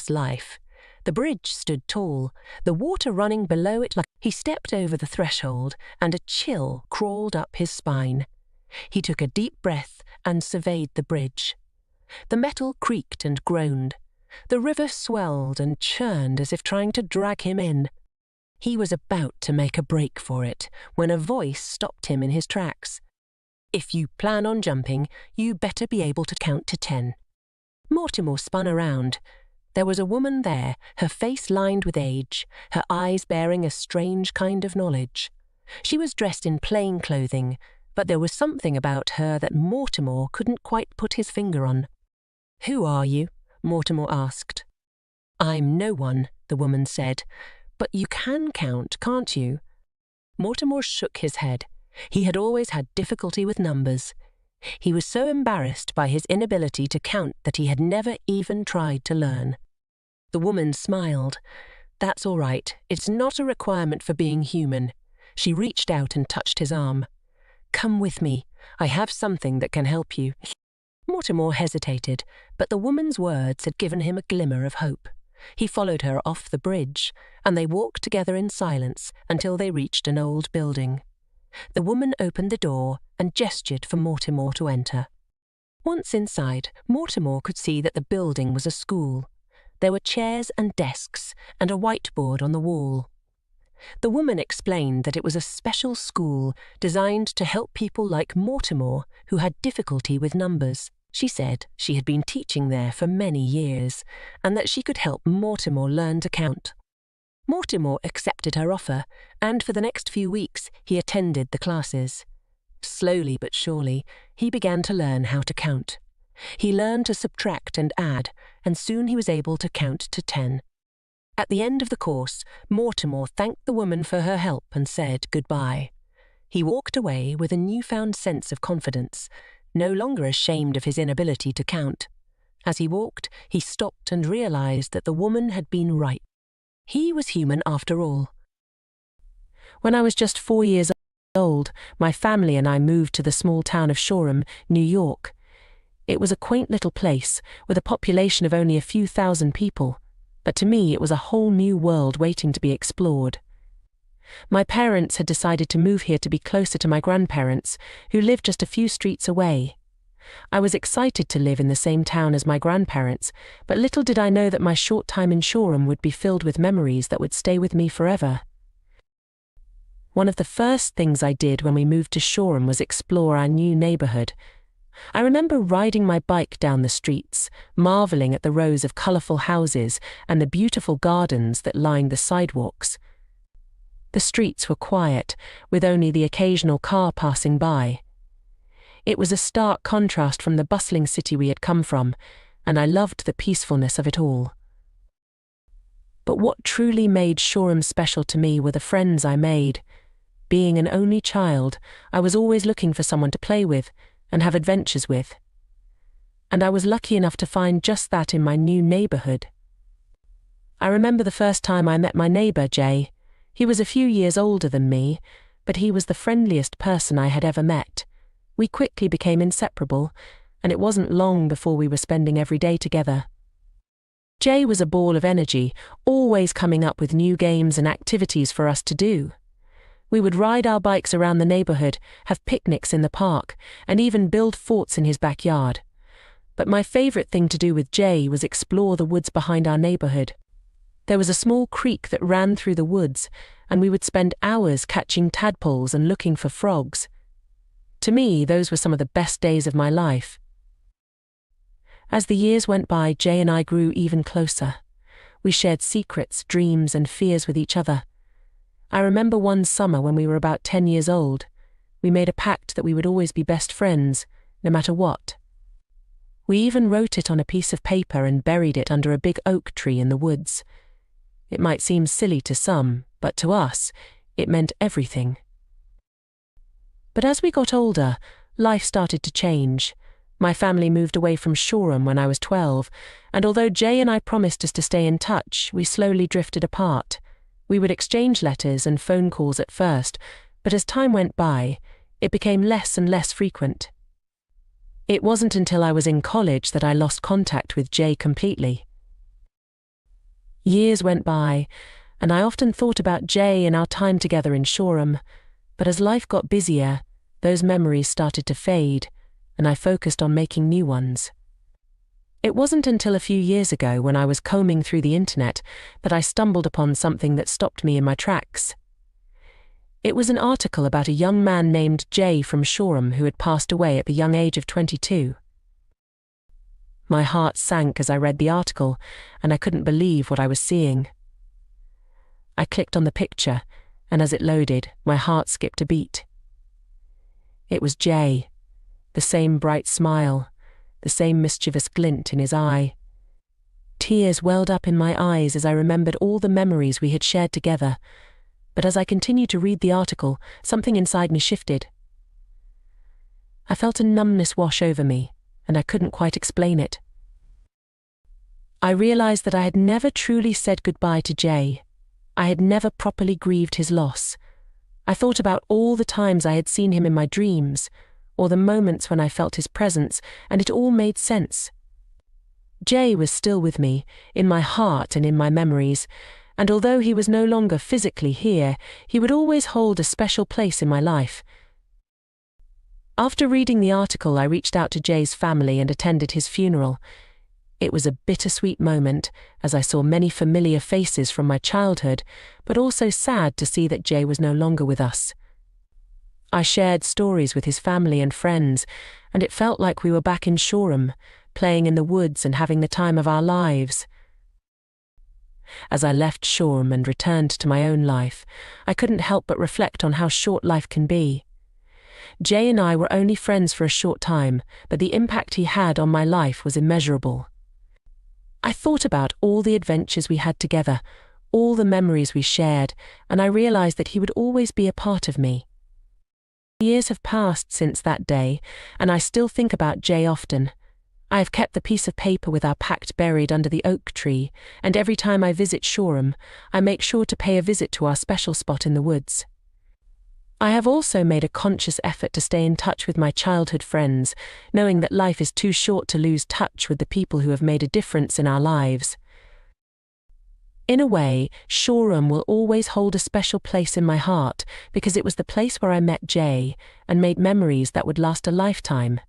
life. The bridge stood tall, the water running below it like he stepped over the threshold, and a chill crawled up his spine. He took a deep breath and surveyed the bridge. The metal creaked and groaned. The river swelled and churned as if trying to drag him in. He was about to make a break for it when a voice stopped him in his tracks. "If you plan on jumping, you better be able to count to 10. Mortimer spun around. There was a woman there, her face lined with age, her eyes bearing a strange kind of knowledge. She was dressed in plain clothing, but there was something about her that Mortimer couldn't quite put his finger on. "Who are you?" Mortimer asked. "I'm no one," the woman said. "But you can count, can't you?" Mortimer shook his head. He had always had difficulty with numbers. He was so embarrassed by his inability to count that he had never even tried to learn. The woman smiled. "That's all right. It's not a requirement for being human." She reached out and touched his arm. "Come with me. I have something that can help you." Mortimer hesitated, but the woman's words had given him a glimmer of hope. He followed her off the bridge, and they walked together in silence until they reached an old building. The woman opened the door and gestured for Mortimer to enter. Once inside, Mortimer could see that the building was a school. There were chairs and desks, and a whiteboard on the wall. The woman explained that it was a special school designed to help people like Mortimer who had difficulty with numbers. She said she had been teaching there for many years, and that she could help Mortimer learn to count. Mortimer accepted her offer, and for the next few weeks he attended the classes. Slowly but surely, he began to learn how to count. He learned to subtract and add, and soon he was able to count to 10. At the end of the course, Mortimer thanked the woman for her help and said goodbye. He walked away with a newfound sense of confidence, no longer ashamed of his inability to count. As he walked, he stopped and realized that the woman had been right. He was human after all. When I was just 4 years old, my family and I moved to the small town of Shoreham, New York. It was a quaint little place with a population of only a few thousand people, but to me it was a whole new world waiting to be explored. My parents had decided to move here to be closer to my grandparents, who lived just a few streets away. I was excited to live in the same town as my grandparents, but little did I know that my short time in Shoreham would be filled with memories that would stay with me forever. One of the first things I did when we moved to Shoreham was explore our new neighborhood. I remember riding my bike down the streets, marveling at the rows of colorful houses and the beautiful gardens that lined the sidewalks. The streets were quiet, with only the occasional car passing by. It was a stark contrast from the bustling city we had come from, and I loved the peacefulness of it all. But what truly made Shoreham special to me were the friends I made. Being an only child, I was always looking for someone to play with and have adventures with. And I was lucky enough to find just that in my new neighborhood. I remember the first time I met my neighbor, Jay. He was a few years older than me, but he was the friendliest person I had ever met. We quickly became inseparable, and it wasn't long before we were spending every day together. Jay was a ball of energy, always coming up with new games and activities for us to do. We would ride our bikes around the neighborhood, have picnics in the park, and even build forts in his backyard. But my favorite thing to do with Jay was explore the woods behind our neighborhood. There was a small creek that ran through the woods, and we would spend hours catching tadpoles and looking for frogs. To me, those were some of the best days of my life. As the years went by, Jay and I grew even closer. We shared secrets, dreams, and fears with each other. I remember one summer when we were about 10 years old. We made a pact that we would always be best friends, no matter what. We even wrote it on a piece of paper and buried it under a big oak tree in the woods. It might seem silly to some, but to us, it meant everything. But as we got older, life started to change. My family moved away from Shoreham when I was 12, and although Jay and I promised us to stay in touch, we slowly drifted apart. We would exchange letters and phone calls at first, but as time went by, it became less and less frequent. It wasn't until I was in college that I lost contact with Jay completely. Years went by, and I often thought about Jay and our time together in Shoreham, but as life got busier, those memories started to fade, and I focused on making new ones. It wasn't until a few years ago, when I was combing through the internet, that I stumbled upon something that stopped me in my tracks. It was an article about a young man named Jay from Shoreham who had passed away at the young age of 22. My heart sank as I read the article, and I couldn't believe what I was seeing. I clicked on the picture, and as it loaded, my heart skipped a beat. It was Jay, the same bright smile, the same mischievous glint in his eye. Tears welled up in my eyes as I remembered all the memories we had shared together, but as I continued to read the article, something inside me shifted. I felt a numbness wash over me, and I couldn't quite explain it. I realized that I had never truly said goodbye to Jay. I had never properly grieved his loss. I thought about all the times I had seen him in my dreams, or the moments when I felt his presence, and it all made sense. Jay was still with me, in my heart and in my memories, and although he was no longer physically here, he would always hold a special place in my life. After reading the article, I reached out to Jay's family and attended his funeral. It was a bittersweet moment, as I saw many familiar faces from my childhood, but also sad to see that Jay was no longer with us. I shared stories with his family and friends, and it felt like we were back in Shoreham, playing in the woods and having the time of our lives. As I left Shoreham and returned to my own life, I couldn't help but reflect on how short life can be. Jay and I were only friends for a short time, but the impact he had on my life was immeasurable. I thought about all the adventures we had together, all the memories we shared, and I realized that he would always be a part of me. Years have passed since that day, and I still think about Jay often. I have kept the piece of paper with our pact buried under the oak tree, and every time I visit Shoreham, I make sure to pay a visit to our special spot in the woods. I have also made a conscious effort to stay in touch with my childhood friends, knowing that life is too short to lose touch with the people who have made a difference in our lives. In a way, Shoreham will always hold a special place in my heart because it was the place where I met Jay and made memories that would last a lifetime.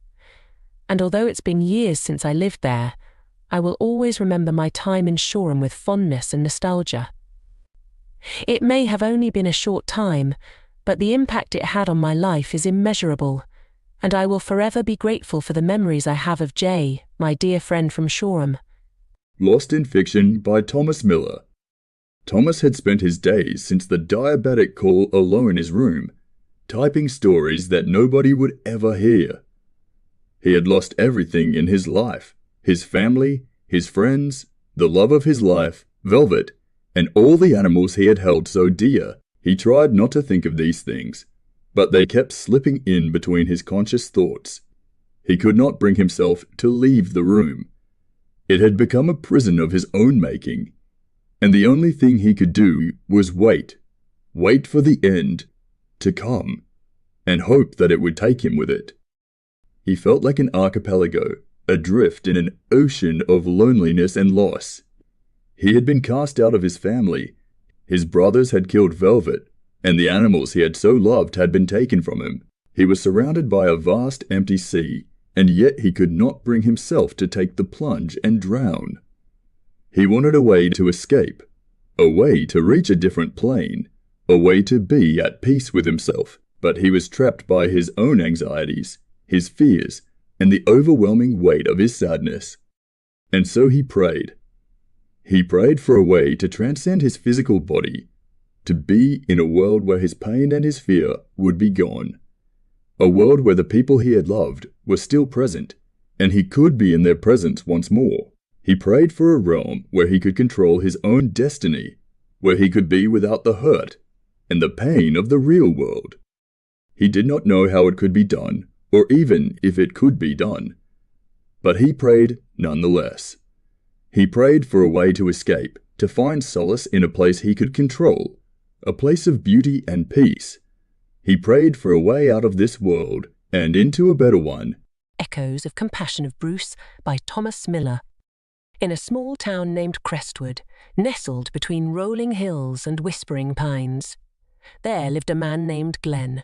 And although it's been years since I lived there, I will always remember my time in Shoreham with fondness and nostalgia. It may have only been a short time, but the impact it had on my life is immeasurable, and I will forever be grateful for the memories I have of Jay, my dear friend from Shoreham. Lost in Fiction by Thomas Miller. Thomas had spent his days since the diabetic call alone in his room, typing stories that nobody would ever hear. He had lost everything in his life, his family, his friends, the love of his life, Velvet, and all the animals he had held so dear. He tried not to think of these things, but they kept slipping in between his conscious thoughts. He could not bring himself to leave the room. It had become a prison of his own making, and the only thing he could do was wait for the end to come, and hope that it would take him with it. He felt like an archipelago, adrift in an ocean of loneliness and loss. He had been cast out of his family. His brothers had killed Velvet, and the animals he had so loved had been taken from him. He was surrounded by a vast empty sea, and yet he could not bring himself to take the plunge and drown. He wanted a way to escape, a way to reach a different plane, a way to be at peace with himself, but he was trapped by his own anxieties, his fears, and the overwhelming weight of his sadness. And so he prayed. He prayed for a way to transcend his physical body, to be in a world where his pain and his fear would be gone, a world where the people he had loved were still present, and he could be in their presence once more. He prayed for a realm where he could control his own destiny, where he could be without the hurt and the pain of the real world. He did not know how it could be done, or even if it could be done, but he prayed nonetheless. He prayed for a way to escape, to find solace in a place he could control, a place of beauty and peace. He prayed for a way out of this world and into a better one. Echoes of Compassion of Bruce by Thomas Miller. in a small town named Crestwood, nestled between rolling hills and whispering pines. There lived a man named Glenn.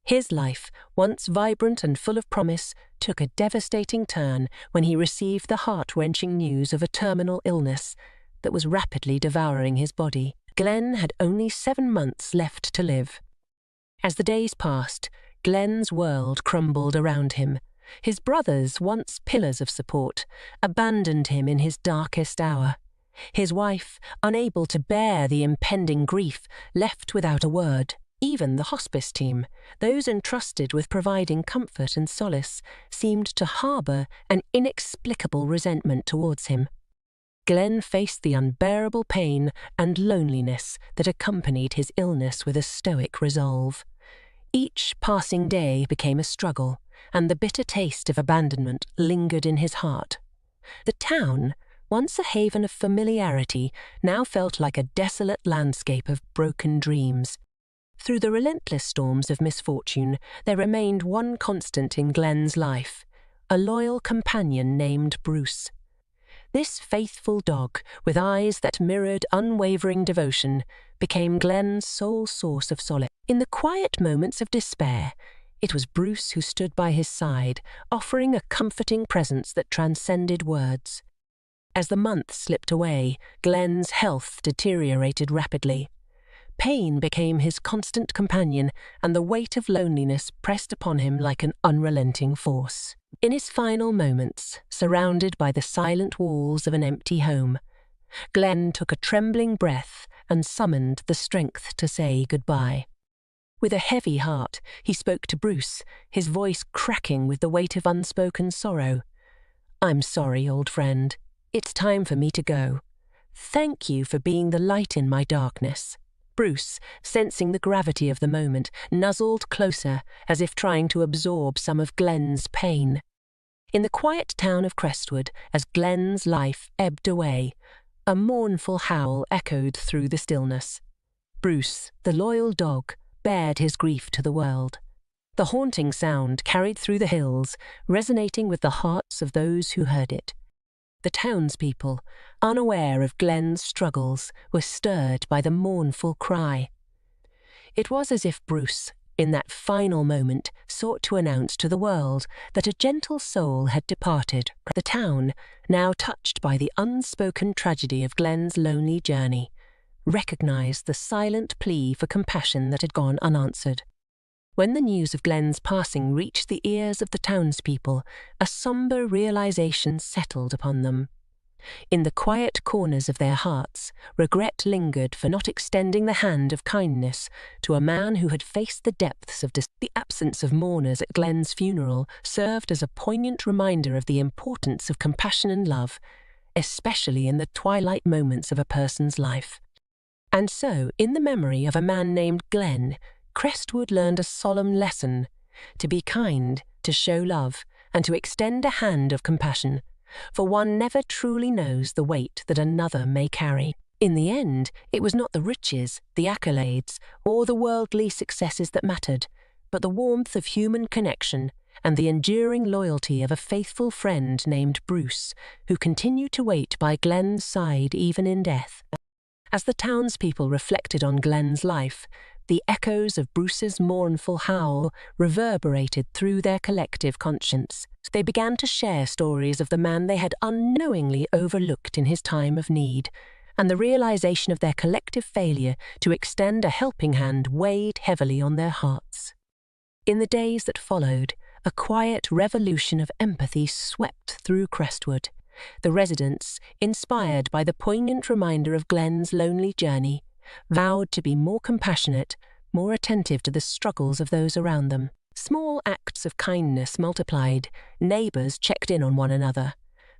His life, once vibrant and full of promise, took a devastating turn when he received the heart-wrenching news of a terminal illness that was rapidly devouring his body. Glenn had only 7 months left to live. As the days passed, Glenn's world crumbled around him. His brothers, once pillars of support, abandoned him in his darkest hour. His wife, unable to bear the impending grief, left without a word. Even the hospice team, those entrusted with providing comfort and solace, seemed to harbour an inexplicable resentment towards him. Glenn faced the unbearable pain and loneliness that accompanied his illness with a stoic resolve. Each passing day became a struggle, and the bitter taste of abandonment lingered in his heart. The town, once a haven of familiarity, now felt like a desolate landscape of broken dreams. Through the relentless storms of misfortune, there remained one constant in Glenn's life, a loyal companion named Bruce. This faithful dog, with eyes that mirrored unwavering devotion, became Glenn's sole source of solace. In the quiet moments of despair, it was Bruce who stood by his side, offering a comforting presence that transcended words. As the months slipped away, Glenn's health deteriorated rapidly. Pain became his constant companion, and the weight of loneliness pressed upon him like an unrelenting force. In his final moments, surrounded by the silent walls of an empty home, Glenn took a trembling breath and summoned the strength to say goodbye. With a heavy heart, he spoke to Bruce, his voice cracking with the weight of unspoken sorrow. "I'm sorry, old friend. It's time for me to go. Thank you for being the light in my darkness." Bruce, sensing the gravity of the moment, nuzzled closer, as if trying to absorb some of Glenn's pain. In the quiet town of Crestwood, as Glenn's life ebbed away, a mournful howl echoed through the stillness. Bruce, the loyal dog, bared his grief to the world. The haunting sound carried through the hills, resonating with the hearts of those who heard it. The townspeople, unaware of Glenn's struggles, were stirred by the mournful cry. It was as if Bruce, in that final moment, sought to announce to the world that a gentle soul had departed. The town, now touched by the unspoken tragedy of Glenn's lonely journey, recognized the silent plea for compassion that had gone unanswered. When the news of Glenn's passing reached the ears of the townspeople, a sombre realization settled upon them. In the quiet corners of their hearts, regret lingered for not extending the hand of kindness to a man who had faced the depths of despair. The absence of mourners at Glenn's funeral served as a poignant reminder of the importance of compassion and love, especially in the twilight moments of a person's life. And so, in the memory of a man named Glenn, Crestwood learned a solemn lesson: to be kind, to show love, and to extend a hand of compassion, for one never truly knows the weight that another may carry. In the end, it was not the riches, the accolades, or the worldly successes that mattered, but the warmth of human connection and the enduring loyalty of a faithful friend named Bruce, who continued to wait by Glenn's side even in death. As the townspeople reflected on Glenn's life, the echoes of Bruce's mournful howl reverberated through their collective conscience. They began to share stories of the man they had unknowingly overlooked in his time of need, and the realization of their collective failure to extend a helping hand weighed heavily on their hearts. In the days that followed, a quiet revolution of empathy swept through Crestwood. The residents, inspired by the poignant reminder of Glenn's lonely journey, vowed to be more compassionate, more attentive to the struggles of those around them. Small acts of kindness multiplied, neighbours checked in on one another.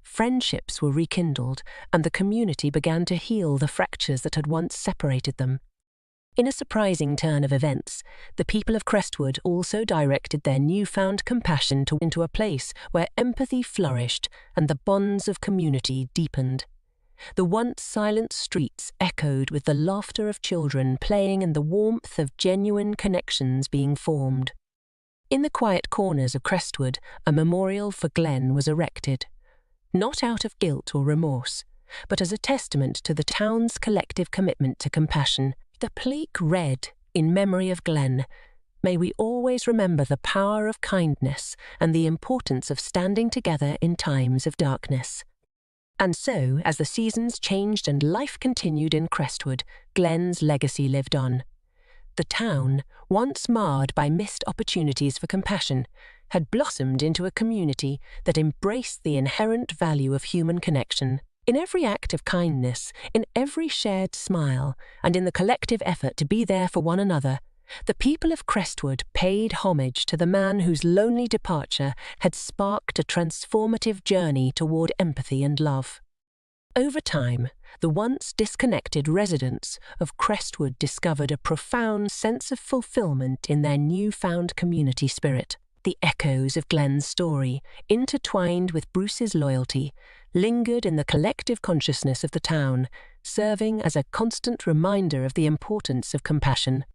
Friendships were rekindled, and the community began to heal the fractures that had once separated them. In a surprising turn of events, the people of Crestwood also directed their newfound compassion into a place where empathy flourished and the bonds of community deepened. The once silent streets echoed with the laughter of children playing and the warmth of genuine connections being formed. In the quiet corners of Crestwood, a memorial for Glenn was erected. not out of guilt or remorse, but as a testament to the town's collective commitment to compassion. The plaque read, "In memory of Glenn, may we always remember the power of kindness and the importance of standing together in times of darkness." And so, as the seasons changed and life continued in Crestwood, Glenn's legacy lived on. The town, once marred by missed opportunities for compassion, had blossomed into a community that embraced the inherent value of human connection. In every act of kindness, in every shared smile, and in the collective effort to be there for one another, the people of Crestwood paid homage to the man whose lonely departure had sparked a transformative journey toward empathy and love. Over time, the once disconnected residents of Crestwood discovered a profound sense of fulfillment in their newfound community spirit. The echoes of Glenn's story, intertwined with Bruce's loyalty, lingered in the collective consciousness of the town, serving as a constant reminder of the importance of compassion.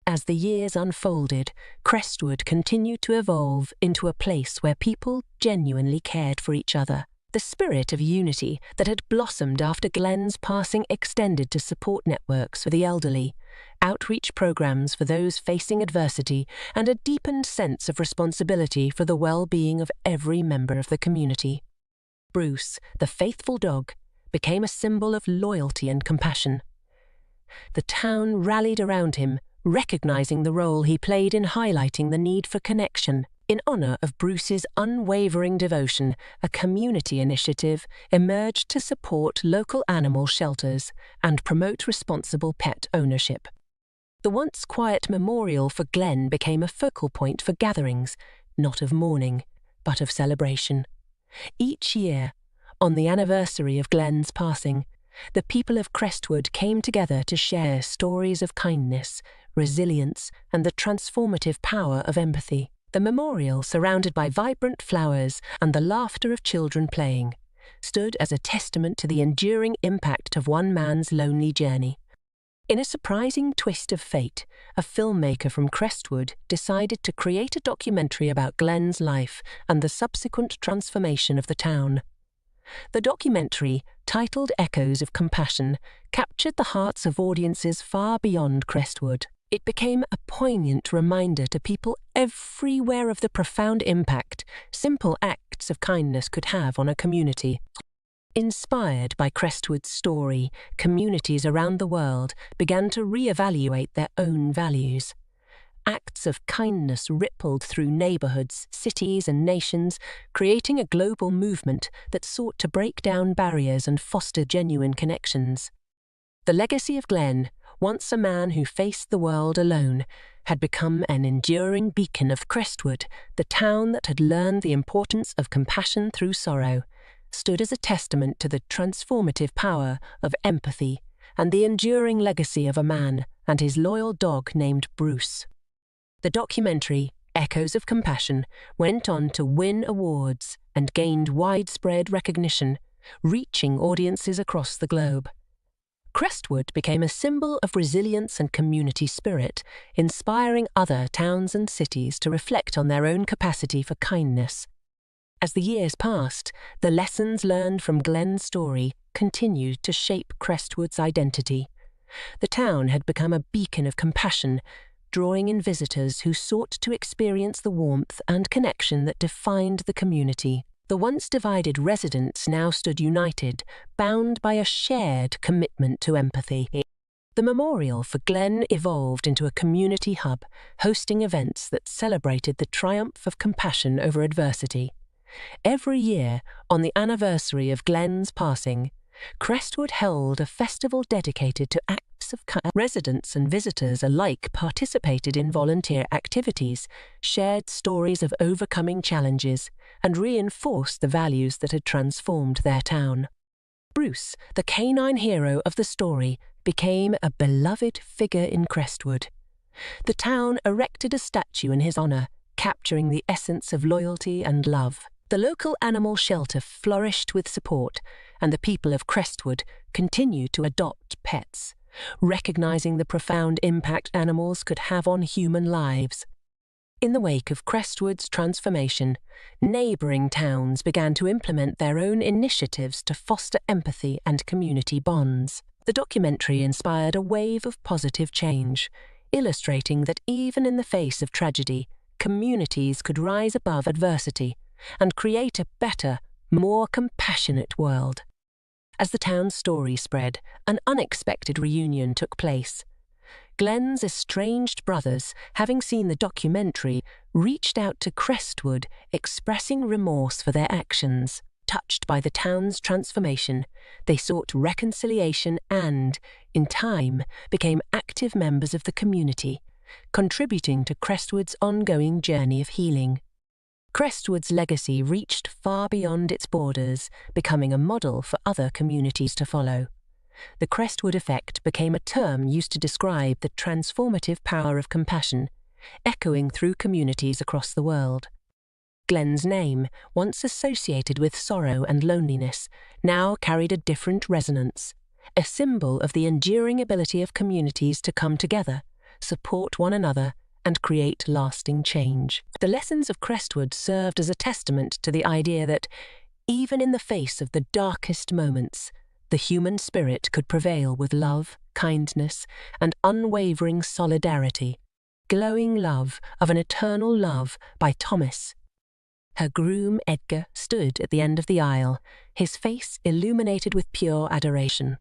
As the years unfolded, Crestwood continued to evolve into a place where people genuinely cared for each other. The spirit of unity that had blossomed after Glenn's passing extended to support networks for the elderly, outreach programs for those facing adversity, and a deepened sense of responsibility for the well-being of every member of the community. Bruce, the faithful dog, became a symbol of loyalty and compassion. The town rallied around him, recognizing the role he played in highlighting the need for connection. In honor of Bruce's unwavering devotion, a community initiative emerged to support local animal shelters and promote responsible pet ownership. The once quiet memorial for Glenn became a focal point for gatherings, not of mourning, but of celebration. Each year, on the anniversary of Glenn's passing, the people of Crestwood came together to share stories of kindness, resilience, and the transformative power of empathy. The memorial, surrounded by vibrant flowers and the laughter of children playing, stood as a testament to the enduring impact of one man's lonely journey. In a surprising twist of fate, a filmmaker from Crestwood decided to create a documentary about Glenn's life and the subsequent transformation of the town. The documentary, titled Echoes of Compassion, captured the hearts of audiences far beyond Crestwood. It became a poignant reminder to people everywhere of the profound impact simple acts of kindness could have on a community. Inspired by Crestwood's story, communities around the world began to re-evaluate their own values. Acts of kindness rippled through neighborhoods, cities, and nations, creating a global movement that sought to break down barriers and foster genuine connections. The legacy of Glenn, once a man who faced the world alone, had become an enduring beacon of Crestwood, the town that had learned the importance of compassion through sorrow, stood as a testament to the transformative power of empathy and the enduring legacy of a man and his loyal dog named Bruce. The documentary, Echoes of Compassion, went on to win awards and gained widespread recognition, reaching audiences across the globe. Crestwood became a symbol of resilience and community spirit, inspiring other towns and cities to reflect on their own capacity for kindness. As the years passed, the lessons learned from Glenn's story continued to shape Crestwood's identity. The town had become a beacon of compassion, drawing in visitors who sought to experience the warmth and connection that defined the community. The once divided residents now stood united, bound by a shared commitment to empathy. The memorial for Glenn evolved into a community hub, hosting events that celebrated the triumph of compassion over adversity. Every year, on the anniversary of Glenn's passing, Crestwood held a festival dedicated to acts of kindness. Residents and visitors alike participated in volunteer activities, shared stories of overcoming challenges, and reinforced the values that had transformed their town. Bruce, the canine hero of the story, became a beloved figure in Crestwood. The town erected a statue in his honor, capturing the essence of loyalty and love. The local animal shelter flourished with support, and the people of Crestwood continued to adopt pets, recognizing the profound impact animals could have on human lives. In the wake of Crestwood's transformation, neighbouring towns began to implement their own initiatives to foster empathy and community bonds. The documentary inspired a wave of positive change, illustrating that even in the face of tragedy, communities could rise above adversity and create a better, more compassionate world. As the town's story spread, an unexpected reunion took place. Glenn's estranged brothers, having seen the documentary, reached out to Crestwood, expressing remorse for their actions. Touched by the town's transformation, they sought reconciliation and, in time, became active members of the community, contributing to Crestwood's ongoing journey of healing. Crestwood's legacy reached far beyond its borders, becoming a model for other communities to follow. The Crestwood effect became a term used to describe the transformative power of compassion, echoing through communities across the world. Glenn's name, once associated with sorrow and loneliness, now carried a different resonance, a symbol of the enduring ability of communities to come together, support one another, and create lasting change. The lessons of Crestwood served as a testament to the idea that, even in the face of the darkest moments, the human spirit could prevail with love, kindness, and unwavering solidarity. Glowing Love of an Eternal Love by Thomas. Her groom, Edgar, stood at the end of the aisle, his face illuminated with pure adoration.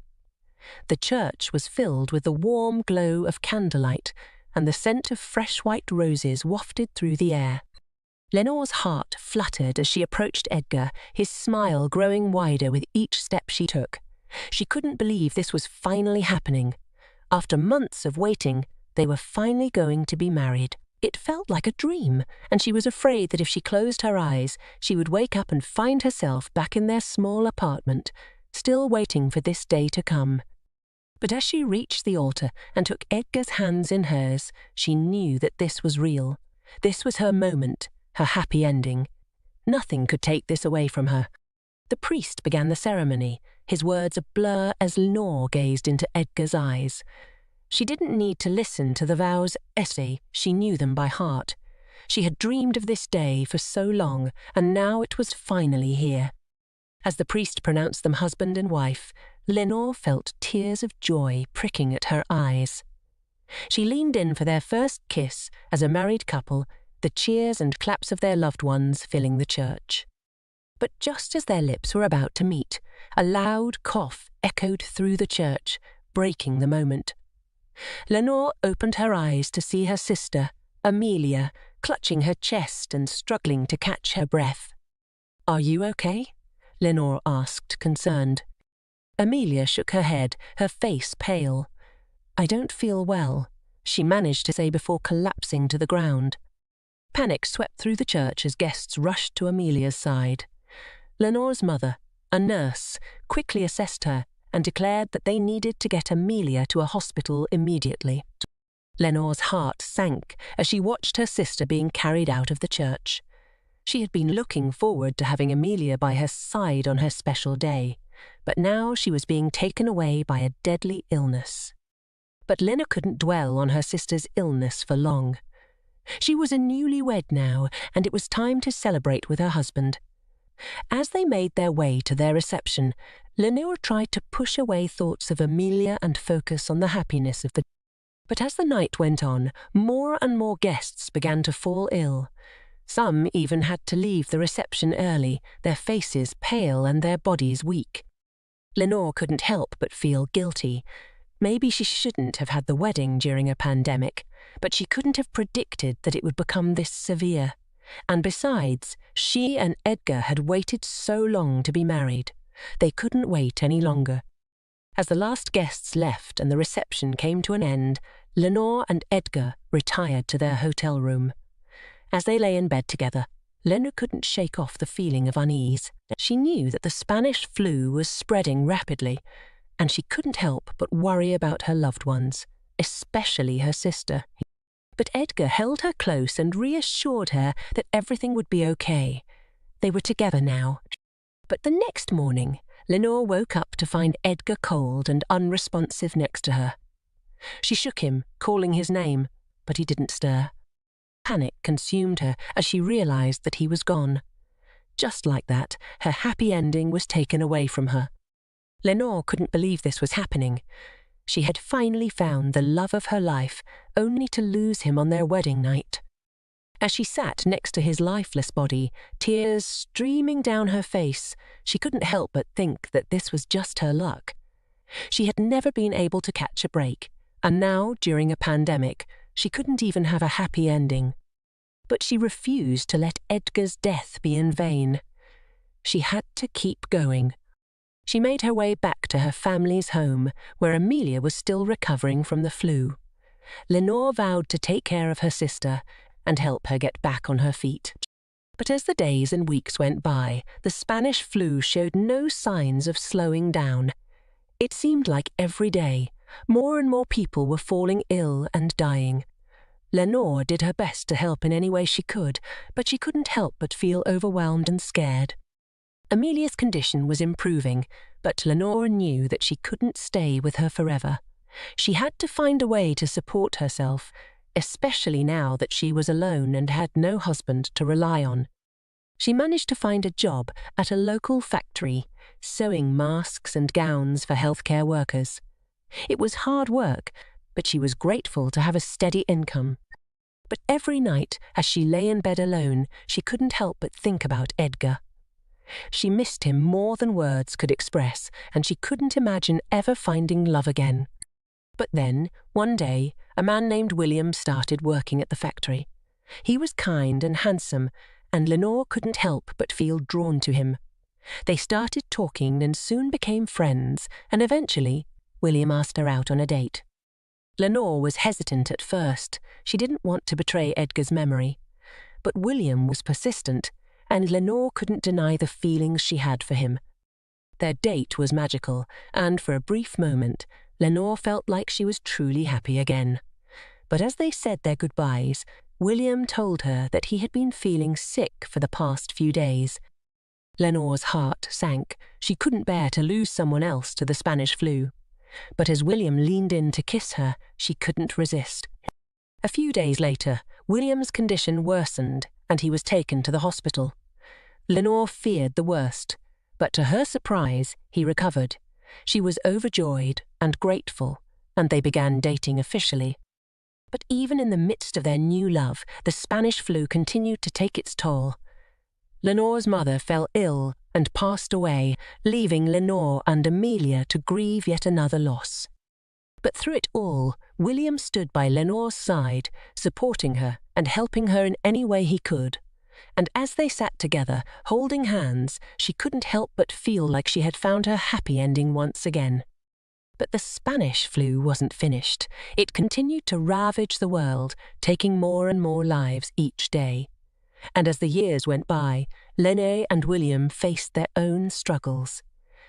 The church was filled with the warm glow of candlelight, and the scent of fresh white roses wafted through the air. Lenore's heart fluttered as she approached Edgar, his smile growing wider with each step she took. She couldn't believe this was finally happening. After months of waiting, they were finally going to be married. It felt like a dream, and she was afraid that if she closed her eyes, she would wake up and find herself back in their small apartment, still waiting for this day to come. But as she reached the altar and took Edgar's hands in hers, she knew that this was real. This was her moment, her happy ending. Nothing could take this away from her. The priest began the ceremony, his words a blur as Lenore gazed into Edgar's eyes. She didn't need to listen to the vows essay, she knew them by heart. She had dreamed of this day for so long, and now it was finally here. As the priest pronounced them husband and wife, Lenore felt tears of joy pricking at her eyes. She leaned in for their first kiss as a married couple, the cheers and claps of their loved ones filling the church. But just as their lips were about to meet, a loud cough echoed through the church, breaking the moment. Lenore opened her eyes to see her sister, Amelia, clutching her chest and struggling to catch her breath. "Are you okay?" Lenore asked, concerned. Amelia shook her head, her face pale. "I don't feel well," she managed to say before collapsing to the ground. Panic swept through the church as guests rushed to Amelia's side. Lenore's mother, a nurse, quickly assessed her and declared that they needed to get Amelia to a hospital immediately. Lenore's heart sank as she watched her sister being carried out of the church. She had been looking forward to having Amelia by her side on her special day, but now she was being taken away by a deadly illness. But Lena couldn't dwell on her sister's illness for long. She was a newlywed now, and it was time to celebrate with her husband. As they made their way to their reception, Lenore tried to push away thoughts of Amelia and focus on the happiness of the... But as the night went on, more and more guests began to fall ill. Some even had to leave the reception early, their faces pale and their bodies weak. Lenore couldn't help but feel guilty. Maybe she shouldn't have had the wedding during a pandemic, but she couldn't have predicted that it would become this severe. And besides, she and Edgar had waited so long to be married. They couldn't wait any longer. As the last guests left and the reception came to an end, Lenore and Edgar retired to their hotel room. As they lay in bed together, Lenore couldn't shake off the feeling of unease. She knew that the Spanish flu was spreading rapidly, and she couldn't help but worry about her loved ones, especially her sister. But Edgar held her close and reassured her that everything would be okay. They were together now. But the next morning, Lenore woke up to find Edgar cold and unresponsive next to her. She shook him, calling his name, but he didn't stir. Panic consumed her as she realized that he was gone. Just like that, her happy ending was taken away from her. Lenore couldn't believe this was happening. She had finally found the love of her life, only to lose him on their wedding night. As she sat next to his lifeless body, tears streaming down her face, she couldn't help but think that this was just her luck. She had never been able to catch a break, and now, during a pandemic, she couldn't even have a happy ending. But she refused to let Edgar's death be in vain. She had to keep going. She made her way back to her family's home, where Amelia was still recovering from the flu. Lenore vowed to take care of her sister and help her get back on her feet. But as the days and weeks went by, the Spanish flu showed no signs of slowing down. It seemed like every day, more and more people were falling ill and dying. Lenore did her best to help in any way she could, but she couldn't help but feel overwhelmed and scared. Amelia's condition was improving, but Lenore knew that she couldn't stay with her forever. She had to find a way to support herself, especially now that she was alone and had no husband to rely on. She managed to find a job at a local factory, sewing masks and gowns for healthcare workers. It was hard work, but she was grateful to have a steady income. But every night, as she lay in bed alone, she couldn't help but think about Edgar. She missed him more than words could express, and she couldn't imagine ever finding love again. But then, one day, a man named William started working at the factory. He was kind and handsome, and Lenore couldn't help but feel drawn to him. They started talking and soon became friends, and eventually, William asked her out on a date. Lenore was hesitant at first. She didn't want to betray Edgar's memory. But William was persistent, and Lenore couldn't deny the feelings she had for him. Their date was magical, and for a brief moment, Lenore felt like she was truly happy again. But as they said their goodbyes, William told her that he had been feeling sick for the past few days. Lenore's heart sank. She couldn't bear to lose someone else to the Spanish flu. But as William leaned in to kiss her, she couldn't resist. A few days later, William's condition worsened, and he was taken to the hospital. Lenore feared the worst, but to her surprise, he recovered. She was overjoyed and grateful, and they began dating officially. But even in the midst of their new love, the Spanish flu continued to take its toll. Lenore's mother fell ill and passed away, leaving Lenore and Amelia to grieve yet another loss. But through it all, William stood by Lenore's side, supporting her and helping her in any way he could. And as they sat together, holding hands, she couldn't help but feel like she had found her happy ending once again. But the Spanish flu wasn't finished. It continued to ravage the world, taking more and more lives each day. And as the years went by, Lenore and William faced their own struggles.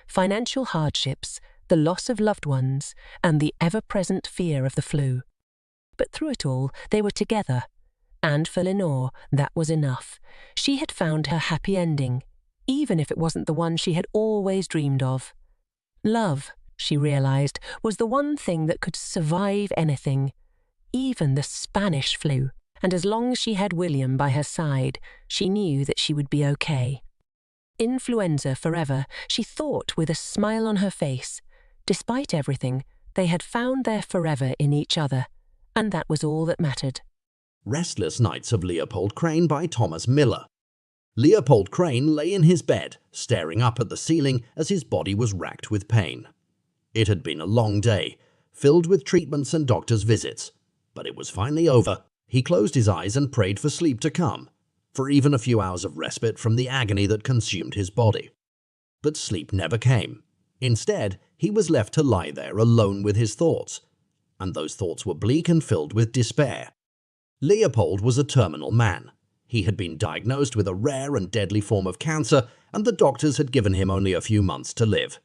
Financial hardships, the loss of loved ones, and the ever-present fear of the flu. But through it all, they were together. And for Lenore, that was enough. She had found her happy ending, even if it wasn't the one she had always dreamed of. Love, she realized, was the one thing that could survive anything, even the Spanish flu. And as long as she had William by her side, she knew that she would be okay. Influenza forever, she thought with a smile on her face. Despite everything, they had found their forever in each other, and that was all that mattered. Restless Nights of Leopold Crane by Thomas Miller. Leopold Crane lay in his bed, staring up at the ceiling as his body was racked with pain. It had been a long day, filled with treatments and doctor's visits, but it was finally over. He closed his eyes and prayed for sleep to come, for even a few hours of respite from the agony that consumed his body. But sleep never came. Instead, he was left to lie there alone with his thoughts, and those thoughts were bleak and filled with despair. Leopold was a terminal man. He had been diagnosed with a rare and deadly form of cancer, and the doctors had given him only a few months to live.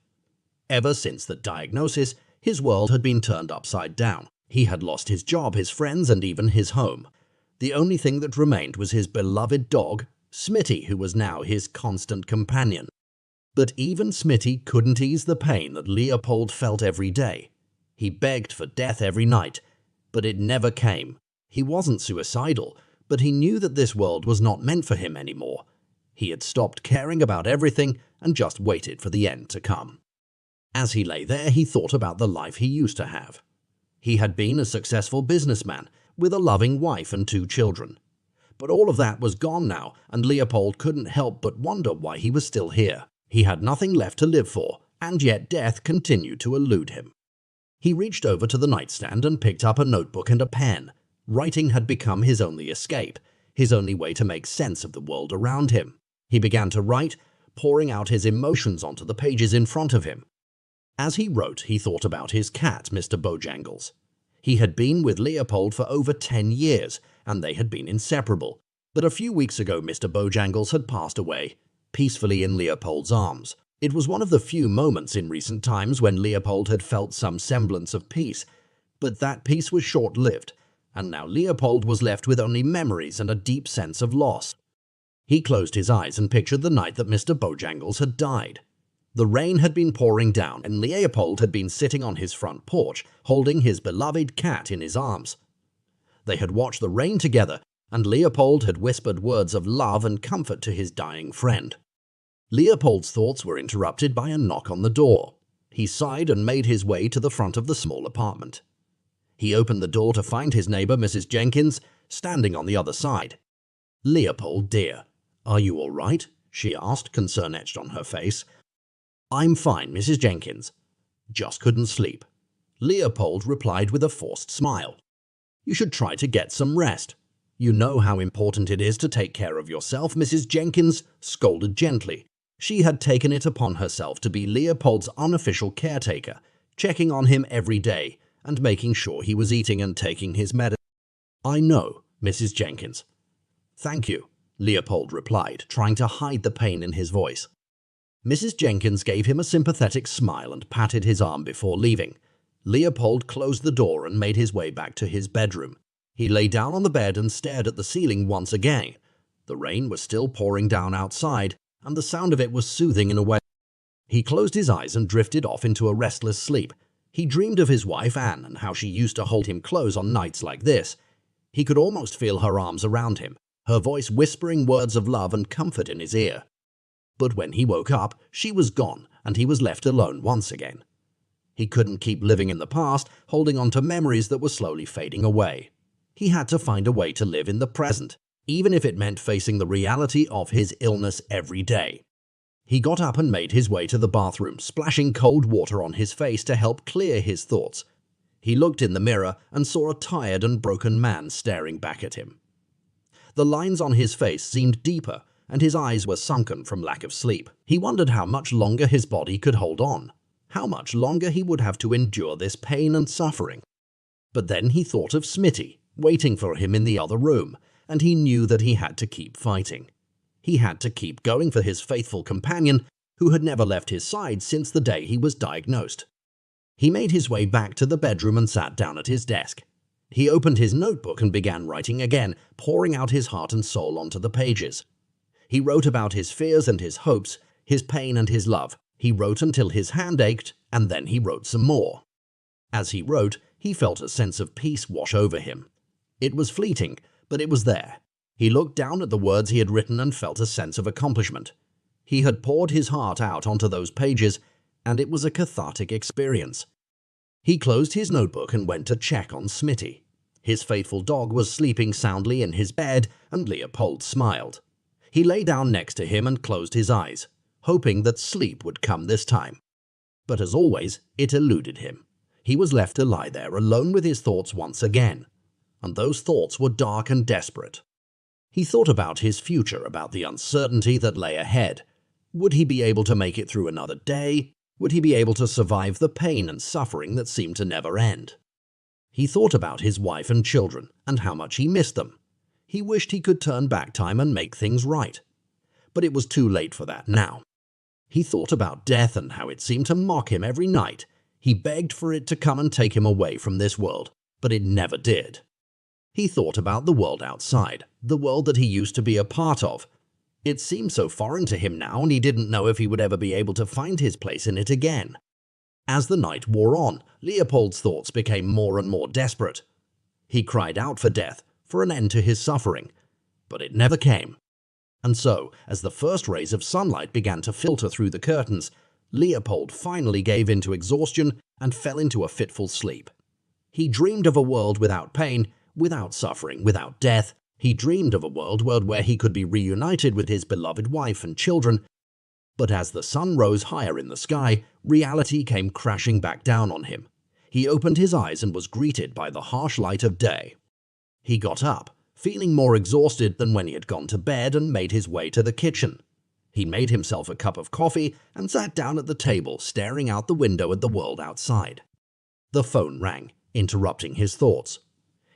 Ever since that diagnosis, his world had been turned upside down. He had lost his job, his friends, and even his home. The only thing that remained was his beloved dog, Smitty, who was now his constant companion. But even Smitty couldn't ease the pain that Leopold felt every day. He begged for death every night, but it never came. He wasn't suicidal, but he knew that this world was not meant for him anymore. He had stopped caring about everything and just waited for the end to come. As he lay there, he thought about the life he used to have. He had been a successful businessman with a loving wife and 2 children. But all of that was gone now, and Leopold couldn't help but wonder why he was still here. He had nothing left to live for, and yet death continued to elude him. He reached over to the nightstand and picked up a notebook and a pen. Writing had become his only escape, his only way to make sense of the world around him. He began to write, pouring out his emotions onto the pages in front of him. As he wrote, he thought about his cat, Mr. Bojangles. He had been with Leopold for over 10 years, and they had been inseparable. But a few weeks ago, Mr. Bojangles had passed away, peacefully in Leopold's arms. It was one of the few moments in recent times when Leopold had felt some semblance of peace. But that peace was short-lived, and now Leopold was left with only memories and a deep sense of loss. He closed his eyes and pictured the night that Mr. Bojangles had died. The rain had been pouring down, and Leopold had been sitting on his front porch, holding his beloved cat in his arms. They had watched the rain together, and Leopold had whispered words of love and comfort to his dying friend. Leopold's thoughts were interrupted by a knock on the door. He sighed and made his way to the front of the small apartment. He opened the door to find his neighbor, Mrs. Jenkins, standing on the other side. "Leopold, dear, are you all right?" she asked, concern etched on her face. "I'm fine, Mrs. Jenkins. Just couldn't sleep." Leopold replied with a forced smile. "You should try to get some rest. You know how important it is to take care of yourself," Mrs. Jenkins scolded gently. She had taken it upon herself to be Leopold's unofficial caretaker, checking on him every day and making sure he was eating and taking his medicine. "I know, Mrs. Jenkins." "Thank you," Leopold replied, trying to hide the pain in his voice. Mrs. Jenkins gave him a sympathetic smile and patted his arm before leaving. Leopold closed the door and made his way back to his bedroom. He lay down on the bed and stared at the ceiling once again. The rain was still pouring down outside, and the sound of it was soothing in a way. He closed his eyes and drifted off into a restless sleep. He dreamed of his wife Anne and how she used to hold him close on nights like this. He could almost feel her arms around him, her voice whispering words of love and comfort in his ear. But when he woke up, she was gone, and he was left alone once again. He couldn't keep living in the past, holding on to memories that were slowly fading away. He had to find a way to live in the present, even if it meant facing the reality of his illness every day. He got up and made his way to the bathroom, splashing cold water on his face to help clear his thoughts. He looked in the mirror and saw a tired and broken man staring back at him. The lines on his face seemed deeper, and his eyes were sunken from lack of sleep. He wondered how much longer his body could hold on, how much longer he would have to endure this pain and suffering. But then he thought of Smitty, waiting for him in the other room, and he knew that he had to keep fighting. He had to keep going for his faithful companion, who had never left his side since the day he was diagnosed. He made his way back to the bedroom and sat down at his desk. He opened his notebook and began writing again, pouring out his heart and soul onto the pages. He wrote about his fears and his hopes, his pain and his love. He wrote until his hand ached, and then he wrote some more. As he wrote, he felt a sense of peace wash over him. It was fleeting, but it was there. He looked down at the words he had written and felt a sense of accomplishment. He had poured his heart out onto those pages, and it was a cathartic experience. He closed his notebook and went to check on Smitty. His faithful dog was sleeping soundly in his bed, and Leopold smiled. He lay down next to him and closed his eyes, hoping that sleep would come this time. But as always, it eluded him. He was left to lie there alone with his thoughts once again, and those thoughts were dark and desperate. He thought about his future, about the uncertainty that lay ahead. Would he be able to make it through another day? Would he be able to survive the pain and suffering that seemed to never end? He thought about his wife and children, and how much he missed them. He wished he could turn back time and make things right. But it was too late for that now. He thought about death and how it seemed to mock him every night. He begged for it to come and take him away from this world, but it never did. He thought about the world outside, the world that he used to be a part of. It seemed so foreign to him now, and he didn't know if he would ever be able to find his place in it again. As the night wore on, Leopold's thoughts became more and more desperate. He cried out for death, for an end to his suffering, but it never came. And so, as the first rays of sunlight began to filter through the curtains, Leopold finally gave in to exhaustion and fell into a fitful sleep. He dreamed of a world without pain, without suffering, without death. He dreamed of a world where he could be reunited with his beloved wife and children. But as the sun rose higher in the sky, reality came crashing back down on him. He opened his eyes and was greeted by the harsh light of day. He got up, feeling more exhausted than when he had gone to bed, and made his way to the kitchen. He made himself a cup of coffee and sat down at the table, staring out the window at the world outside. The phone rang, interrupting his thoughts.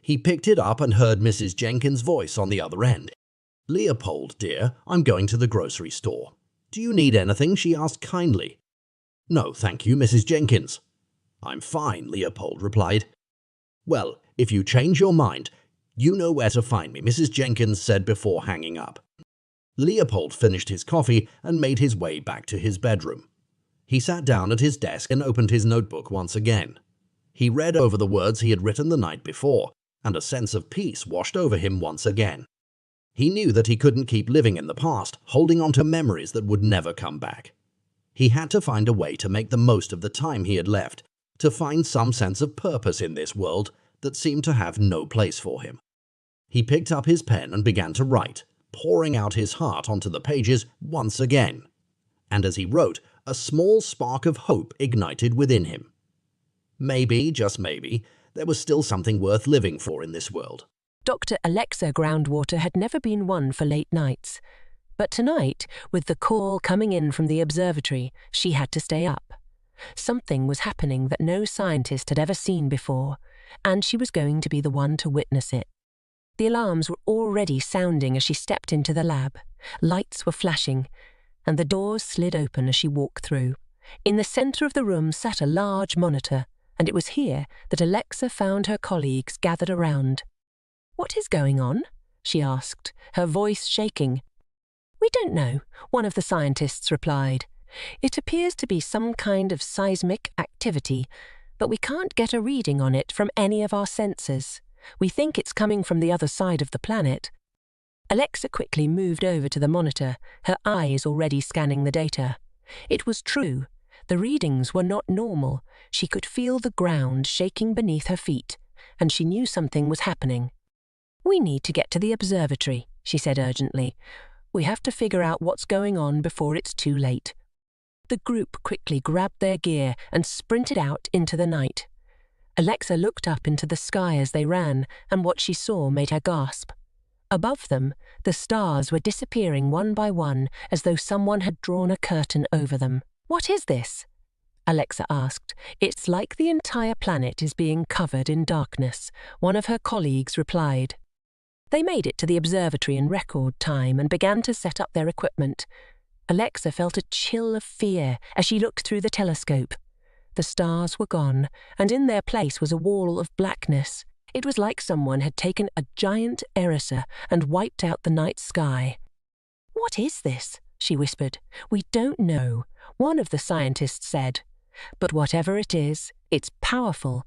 He picked it up and heard Mrs. Jenkins' voice on the other end. "Leopold, dear, I'm going to the grocery store. Do you need anything?" she asked kindly. "No, thank you, Mrs. Jenkins." "I'm fine," Leopold replied. "Well, if you change your mind, you know where to find me," Mrs. Jenkins said before hanging up. Leopold finished his coffee and made his way back to his bedroom. He sat down at his desk and opened his notebook once again. He read over the words he had written the night before, and a sense of peace washed over him once again. He knew that he couldn't keep living in the past, holding on to memories that would never come back. He had to find a way to make the most of the time he had left, to find some sense of purpose in this world that seemed to have no place for him. He picked up his pen and began to write, pouring out his heart onto the pages once again. And as he wrote, a small spark of hope ignited within him. Maybe, just maybe, there was still something worth living for in this world. Dr. Alexa Groundwater had never been one for late nights. But tonight, with the call coming in from the observatory, she had to stay up. Something was happening that no scientist had ever seen before, and she was going to be the one to witness it. The alarms were already sounding as she stepped into the lab. Lights were flashing, and the doors slid open as she walked through. In the center of the room sat a large monitor, and it was here that Alexa found her colleagues gathered around. "What is going on?" she asked, her voice shaking. "We don't know," one of the scientists replied. "It appears to be some kind of seismic activity, but we can't get a reading on it from any of our sensors. We think it's coming from the other side of the planet." Alexa quickly moved over to the monitor, her eyes already scanning the data. It was true. The readings were not normal. She could feel the ground shaking beneath her feet, and she knew something was happening. "We need to get to the observatory," she said urgently. "We have to figure out what's going on before it's too late." The group quickly grabbed their gear and sprinted out into the night. Alexa looked up into the sky as they ran, and what she saw made her gasp. Above them, the stars were disappearing one by one as though someone had drawn a curtain over them. "What is this?" Alexa asked. "It's like the entire planet is being covered in darkness," one of her colleagues replied. They made it to the observatory in record time and began to set up their equipment. Alexa felt a chill of fear as she looked through the telescope. The stars were gone, and in their place was a wall of blackness. It was like someone had taken a giant eraser and wiped out the night sky. "What is this?" she whispered. "We don't know," one of the scientists said. "But whatever it is, it's powerful,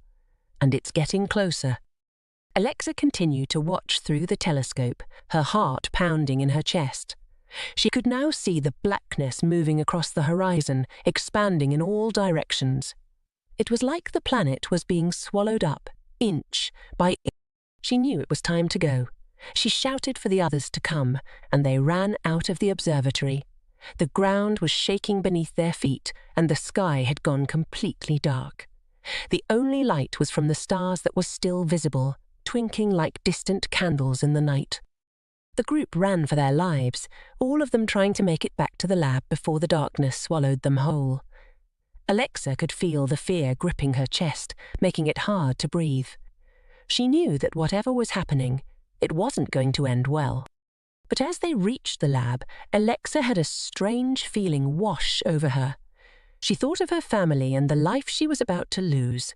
and it's getting closer." Alexa continued to watch through the telescope, her heart pounding in her chest. She could now see the blackness moving across the horizon, expanding in all directions. It was like the planet was being swallowed up, inch by inch. She knew it was time to go. She shouted for the others to come, and they ran out of the observatory. The ground was shaking beneath their feet, and the sky had gone completely dark. The only light was from the stars that were still visible, twinkling like distant candles in the night. The group ran for their lives, all of them trying to make it back to the lab before the darkness swallowed them whole. Alexa could feel the fear gripping her chest, making it hard to breathe. She knew that whatever was happening, it wasn't going to end well. But as they reached the lab, Alexa had a strange feeling wash over her. She thought of her family and the life she was about to lose.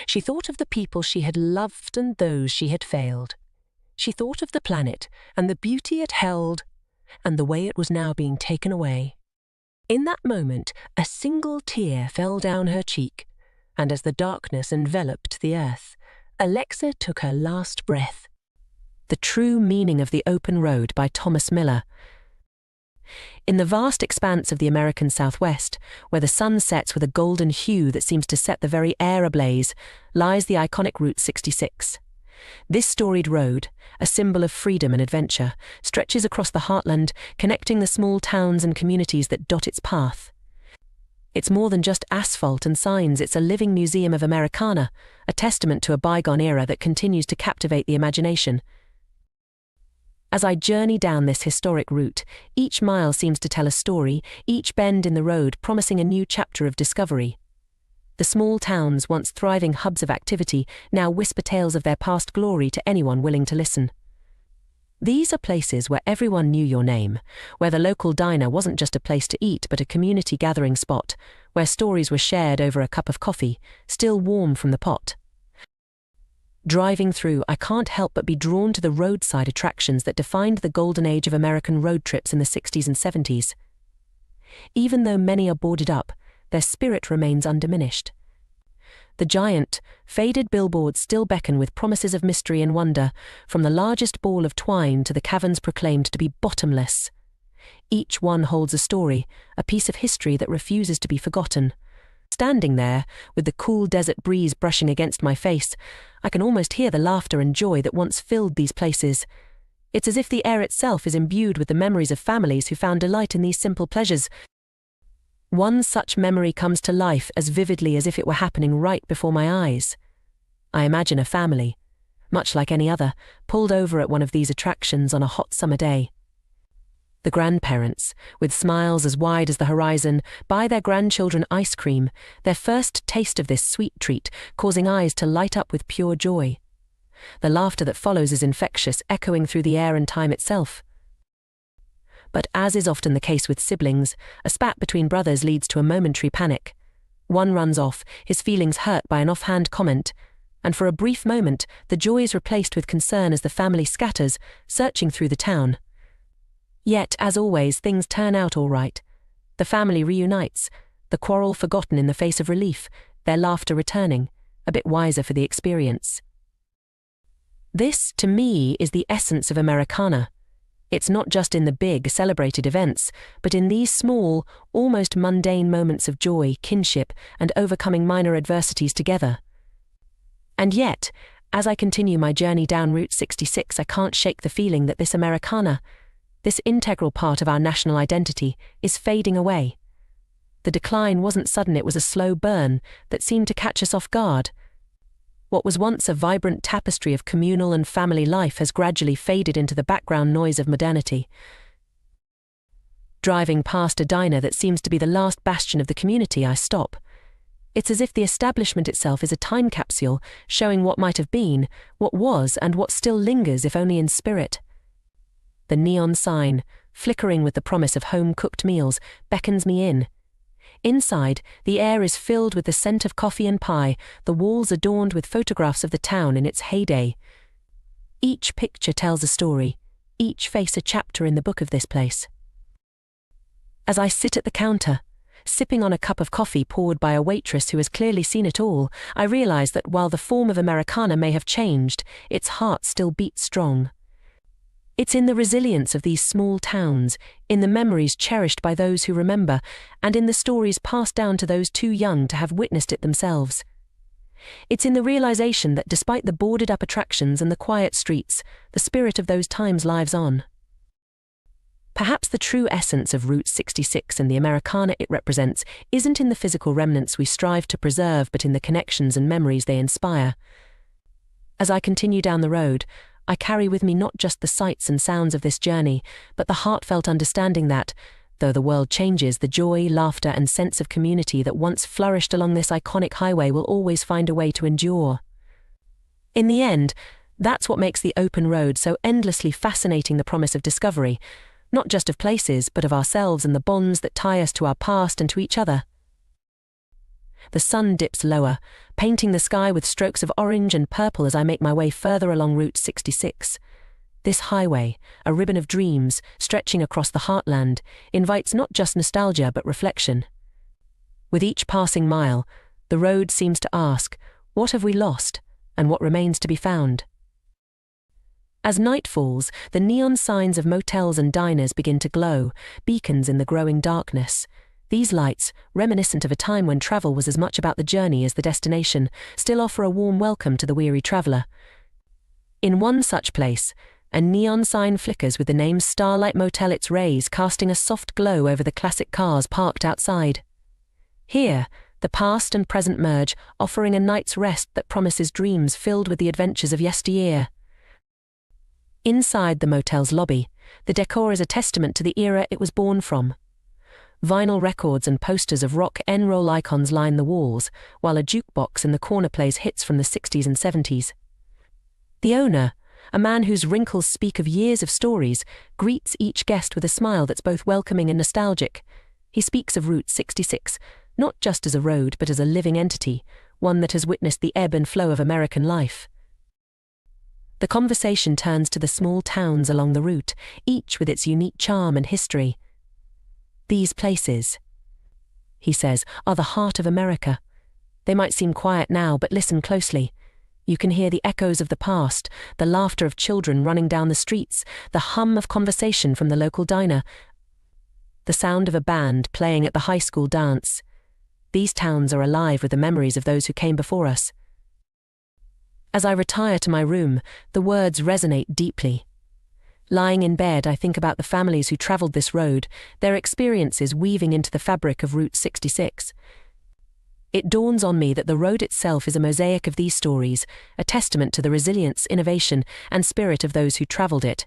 She thought of the people she had loved and those she had failed. She thought of the planet and the beauty it held and the way it was now being taken away. In that moment, a single tear fell down her cheek, and as the darkness enveloped the earth, Alexa took her last breath. The True Meaning of the Open Road by Thomas Miller. In the vast expanse of the American Southwest, where the sun sets with a golden hue that seems to set the very air ablaze, lies the iconic Route 66. This storied road, a symbol of freedom and adventure, stretches across the heartland, connecting the small towns and communities that dot its path. It's more than just asphalt and signs, it's a living museum of Americana, a testament to a bygone era that continues to captivate the imagination. As I journey down this historic route, each mile seems to tell a story, each bend in the road promising a new chapter of discovery. The small towns, once thriving hubs of activity, now whisper tales of their past glory to anyone willing to listen. These are places where everyone knew your name, where the local diner wasn't just a place to eat but a community gathering spot, where stories were shared over a cup of coffee, still warm from the pot. Driving through, I can't help but be drawn to the roadside attractions that defined the golden age of American road trips in the 60s and 70s. Even though many are boarded up, their spirit remains undiminished. The giant, faded billboards still beckon with promises of mystery and wonder, from the largest ball of twine to the caverns proclaimed to be bottomless. Each one holds a story, a piece of history that refuses to be forgotten. Standing there, with the cool desert breeze brushing against my face, I can almost hear the laughter and joy that once filled these places. It's as if the air itself is imbued with the memories of families who found delight in these simple pleasures. One such memory comes to life as vividly as if it were happening right before my eyes. I imagine a family, much like any other, pulled over at one of these attractions on a hot summer day. The grandparents, with smiles as wide as the horizon, buy their grandchildren ice cream, their first taste of this sweet treat causing eyes to light up with pure joy. The laughter that follows is infectious, echoing through the air and time itself. But as is often the case with siblings, a spat between brothers leads to a momentary panic. One runs off, his feelings hurt by an offhand comment, and for a brief moment the joy is replaced with concern as the family scatters, searching through the town. Yet, as always, things turn out all right. The family reunites, the quarrel forgotten in the face of relief, their laughter returning, a bit wiser for the experience. This, to me, is the essence of Americana. It's not just in the big, celebrated events, but in these small, almost mundane moments of joy, kinship, and overcoming minor adversities together. And yet, as I continue my journey down Route 66, I can't shake the feeling that this Americana, this integral part of our national identity, is fading away. The decline wasn't sudden, it was a slow burn that seemed to catch us off guard. What was once a vibrant tapestry of communal and family life has gradually faded into the background noise of modernity. Driving past a diner that seems to be the last bastion of the community, I stop. It's as if the establishment itself is a time capsule, showing what might have been, what was, and what still lingers, if only in spirit. The neon sign, flickering with the promise of home-cooked meals, beckons me in. Inside, the air is filled with the scent of coffee and pie, the walls adorned with photographs of the town in its heyday. Each picture tells a story, each face a chapter in the book of this place. As I sit at the counter, sipping on a cup of coffee poured by a waitress who has clearly seen it all, I realize that while the form of Americana may have changed, its heart still beats strong. It's in the resilience of these small towns, in the memories cherished by those who remember, and in the stories passed down to those too young to have witnessed it themselves. It's in the realization that despite the boarded-up attractions and the quiet streets, the spirit of those times lives on. Perhaps the true essence of Route 66 and the Americana it represents isn't in the physical remnants we strive to preserve, but in the connections and memories they inspire. As I continue down the road, I carry with me not just the sights and sounds of this journey, but the heartfelt understanding that, though the world changes, the joy, laughter, and sense of community that once flourished along this iconic highway will always find a way to endure. In the end, that's what makes the open road so endlessly fascinating, the promise of discovery, not just of places, but of ourselves and the bonds that tie us to our past and to each other. The sun dips lower, painting the sky with strokes of orange and purple as I make my way further along Route 66. This highway, a ribbon of dreams stretching across the heartland, invites not just nostalgia but reflection. With each passing mile, the road seems to ask, what have we lost, and what remains to be found? As night falls, the neon signs of motels and diners begin to glow, beacons in the growing darkness. These lights, reminiscent of a time when travel was as much about the journey as the destination, still offer a warm welcome to the weary traveller. In one such place, a neon sign flickers with the name Starlight Motel, its rays casting a soft glow over the classic cars parked outside. Here, the past and present merge, offering a night's rest that promises dreams filled with the adventures of yesteryear. Inside the motel's lobby, the decor is a testament to the era it was born from. Vinyl records and posters of rock and roll icons line the walls, while a jukebox in the corner plays hits from the 60s and 70s. The owner, a man whose wrinkles speak of years of stories, greets each guest with a smile that's both welcoming and nostalgic. He speaks of Route 66, not just as a road but as a living entity, one that has witnessed the ebb and flow of American life. The conversation turns to the small towns along the route, each with its unique charm and history. These places, he says, are the heart of America. They might seem quiet now, but listen closely. You can hear the echoes of the past, the laughter of children running down the streets, the hum of conversation from the local diner, the sound of a band playing at the high school dance. These towns are alive with the memories of those who came before us. As I retire to my room, the words resonate deeply. Lying in bed, I think about the families who travelled this road, their experiences weaving into the fabric of Route 66. It dawns on me that the road itself is a mosaic of these stories, a testament to the resilience, innovation, and spirit of those who travelled it.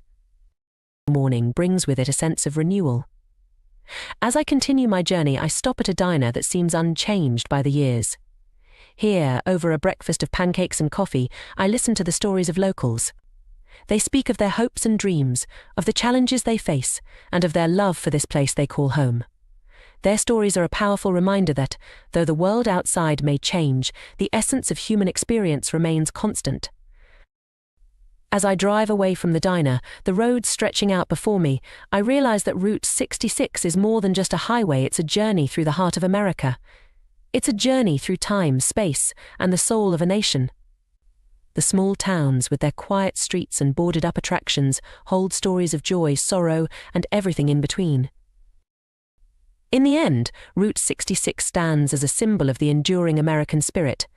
Morning brings with it a sense of renewal. As I continue my journey, I stop at a diner that seems unchanged by the years. Here, over a breakfast of pancakes and coffee, I listen to the stories of locals. They speak of their hopes and dreams, of the challenges they face, and of their love for this place they call home. Their stories are a powerful reminder that, though the world outside may change, the essence of human experience remains constant. As I drive away from the diner, the road stretching out before me, I realize that Route 66 is more than just a highway, it's a journey through the heart of America. It's a journey through time, space, and the soul of a nation. The small towns, with their quiet streets and boarded-up attractions, hold stories of joy, sorrow, and everything in between. In the end, Route 66 stands as a symbol of the enduring American spirit.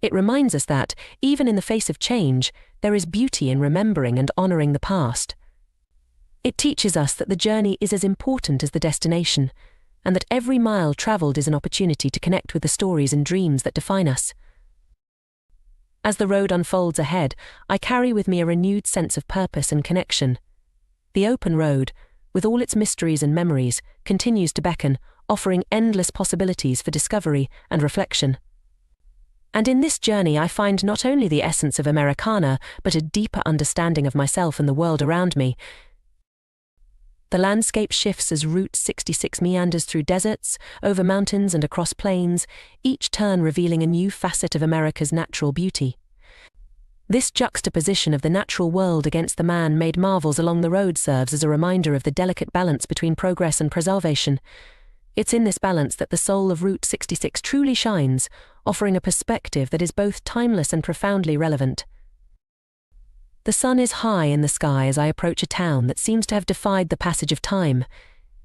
It reminds us that, even in the face of change, there is beauty in remembering and honoring the past. It teaches us that the journey is as important as the destination, and that every mile travelled is an opportunity to connect with the stories and dreams that define us. As the road unfolds ahead, I carry with me a renewed sense of purpose and connection. The open road, with all its mysteries and memories, continues to beckon, offering endless possibilities for discovery and reflection. And in this journey I find not only the essence of Americana, but a deeper understanding of myself and the world around me. The landscape shifts as Route 66 meanders through deserts, over mountains and across plains, each turn revealing a new facet of America's natural beauty. This juxtaposition of the natural world against the man-made marvels along the road serves as a reminder of the delicate balance between progress and preservation. It's in this balance that the soul of Route 66 truly shines, offering a perspective that is both timeless and profoundly relevant. The sun is high in the sky as I approach a town that seems to have defied the passage of time.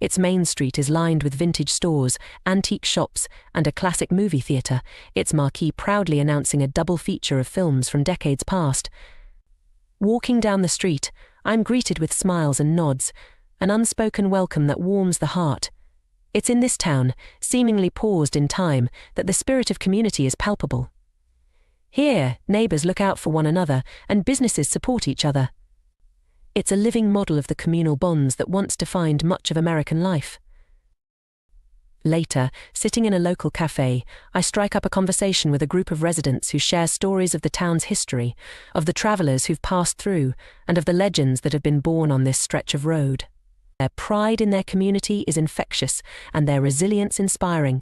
Its main street is lined with vintage stores, antique shops, and a classic movie theatre, its marquee proudly announcing a double feature of films from decades past. Walking down the street, I'm greeted with smiles and nods, an unspoken welcome that warms the heart. It's in this town, seemingly paused in time, that the spirit of community is palpable. Here, neighbours look out for one another, and businesses support each other. It's a living model of the communal bonds that once defined much of American life. Later, sitting in a local cafe, I strike up a conversation with a group of residents who share stories of the town's history, of the travellers who've passed through, and of the legends that have been born on this stretch of road. Their pride in their community is infectious, and their resilience inspiring.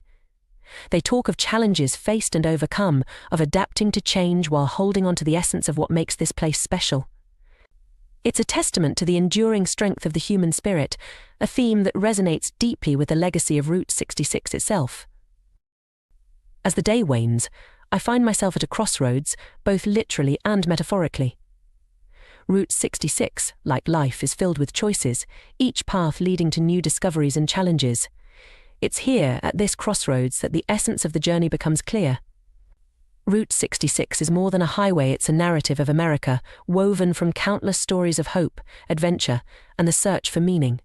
They talk of challenges faced and overcome, of adapting to change while holding on to the essence of what makes this place special. It's a testament to the enduring strength of the human spirit, a theme that resonates deeply with the legacy of Route 66 itself. As the day wanes, I find myself at a crossroads, both literally and metaphorically. Route 66, like life, is filled with choices, each path leading to new discoveries and challenges. It's here, at this crossroads, that the essence of the journey becomes clear. Route 66 is more than a highway, it's a narrative of America, woven from countless stories of hope, adventure, and the search for meaning.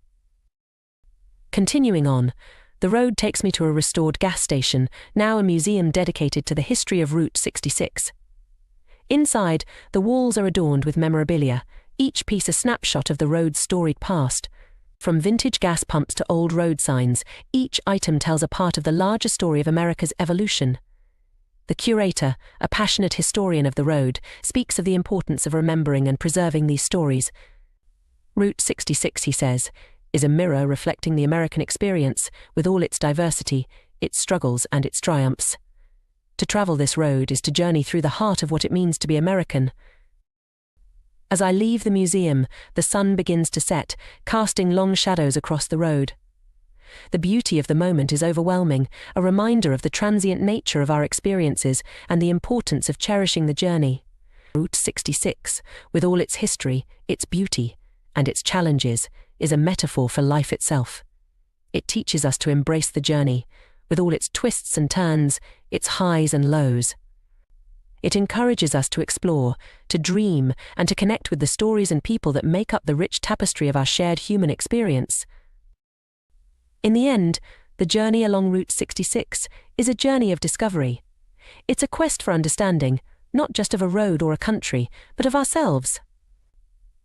Continuing on, the road takes me to a restored gas station, now a museum dedicated to the history of Route 66. Inside, the walls are adorned with memorabilia, each piece a snapshot of the road's storied past. From vintage gas pumps to old road signs, each item tells a part of the larger story of America's evolution. The curator, a passionate historian of the road, speaks of the importance of remembering and preserving these stories. Route 66, he says, is a mirror reflecting the American experience, with all its diversity, its struggles and its triumphs. To travel this road is to journey through the heart of what it means to be American. As I leave the museum, the sun begins to set, casting long shadows across the road. The beauty of the moment is overwhelming, a reminder of the transient nature of our experiences and the importance of cherishing the journey. Route 66, with all its history, its beauty, and its challenges, is a metaphor for life itself. It teaches us to embrace the journey, with all its twists and turns, its highs and lows. It encourages us to explore, to dream, and to connect with the stories and people that make up the rich tapestry of our shared human experience. In the end, the journey along Route 66 is a journey of discovery. It's a quest for understanding, not just of a road or a country, but of ourselves.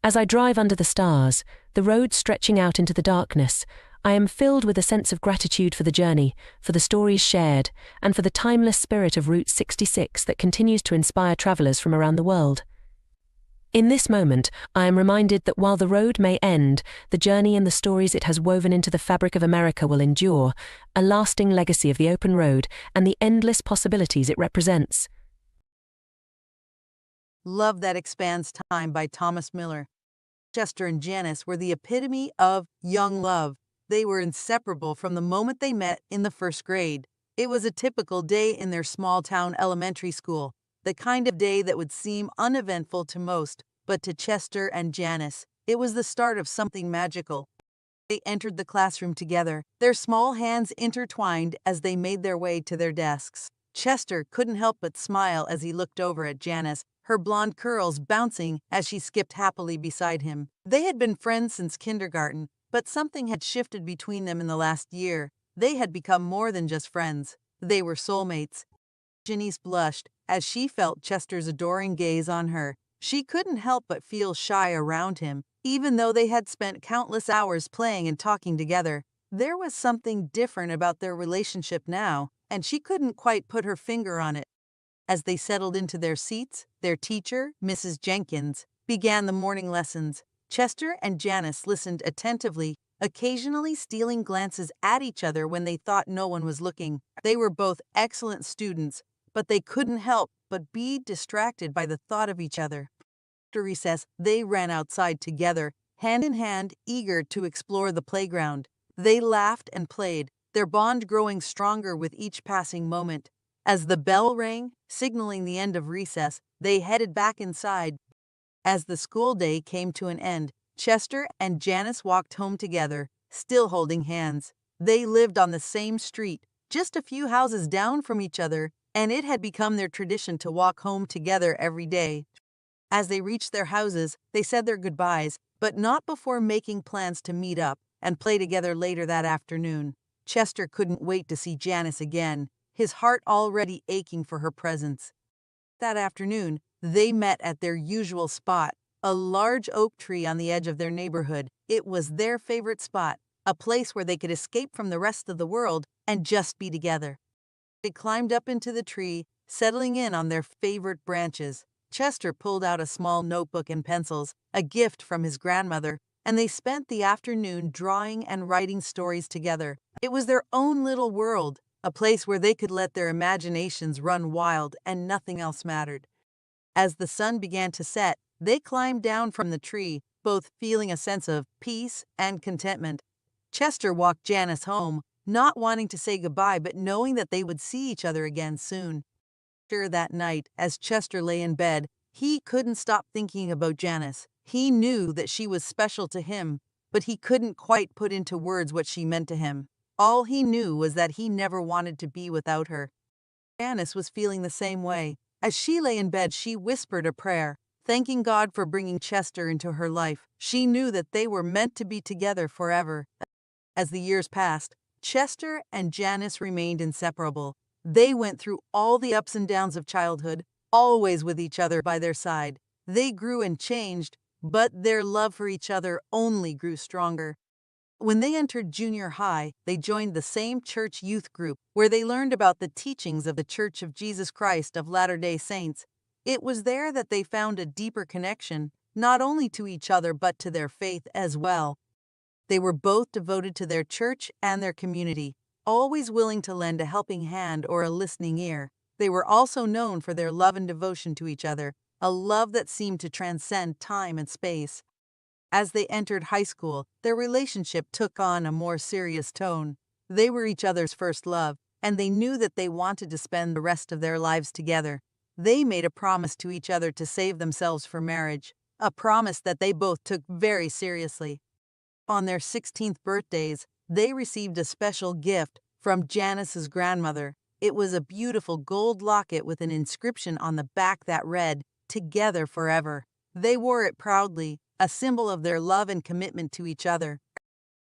As I drive under the stars, the road stretching out into the darkness, I am filled with a sense of gratitude for the journey, for the stories shared, and for the timeless spirit of Route 66 that continues to inspire travelers from around the world. In this moment, I am reminded that while the road may end, the journey and the stories it has woven into the fabric of America will endure, a lasting legacy of the open road and the endless possibilities it represents. Love That Expands Time by Thomas Miller. Chester and Janice were the epitome of young love. They were inseparable from the moment they met in the first grade. It was a typical day in their small-town elementary school, the kind of day that would seem uneventful to most, but to Chester and Janice, it was the start of something magical. They entered the classroom together, their small hands intertwined as they made their way to their desks. Chester couldn't help but smile as he looked over at Janice, her blonde curls bouncing as she skipped happily beside him. They had been friends since kindergarten, but something had shifted between them in the last year. They had become more than just friends. They were soulmates. Janice blushed as she felt Chester's adoring gaze on her. She couldn't help but feel shy around him, even though they had spent countless hours playing and talking together. There was something different about their relationship now, and she couldn't quite put her finger on it. As they settled into their seats, their teacher, Mrs. Jenkins, began the morning lessons. Chester and Janice listened attentively, occasionally stealing glances at each other when they thought no one was looking. They were both excellent students, but they couldn't help but be distracted by the thought of each other. After recess, they ran outside together, hand in hand, eager to explore the playground. They laughed and played, their bond growing stronger with each passing moment. As the bell rang, signaling the end of recess, they headed back inside. As the school day came to an end, Chester and Janice walked home together, still holding hands. They lived on the same street, just a few houses down from each other, and it had become their tradition to walk home together every day. As they reached their houses, they said their goodbyes, but not before making plans to meet up and play together later that afternoon. Chester couldn't wait to see Janice again, his heart already aching for her presence. That afternoon, they met at their usual spot, a large oak tree on the edge of their neighborhood. It was their favorite spot, a place where they could escape from the rest of the world and just be together. They climbed up into the tree, settling in on their favorite branches. Chester pulled out a small notebook and pencils, a gift from his grandmother, and they spent the afternoon drawing and writing stories together. It was their own little world, a place where they could let their imaginations run wild and nothing else mattered. As the sun began to set, they climbed down from the tree, both feeling a sense of peace and contentment. Chester walked Janice home, not wanting to say goodbye but knowing that they would see each other again soon. That night, as Chester lay in bed, he couldn't stop thinking about Janice. He knew that she was special to him, but he couldn't quite put into words what she meant to him. All he knew was that he never wanted to be without her. Janice was feeling the same way. As she lay in bed, she whispered a prayer, thanking God for bringing Chester into her life. She knew that they were meant to be together forever. As the years passed, Chester and Janice remained inseparable. They went through all the ups and downs of childhood, always with each other by their side. They grew and changed, but their love for each other only grew stronger. When they entered junior high, they joined the same church youth group where they learned about the teachings of the Church of Jesus Christ of Latter-day Saints. It was there that they found a deeper connection, not only to each other but to their faith as well. They were both devoted to their church and their community, always willing to lend a helping hand or a listening ear. They were also known for their love and devotion to each other, a love that seemed to transcend time and space. As they entered high school, their relationship took on a more serious tone. They were each other's first love, and they knew that they wanted to spend the rest of their lives together. They made a promise to each other to save themselves for marriage, a promise that they both took very seriously. On their 16th birthdays, they received a special gift from Janice's grandmother. It was a beautiful gold locket with an inscription on the back that read, "Together forever." They wore it proudly, a symbol of their love and commitment to each other.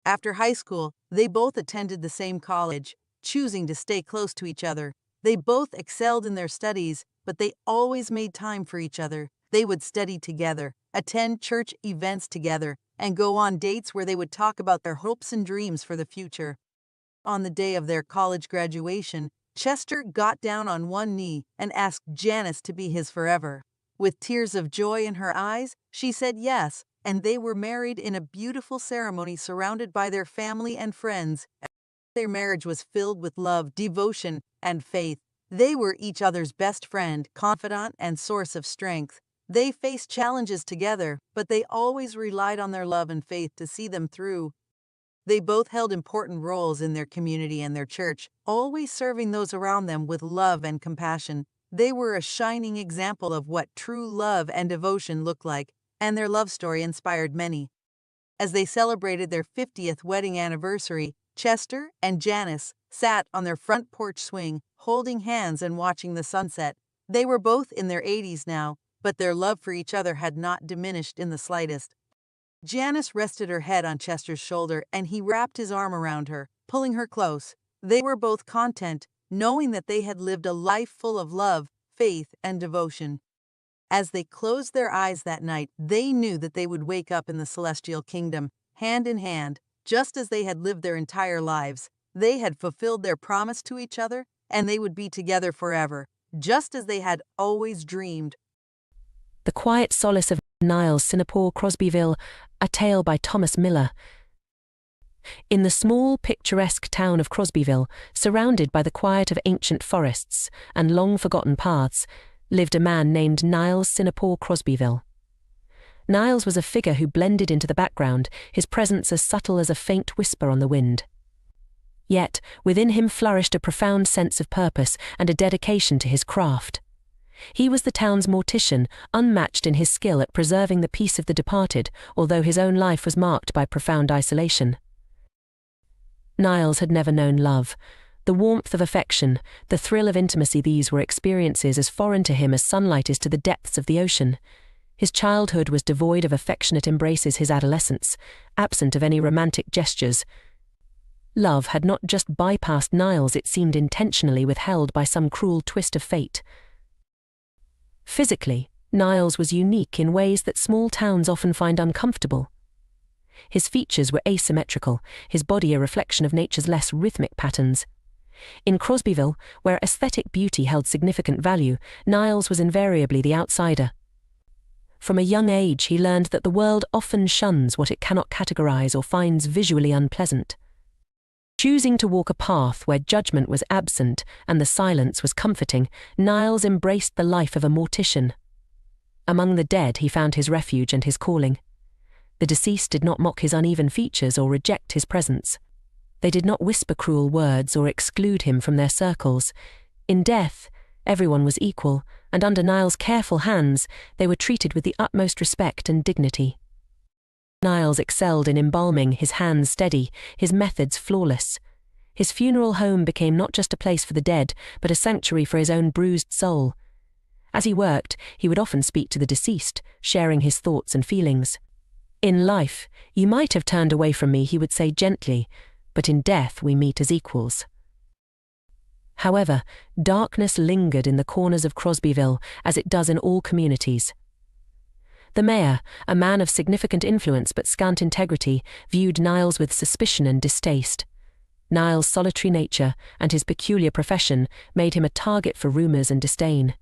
After high school, they both attended the same college, choosing to stay close to each other. They both excelled in their studies, but they always made time for each other. They would study together, attend church events together, and go on dates where they would talk about their hopes and dreams for the future. On the day of their college graduation, Chester got down on one knee and asked Janice to be his forever. With tears of joy in her eyes, she said yes, and they were married in a beautiful ceremony surrounded by their family and friends. Their marriage was filled with love, devotion, and faith. They were each other's best friend, confidant, and source of strength. They faced challenges together, but they always relied on their love and faith to see them through. They both held important roles in their community and their church, always serving those around them with love and compassion. They were a shining example of what true love and devotion look like, and their love story inspired many. As they celebrated their 50th wedding anniversary, Chester and Janice sat on their front porch swing, holding hands and watching the sunset. They were both in their 80s now, but their love for each other had not diminished in the slightest. Janice rested her head on Chester's shoulder, and he wrapped his arm around her, pulling her close. They were both content, knowing that they had lived a life full of love, faith, and devotion. As they closed their eyes that night, they knew that they would wake up in the celestial kingdom, hand in hand, just as they had lived their entire lives. They had fulfilled their promise to each other, and they would be together forever, just as they had always dreamed. The Quiet Solace of Niles, Singapore, Crosbyville, a tale by Thomas Miller. In the small, picturesque town of Crosbyville, surrounded by the quiet of ancient forests and long-forgotten paths, lived a man named Niles Singapore Crosbyville. Niles was a figure who blended into the background, his presence as subtle as a faint whisper on the wind. Yet, within him flourished a profound sense of purpose and a dedication to his craft. He was the town's mortician, unmatched in his skill at preserving the peace of the departed, although his own life was marked by profound isolation. Niles had never known love. The warmth of affection, the thrill of intimacy, these were experiences as foreign to him as sunlight is to the depths of the ocean. His childhood was devoid of affectionate embraces, his adolescence, absent of any romantic gestures. Love had not just bypassed Niles, it seemed intentionally withheld by some cruel twist of fate. Physically, Niles was unique in ways that small towns often find uncomfortable. His features were asymmetrical, his body a reflection of nature's less rhythmic patterns. In Crosbyville, where aesthetic beauty held significant value, Niles was invariably the outsider. From a young age, he learned that the world often shuns what it cannot categorize or finds visually unpleasant. Choosing to walk a path where judgment was absent and the silence was comforting, Niles embraced the life of a mortician. Among the dead, he found his refuge and his calling. The deceased did not mock his uneven features or reject his presence. They did not whisper cruel words or exclude him from their circles. In death, everyone was equal, and under Niles' careful hands, they were treated with the utmost respect and dignity. Niles excelled in embalming, his hands steady, his methods flawless. His funeral home became not just a place for the dead, but a sanctuary for his own bruised soul. As he worked, he would often speak to the deceased, sharing his thoughts and feelings. "In life, you might have turned away from me," he would say gently, "but in death we meet as equals." However, darkness lingered in the corners of Crosbyville, as it does in all communities. The mayor, a man of significant influence but scant integrity, viewed Niles with suspicion and distaste. Niles' solitary nature and his peculiar profession made him a target for rumors and disdain.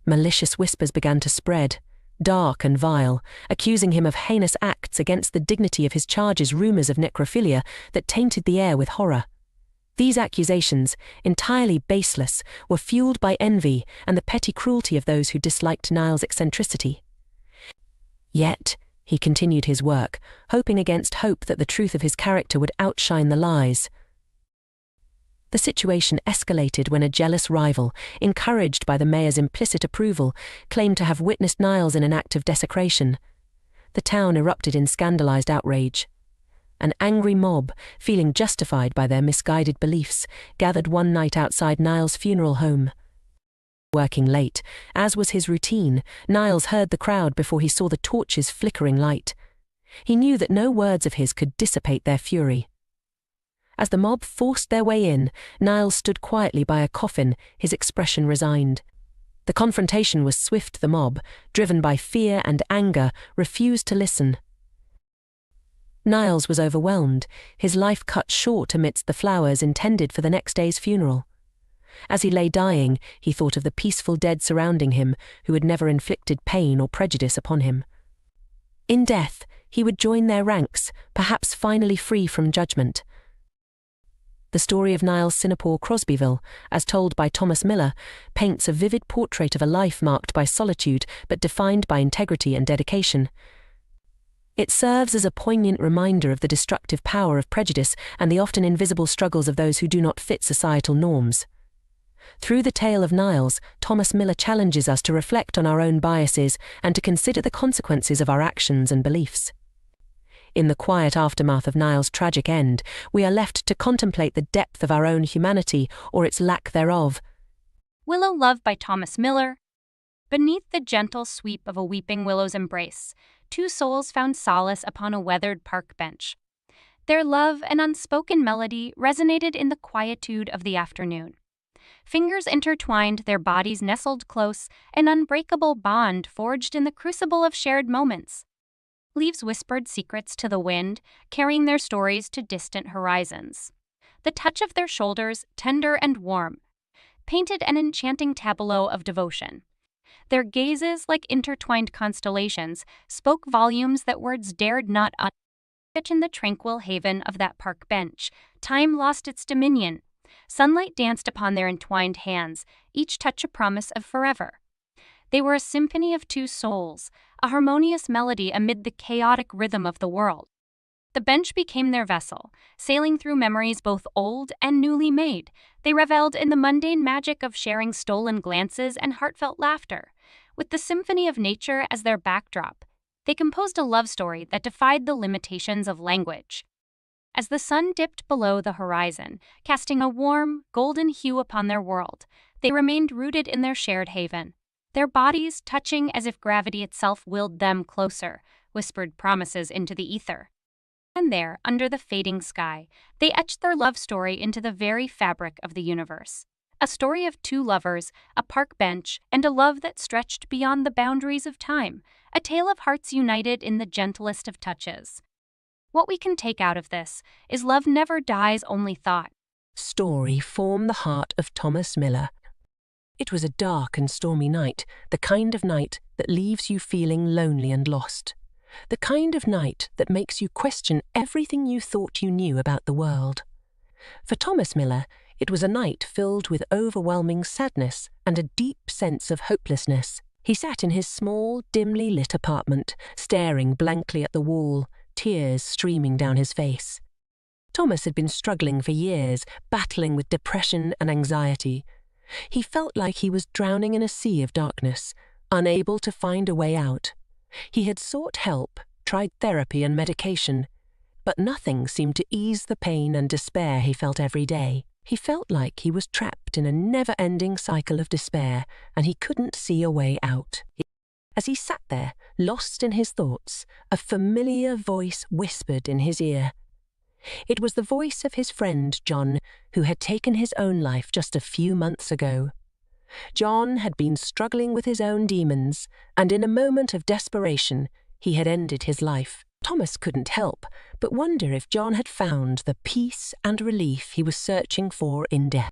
Malicious whispers began to spread, dark and vile, accusing him of heinous acts against the dignity of his charges, rumors of necrophilia that tainted the air with horror. These accusations, entirely baseless, were fueled by envy and the petty cruelty of those who disliked Niles' eccentricity. Yet, he continued his work, hoping against hope that the truth of his character would outshine the lies. The situation escalated when a jealous rival, encouraged by the mayor's implicit approval, claimed to have witnessed Niles in an act of desecration. The town erupted in scandalized outrage. An angry mob, feeling justified by their misguided beliefs, gathered one night outside Niles' funeral home. Working late, as was his routine, Niles heard the crowd before he saw the torch's flickering light. He knew that no words of his could dissipate their fury. As the mob forced their way in, Niles stood quietly by a coffin, his expression resigned. The confrontation was swift. The mob, driven by fear and anger, refused to listen. Niles was overwhelmed, his life cut short amidst the flowers intended for the next day's funeral. As he lay dying, he thought of the peaceful dead surrounding him, who had never inflicted pain or prejudice upon him. In death, he would join their ranks, perhaps finally free from judgment. The story of Niles Singapore Crosbyville, as told by Thomas Miller, paints a vivid portrait of a life marked by solitude but defined by integrity and dedication. It serves as a poignant reminder of the destructive power of prejudice and the often invisible struggles of those who do not fit societal norms. Through the tale of Niles, Thomas Miller challenges us to reflect on our own biases and to consider the consequences of our actions and beliefs. In the quiet aftermath of Niles' tragic end, we are left to contemplate the depth of our own humanity or its lack thereof. Willow Love by Thomas Miller. Beneath the gentle sweep of a weeping willow's embrace, two souls found solace upon a weathered park bench. Their love and unspoken melody resonated in the quietude of the afternoon. Fingers intertwined, their bodies nestled close, an unbreakable bond forged in the crucible of shared moments. Leaves whispered secrets to the wind, carrying their stories to distant horizons. The touch of their shoulders, tender and warm, painted an enchanting tableau of devotion. Their gazes, like intertwined constellations, spoke volumes that words dared not utter. In the tranquil haven of that park bench, time lost its dominion. Sunlight danced upon their entwined hands, each touch a promise of forever. They were a symphony of two souls, a harmonious melody amid the chaotic rhythm of the world. The bench became their vessel, sailing through memories both old and newly made. They reveled in the mundane magic of sharing stolen glances and heartfelt laughter. With the symphony of nature as their backdrop, they composed a love story that defied the limitations of language. As the sun dipped below the horizon, casting a warm, golden hue upon their world, they remained rooted in their shared haven. Their bodies, touching as if gravity itself willed them closer, whispered promises into the ether. And there, under the fading sky, they etched their love story into the very fabric of the universe. A story of two lovers, a park bench, and a love that stretched beyond the boundaries of time, a tale of hearts united in the gentlest of touches. What we can take out of this is love never dies, only thought. Story form the heart of Thomas Miller. It was a dark and stormy night, the kind of night that leaves you feeling lonely and lost. The kind of night that makes you question everything you thought you knew about the world. For Thomas Miller, it was a night filled with overwhelming sadness and a deep sense of hopelessness. He sat in his small, dimly lit apartment, staring blankly at the wall, tears streaming down his face. Thomas had been struggling for years, battling with depression and anxiety. He felt like he was drowning in a sea of darkness, unable to find a way out. He had sought help, tried therapy and medication, but nothing seemed to ease the pain and despair he felt every day. He felt like he was trapped in a never-ending cycle of despair, and he couldn't see a way out. As he sat there, lost in his thoughts, a familiar voice whispered in his ear. It was the voice of his friend John, who had taken his own life just a few months ago. John had been struggling with his own demons, and in a moment of desperation, he had ended his life. Thomas couldn't help but wonder if John had found the peace and relief he was searching for in death.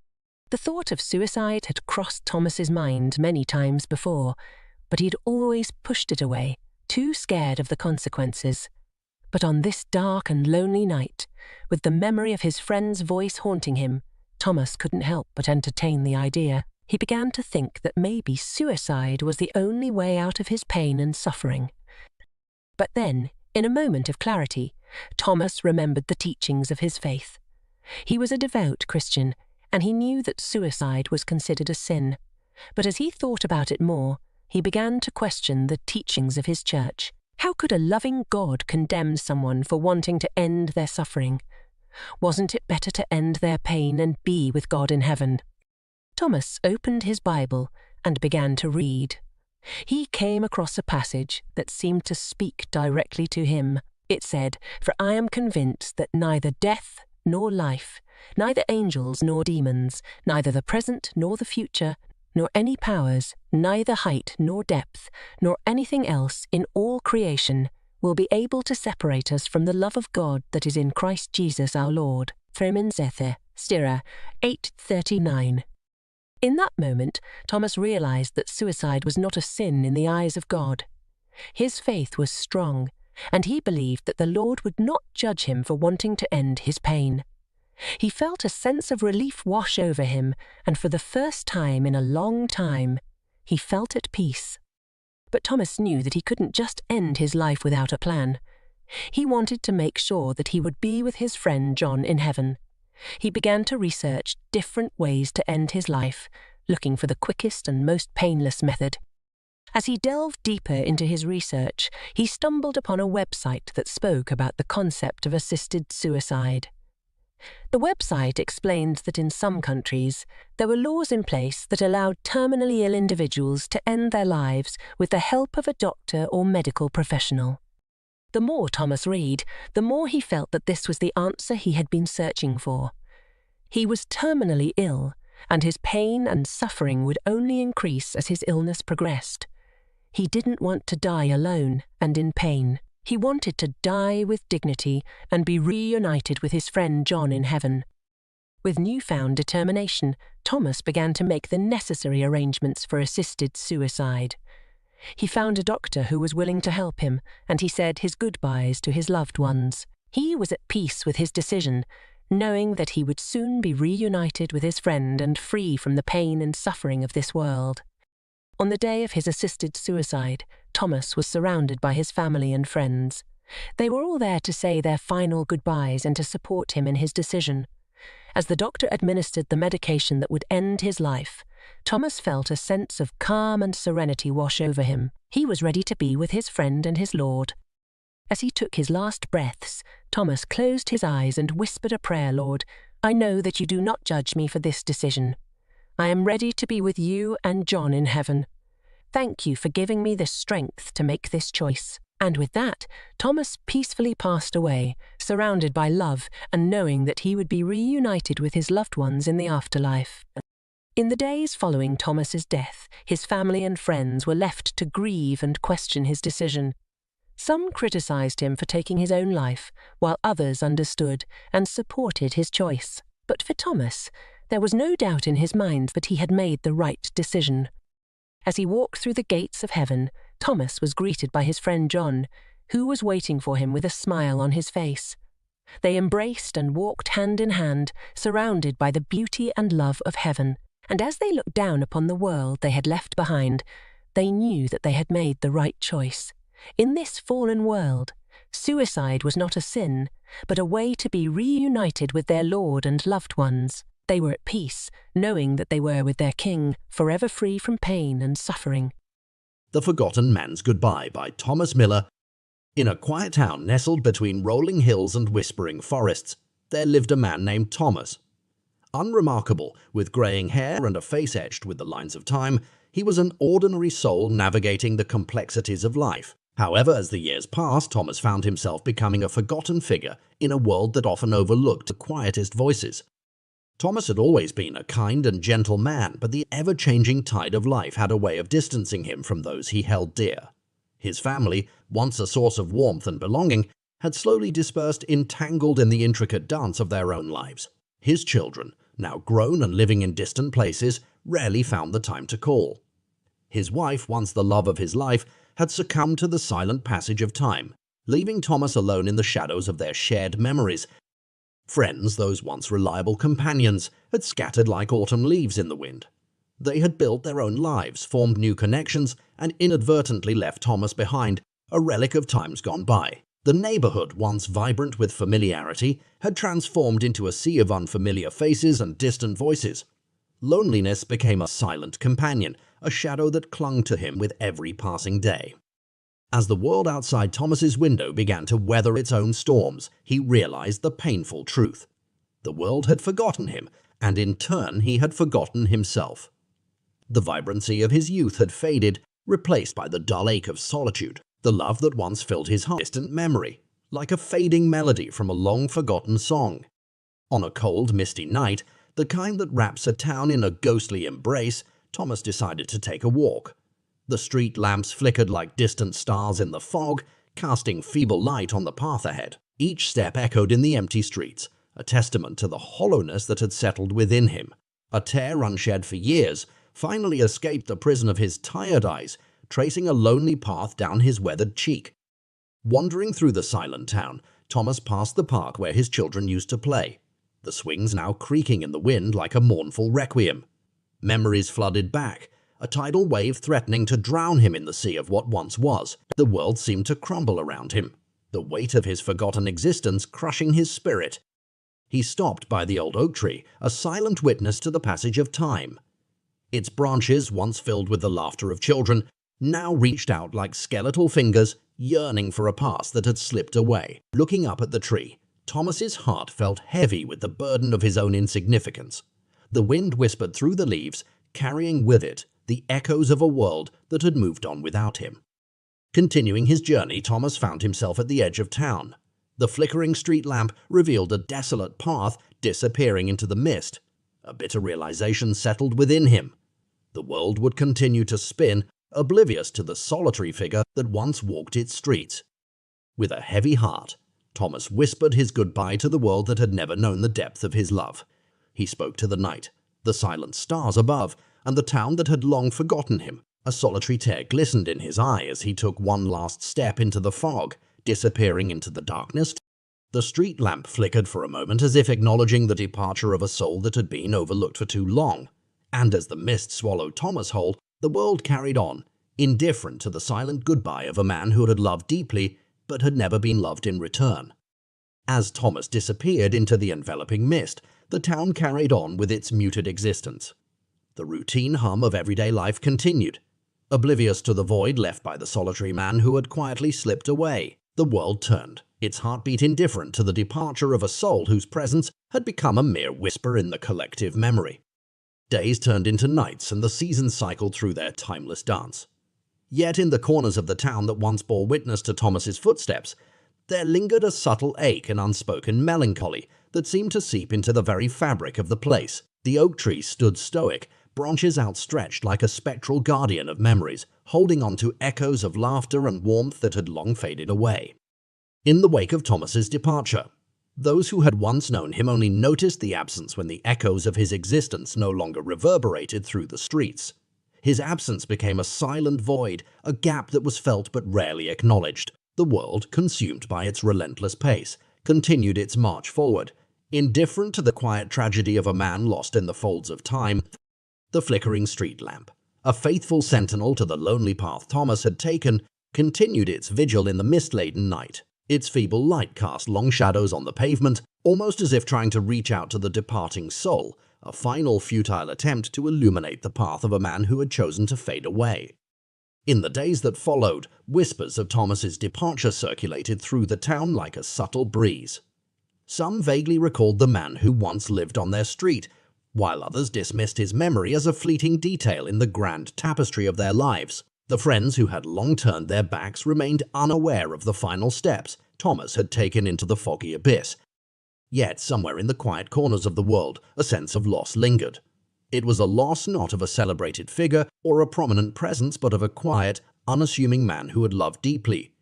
The thought of suicide had crossed Thomas's mind many times before, but he'd always pushed it away, too scared of the consequences. But on this dark and lonely night, with the memory of his friend's voice haunting him, Thomas couldn't help but entertain the idea. He began to think that maybe suicide was the only way out of his pain and suffering. But then, in a moment of clarity, Thomas remembered the teachings of his faith. He was a devout Christian, and he knew that suicide was considered a sin. But as he thought about it more, he began to question the teachings of his church. How could a loving God condemn someone for wanting to end their suffering? Wasn't it better to end their pain and be with God in heaven? Thomas opened his Bible and began to read. He came across a passage that seemed to speak directly to him. It said, "For I am convinced that neither death nor life, neither angels nor demons, neither the present nor the future, nor any powers, neither height nor depth, nor anything else in all creation will be able to separate us from the love of God that is in Christ Jesus our Lord." Stira 8:39. In that moment, Thomas realized that suicide was not a sin in the eyes of God. His faith was strong, and he believed that the Lord would not judge him for wanting to end his pain. He felt a sense of relief wash over him, and for the first time in a long time, he felt at peace. But Thomas knew that he couldn't just end his life without a plan. He wanted to make sure that he would be with his friend John in heaven. He began to research different ways to end his life, looking for the quickest and most painless method. As he delved deeper into his research, he stumbled upon a website that spoke about the concept of assisted suicide. The website explained that in some countries, there were laws in place that allowed terminally ill individuals to end their lives with the help of a doctor or medical professional. The more Thomas read, the more he felt that this was the answer he had been searching for. He was terminally ill, and his pain and suffering would only increase as his illness progressed. He didn't want to die alone and in pain. He wanted to die with dignity and be reunited with his friend John in heaven. With newfound determination, Thomas began to make the necessary arrangements for assisted suicide. He found a doctor who was willing to help him, and he said his goodbyes to his loved ones. He was at peace with his decision, knowing that he would soon be reunited with his friend and free from the pain and suffering of this world. On the day of his assisted suicide, Thomas was surrounded by his family and friends. They were all there to say their final goodbyes and to support him in his decision. As the doctor administered the medication that would end his life, Thomas felt a sense of calm and serenity wash over him. He was ready to be with his friend and his Lord. As he took his last breaths, Thomas closed his eyes and whispered a prayer. "Lord, I know that you do not judge me for this decision. I am ready to be with you and John in heaven. Thank you for giving me the strength to make this choice." And with that, Thomas peacefully passed away, surrounded by love and knowing that he would be reunited with his loved ones in the afterlife. In the days following Thomas's death, his family and friends were left to grieve and question his decision. Some criticized him for taking his own life, while others understood and supported his choice. But for Thomas, there was no doubt in his mind that he had made the right decision. As he walked through the gates of heaven, Thomas was greeted by his friend John, who was waiting for him with a smile on his face. They embraced and walked hand in hand, surrounded by the beauty and love of heaven. And as they looked down upon the world they had left behind, they knew that they had made the right choice. In this fallen world, suicide was not a sin, but a way to be reunited with their Lord and loved ones. They were at peace, knowing that they were with their king, forever free from pain and suffering. The Forgotten Man's Goodbye by Thomas Miller. In a quiet town nestled between rolling hills and whispering forests, there lived a man named Thomas. Unremarkable, with greying hair and a face etched with the lines of time, he was an ordinary soul navigating the complexities of life. However, as the years passed, Thomas found himself becoming a forgotten figure in a world that often overlooked the quietest voices. Thomas had always been a kind and gentle man, but the ever-changing tide of life had a way of distancing him from those he held dear. His family, once a source of warmth and belonging, had slowly dispersed, entangled in the intricate dance of their own lives. His children, now grown and living in distant places, rarely found the time to call. His wife, once the love of his life, had succumbed to the silent passage of time, leaving Thomas alone in the shadows of their shared memories. Friends, those once reliable companions, had scattered like autumn leaves in the wind. They had built their own lives, formed new connections, and inadvertently left Thomas behind, a relic of times gone by. The neighborhood, once vibrant with familiarity, had transformed into a sea of unfamiliar faces and distant voices. Loneliness became a silent companion, a shadow that clung to him with every passing day. As the world outside Thomas's window began to weather its own storms, he realized the painful truth. The world had forgotten him, and in turn he had forgotten himself. The vibrancy of his youth had faded, replaced by the dull ache of solitude, the love that once filled his heart. Distant memory, like a fading melody from a long-forgotten song. On a cold, misty night, the kind that wraps a town in a ghostly embrace, Thomas decided to take a walk. The street lamps flickered like distant stars in the fog, casting feeble light on the path ahead. Each step echoed in the empty streets, a testament to the hollowness that had settled within him. A tear unshed for years finally escaped the prison of his tired eyes, tracing a lonely path down his weathered cheek. Wandering through the silent town, Thomas passed the park where his children used to play, the swings now creaking in the wind like a mournful requiem. Memories flooded back, a tidal wave threatening to drown him in the sea of what once was. The world seemed to crumble around him, the weight of his forgotten existence crushing his spirit. He stopped by the old oak tree, a silent witness to the passage of time. Its branches, once filled with the laughter of children, now reached out like skeletal fingers, yearning for a past that had slipped away. Looking up at the tree, Thomas's heart felt heavy with the burden of his own insignificance. The wind whispered through the leaves, carrying with it the echoes of a world that had moved on without him. Continuing his journey, Thomas found himself at the edge of town. The flickering street lamp revealed a desolate path disappearing into the mist. A bitter realization settled within him. The world would continue to spin, oblivious to the solitary figure that once walked its streets. With a heavy heart, Thomas whispered his goodbye to the world that had never known the depth of his love. He spoke to the night, the silent stars above, and the town that had long forgotten him. A solitary tear glistened in his eye as he took one last step into the fog, disappearing into the darkness. The street lamp flickered for a moment as if acknowledging the departure of a soul that had been overlooked for too long. And as the mist swallowed Thomas whole, the world carried on, indifferent to the silent goodbye of a man who had loved deeply but had never been loved in return. As Thomas disappeared into the enveloping mist, the town carried on with its muted existence. The routine hum of everyday life continued, oblivious to the void left by the solitary man who had quietly slipped away. The world turned, its heartbeat indifferent to the departure of a soul whose presence had become a mere whisper in the collective memory. Days turned into nights and the seasons cycled through their timeless dance. Yet in the corners of the town that once bore witness to Thomas's footsteps, there lingered a subtle ache and unspoken melancholy that seemed to seep into the very fabric of the place. The oak tree stood stoic, branches outstretched like a spectral guardian of memories, holding on to echoes of laughter and warmth that had long faded away. In the wake of Thomas's departure, those who had once known him only noticed the absence when the echoes of his existence no longer reverberated through the streets. His absence became a silent void, a gap that was felt but rarely acknowledged. The world, consumed by its relentless pace, continued its march forward, indifferent to the quiet tragedy of a man lost in the folds of time. The flickering street lamp, a faithful sentinel to the lonely path Thomas had taken, continued its vigil in the mist-laden night. Its feeble light cast long shadows on the pavement, almost as if trying to reach out to the departing soul, a final futile attempt to illuminate the path of a man who had chosen to fade away. In the days that followed, whispers of Thomas's departure circulated through the town like a subtle breeze. Some vaguely recalled the man who once lived on their street, while others dismissed his memory as a fleeting detail in the grand tapestry of their lives. The friends who had long turned their backs remained unaware of the final steps Thomas had taken into the foggy abyss. Yet somewhere in the quiet corners of the world, a sense of loss lingered. It was a loss not of a celebrated figure or a prominent presence, but of a quiet, unassuming man who had loved deeply,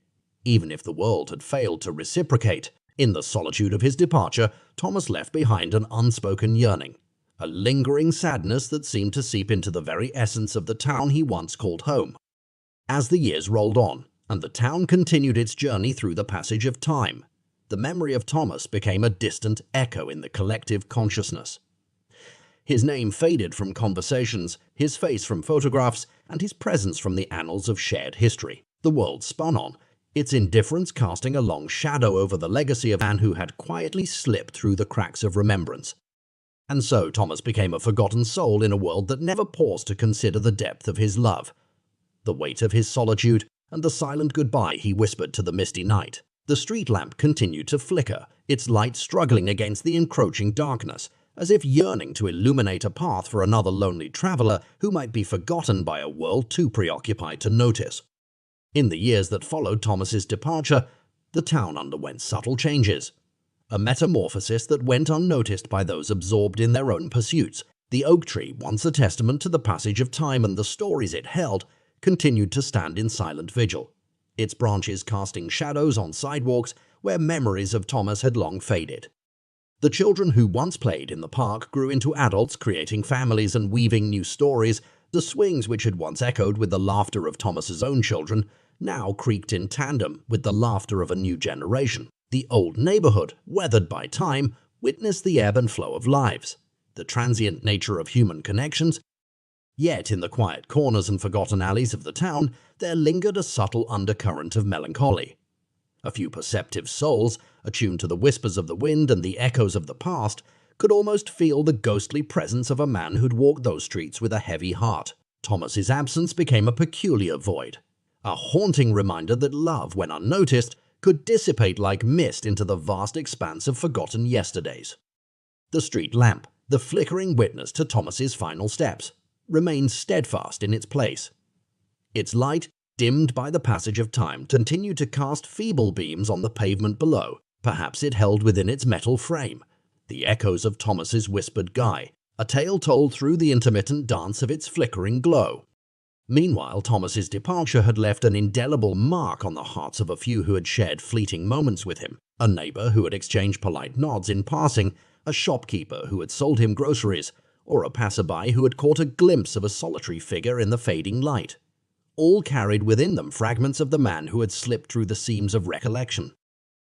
even if the world had failed to reciprocate. In the solitude of his departure, Thomas left behind an unspoken yearning, a lingering sadness that seemed to seep into the very essence of the town he once called home. As the years rolled on, and the town continued its journey through the passage of time, the memory of Thomas became a distant echo in the collective consciousness. His name faded from conversations, his face from photographs, and his presence from the annals of shared history. The world spun on, its indifference casting a long shadow over the legacy of a man who had quietly slipped through the cracks of remembrance. And so Thomas became a forgotten soul in a world that never paused to consider the depth of his love, the weight of his solitude, and the silent goodbye he whispered to the misty night. The street lamp continued to flicker, its light struggling against the encroaching darkness, as if yearning to illuminate a path for another lonely traveler who might be forgotten by a world too preoccupied to notice. In the years that followed Thomas's departure, the town underwent subtle changes, a metamorphosis that went unnoticed by those absorbed in their own pursuits. The oak tree, once a testament to the passage of time and the stories it held, continued to stand in silent vigil, its branches casting shadows on sidewalks where memories of Thomas had long faded. The children who once played in the park grew into adults, creating families and weaving new stories. The swings which had once echoed with the laughter of Thomas's own children now creaked in tandem with the laughter of a new generation. The old neighborhood, weathered by time, witnessed the ebb and flow of lives, the transient nature of human connections. Yet in the quiet corners and forgotten alleys of the town, there lingered a subtle undercurrent of melancholy. A few perceptive souls, attuned to the whispers of the wind and the echoes of the past, could almost feel the ghostly presence of a man who'd walked those streets with a heavy heart. Thomas's absence became a peculiar void, a haunting reminder that love, when unnoticed, could dissipate like mist into the vast expanse of forgotten yesterdays. The street lamp, the flickering witness to Thomas's final steps, remained steadfast in its place. Its light, dimmed by the passage of time, continued to cast feeble beams on the pavement below. Perhaps it held within its metal frame the echoes of Thomas's whispered guy, a tale told through the intermittent dance of its flickering glow. Meanwhile, Thomas's departure had left an indelible mark on the hearts of a few who had shared fleeting moments with him, a neighbor who had exchanged polite nods in passing, a shopkeeper who had sold him groceries, or a passerby who had caught a glimpse of a solitary figure in the fading light. All carried within them fragments of the man who had slipped through the seams of recollection.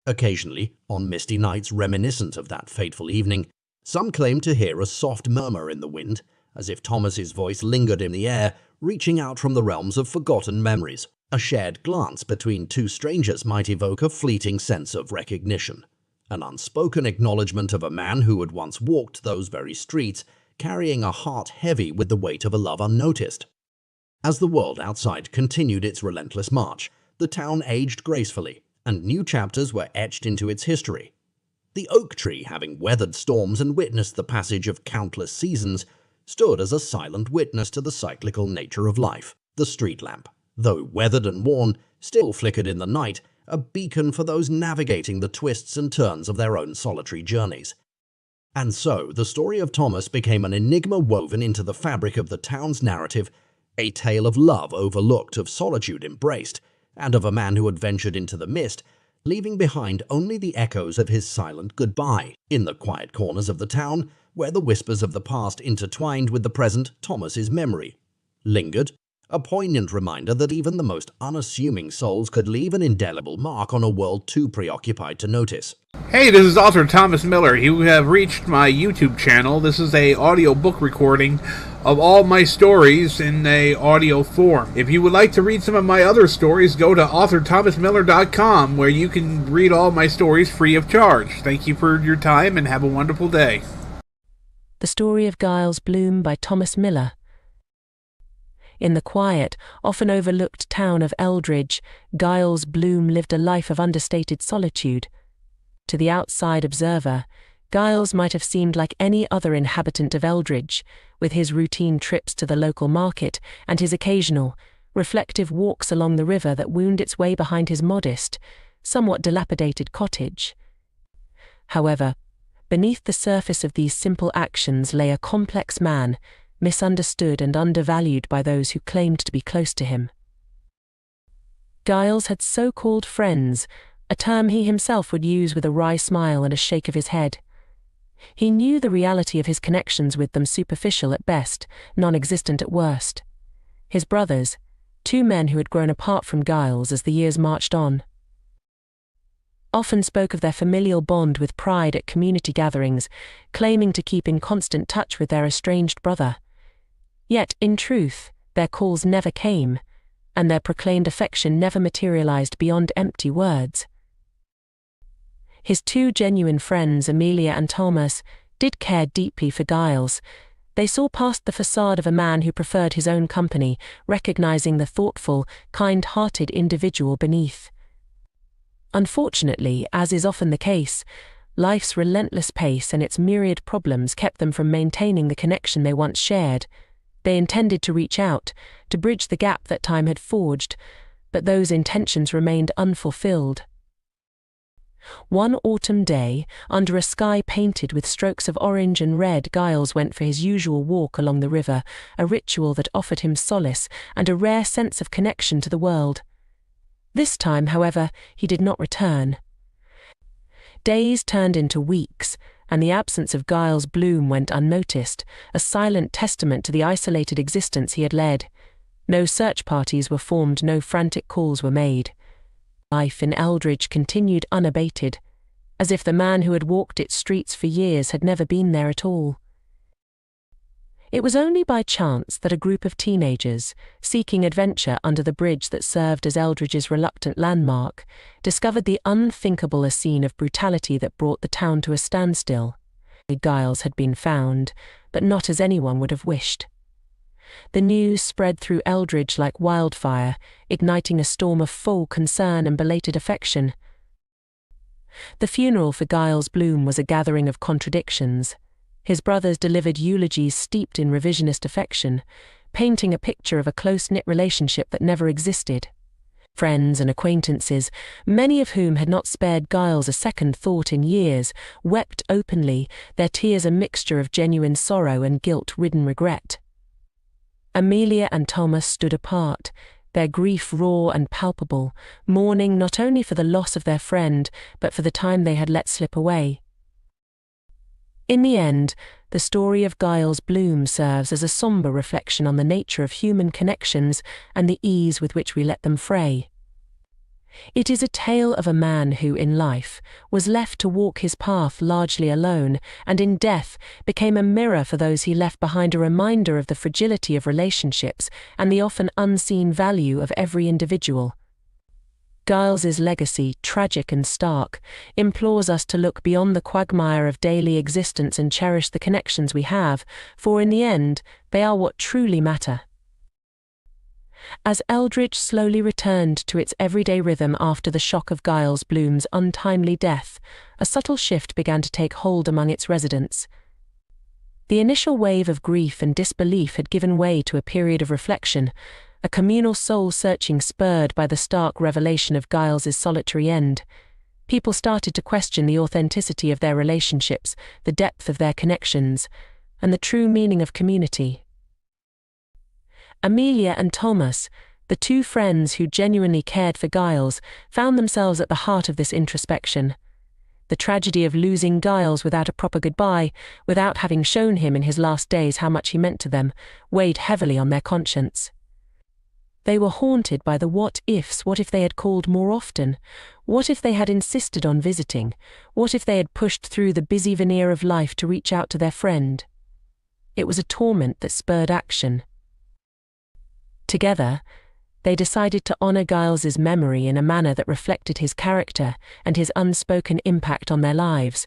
Occasionally, on misty nights reminiscent of that fateful evening, some claimed to hear a soft murmur in the wind, as if Thomas's voice lingered in the air, reaching out from the realms of forgotten memories. A shared glance between two strangers might evoke a fleeting sense of recognition, an unspoken acknowledgement of a man who had once walked those very streets, carrying a heart heavy with the weight of a love unnoticed. As the world outside continued its relentless march, the town aged gracefully, and new chapters were etched into its history. The oak tree, having weathered storms and witnessed the passage of countless seasons, stood as a silent witness to the cyclical nature of life. The street lamp, though weathered and worn, still flickered in the night, a beacon for those navigating the twists and turns of their own solitary journeys. And so, the story of Thomas became an enigma woven into the fabric of the town's narrative, a tale of love overlooked, of solitude embraced, and of a man who had ventured into the mist, leaving behind only the echoes of his silent goodbye. In the quiet corners of the town, where the whispers of the past intertwined with the present, Thomas's memory lingered, a poignant reminder that even the most unassuming souls could leave an indelible mark on a world too preoccupied to notice. Hey, this is author Thomas Miller. You have reached my YouTube channel. This is a audio book recording of all my stories in a audio form. If you would like to read some of my other stories, go to authorthomasmiller.com, where you can read all my stories free of charge. Thank you for your time and have a wonderful day. The Story of Giles Bloom by Thomas Miller. In the quiet, often overlooked town of Eldridge, Giles Bloom lived a life of understated solitude. To the outside observer, Giles might have seemed like any other inhabitant of Eldridge, with his routine trips to the local market and his occasional, reflective walks along the river that wound its way behind his modest, somewhat dilapidated cottage. However, beneath the surface of these simple actions lay a complex man, misunderstood and undervalued by those who claimed to be close to him. Giles had so-called friends, a term he himself would use with a wry smile and a shake of his head. He knew the reality of his connections with them superficial at best, non-existent at worst. His brothers, two men who had grown apart from Giles as the years marched on, often spoke of their familial bond with pride at community gatherings, claiming to keep in constant touch with their estranged brother. Yet, in truth, their calls never came, and their proclaimed affection never materialized beyond empty words. His two genuine friends, Amelia and Thomas, did care deeply for Giles. They saw past the facade of a man who preferred his own company, recognizing the thoughtful, kind-hearted individual beneath. Unfortunately, as is often the case, life's relentless pace and its myriad problems kept them from maintaining the connection they once shared. They intended to reach out, to bridge the gap that time had forged, but those intentions remained unfulfilled. One autumn day, under a sky painted with strokes of orange and red, Giles went for his usual walk along the river, a ritual that offered him solace and a rare sense of connection to the world. This time, however, he did not return. Days turned into weeks, and the absence of Giles Bloom went unnoticed, a silent testament to the isolated existence he had led. No search parties were formed, no frantic calls were made. Life in Eldridge continued unabated, as if the man who had walked its streets for years had never been there at all. It was only by chance that a group of teenagers, seeking adventure under the bridge that served as Eldridge's reluctant landmark, discovered the unthinkable a scene of brutality that brought the town to a standstill. Giles had been found, but not as anyone would have wished. The news spread through Eldridge like wildfire, igniting a storm of full concern and belated affection. The funeral for Giles Bloom was a gathering of contradictions. His brothers delivered eulogies steeped in revisionist affection, painting a picture of a close-knit relationship that never existed. Friends and acquaintances, many of whom had not spared Giles a second thought in years, wept openly, their tears a mixture of genuine sorrow and guilt-ridden regret. Amelia and Thomas stood apart, their grief raw and palpable, mourning not only for the loss of their friend, but for the time they had let slip away. In the end, the story of Giles Bloom serves as a somber reflection on the nature of human connections and the ease with which we let them fray. It is a tale of a man who, in life, was left to walk his path largely alone, and in death became a mirror for those he left behind, a reminder of the fragility of relationships and the often unseen value of every individual. Giles's legacy, tragic and stark, implores us to look beyond the quagmire of daily existence and cherish the connections we have, for in the end, they are what truly matter. As Eldridge slowly returned to its everyday rhythm after the shock of Giles Bloom's untimely death, a subtle shift began to take hold among its residents. The initial wave of grief and disbelief had given way to a period of reflection, a communal soul-searching spurred by the stark revelation of Giles's solitary end. People started to question the authenticity of their relationships, the depth of their connections, and the true meaning of community. Amelia and Thomas, the two friends who genuinely cared for Giles, found themselves at the heart of this introspection. The tragedy of losing Giles without a proper goodbye, without having shown him in his last days how much he meant to them, weighed heavily on their conscience. They were haunted by the what-ifs. What if they had called more often? What if they had insisted on visiting? What if they had pushed through the busy veneer of life to reach out to their friend? It was a torment that spurred action. Together, they decided to honor Giles's memory in a manner that reflected his character and his unspoken impact on their lives.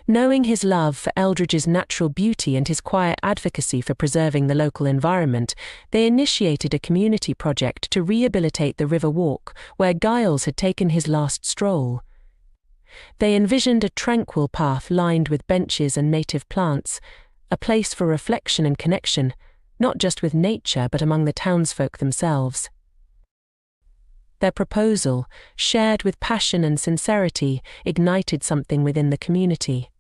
Knowing his love for Eldridge's natural beauty and his quiet advocacy for preserving the local environment, they initiated a community project to rehabilitate the River Walk, where Giles had taken his last stroll. They envisioned a tranquil path lined with benches and native plants, a place for reflection and connection, not just with nature but among the townsfolk themselves. Their proposal, shared with passion and sincerity, ignited something within the community.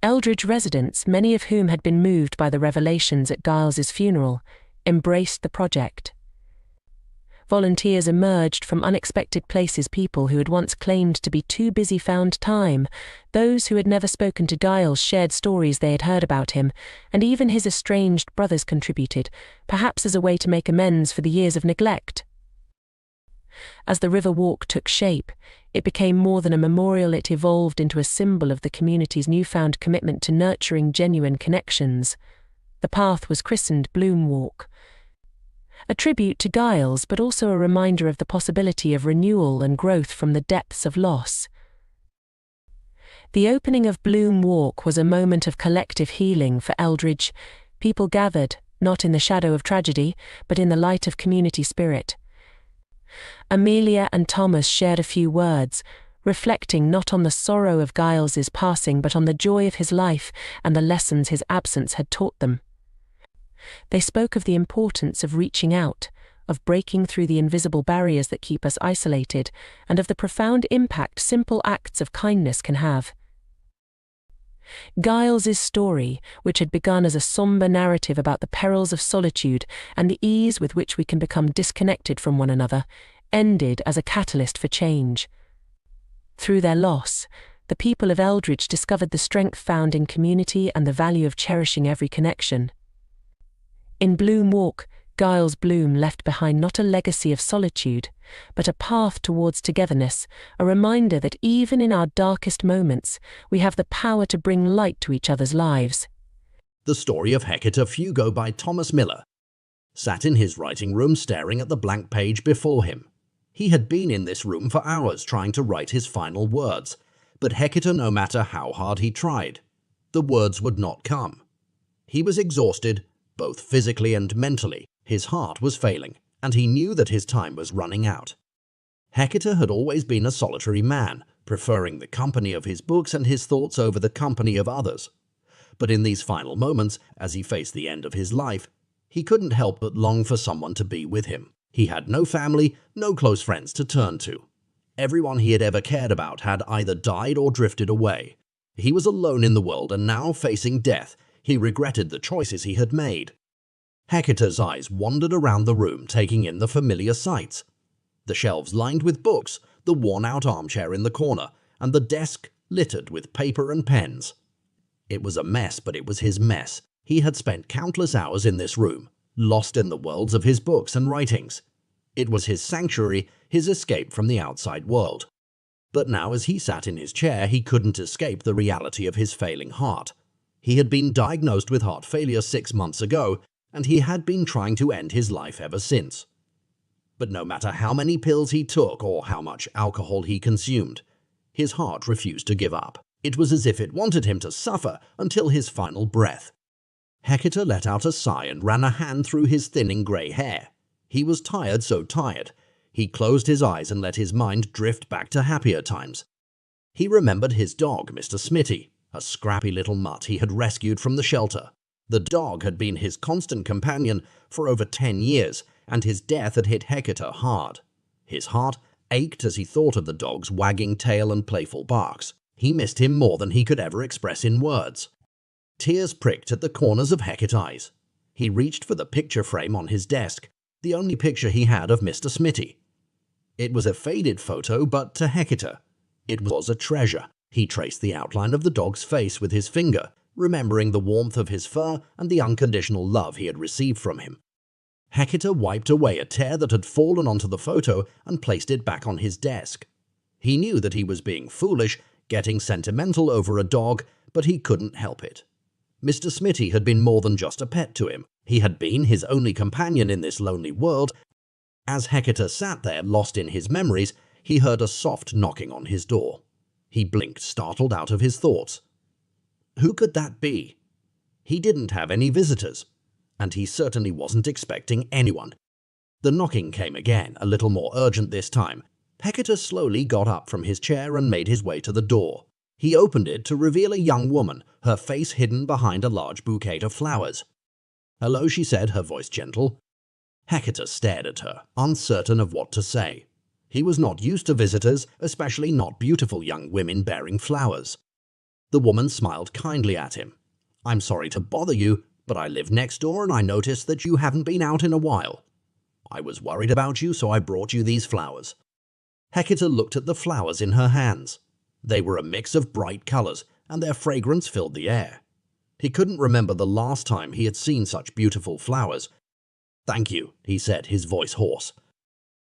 Eldridge residents, many of whom had been moved by the revelations at Giles's funeral, embraced the project. Volunteers emerged from unexpected places, people who had once claimed to be too busy found time, those who had never spoken to Giles shared stories they had heard about him, and even his estranged brothers contributed, perhaps as a way to make amends for the years of neglect. As the River Walk took shape, it became more than a memorial. It evolved into a symbol of the community's newfound commitment to nurturing genuine connections. The path was christened Bloom Walk, a tribute to Giles but also a reminder of the possibility of renewal and growth from the depths of loss. The opening of Bloom Walk was a moment of collective healing for Eldridge. People gathered, not in the shadow of tragedy, but in the light of community spirit. Amelia and Thomas shared a few words, reflecting not on the sorrow of Giles's passing but on the joy of his life and the lessons his absence had taught them. They spoke of the importance of reaching out, of breaking through the invisible barriers that keep us isolated, and of the profound impact simple acts of kindness can have. Giles's story, which had begun as a somber narrative about the perils of solitude and the ease with which we can become disconnected from one another, ended as a catalyst for change. Through their loss, the people of Eldridge discovered the strength found in community and the value of cherishing every connection. In Bloom Walk, Giles Bloom left behind not a legacy of solitude, but a path towards togetherness, a reminder that even in our darkest moments, we have the power to bring light to each other's lives. The Story of Hecate Fugo by Thomas Miller sat in his writing room staring at the blank page before him. He had been in this room for hours trying to write his final words, but Hecate, no matter how hard he tried, the words would not come. He was exhausted, both physically and mentally. His heart was failing, and he knew that his time was running out. Hecate had always been a solitary man, preferring the company of his books and his thoughts over the company of others. But in these final moments, as he faced the end of his life, he couldn't help but long for someone to be with him. He had no family, no close friends to turn to. Everyone he had ever cared about had either died or drifted away. He was alone in the world, and now facing death, he regretted the choices he had made. Hecate's eyes wandered around the room, taking in the familiar sights. The shelves lined with books, the worn-out armchair in the corner, and the desk littered with paper and pens. It was a mess, but it was his mess. He had spent countless hours in this room, lost in the worlds of his books and writings. It was his sanctuary, his escape from the outside world. But now, as he sat in his chair, he couldn't escape the reality of his failing heart. He had been diagnosed with heart failure 6 months ago, and he had been trying to end his life ever since. But no matter how many pills he took or how much alcohol he consumed, his heart refused to give up. It was as if it wanted him to suffer until his final breath. Hecate let out a sigh and ran a hand through his thinning grey hair. He was tired, so tired. He closed his eyes and let his mind drift back to happier times. He remembered his dog, Mr. Smitty, a scrappy little mutt he had rescued from the shelter. The dog had been his constant companion for over 10 years, and his death had hit Hecate hard. His heart ached as he thought of the dog's wagging tail and playful barks. He missed him more than he could ever express in words. Tears pricked at the corners of Hecate's eyes. He reached for the picture frame on his desk, the only picture he had of Mr. Smitty. It was a faded photo, but to Hecate, it was a treasure. He traced the outline of the dog's face with his finger, remembering the warmth of his fur and the unconditional love he had received from him. Hecate wiped away a tear that had fallen onto the photo and placed it back on his desk. He knew that he was being foolish, getting sentimental over a dog, but he couldn't help it. Mr. Smitty had been more than just a pet to him. He had been his only companion in this lonely world. As Hecate sat there, lost in his memories, he heard a soft knocking on his door. He blinked, startled out of his thoughts. Who could that be? He didn't have any visitors, and he certainly wasn't expecting anyone. The knocking came again, a little more urgent this time. Hector slowly got up from his chair and made his way to the door. He opened it to reveal a young woman, her face hidden behind a large bouquet of flowers. "Hello," she said, her voice gentle. Hector stared at her, uncertain of what to say. He was not used to visitors, especially not beautiful young women bearing flowers. The woman smiled kindly at him. "I'm sorry to bother you, but I live next door and I noticed that you haven't been out in a while. I was worried about you, so I brought you these flowers." Hector looked at the flowers in her hands. They were a mix of bright colors, and their fragrance filled the air. He couldn't remember the last time he had seen such beautiful flowers. "Thank you," he said, his voice hoarse.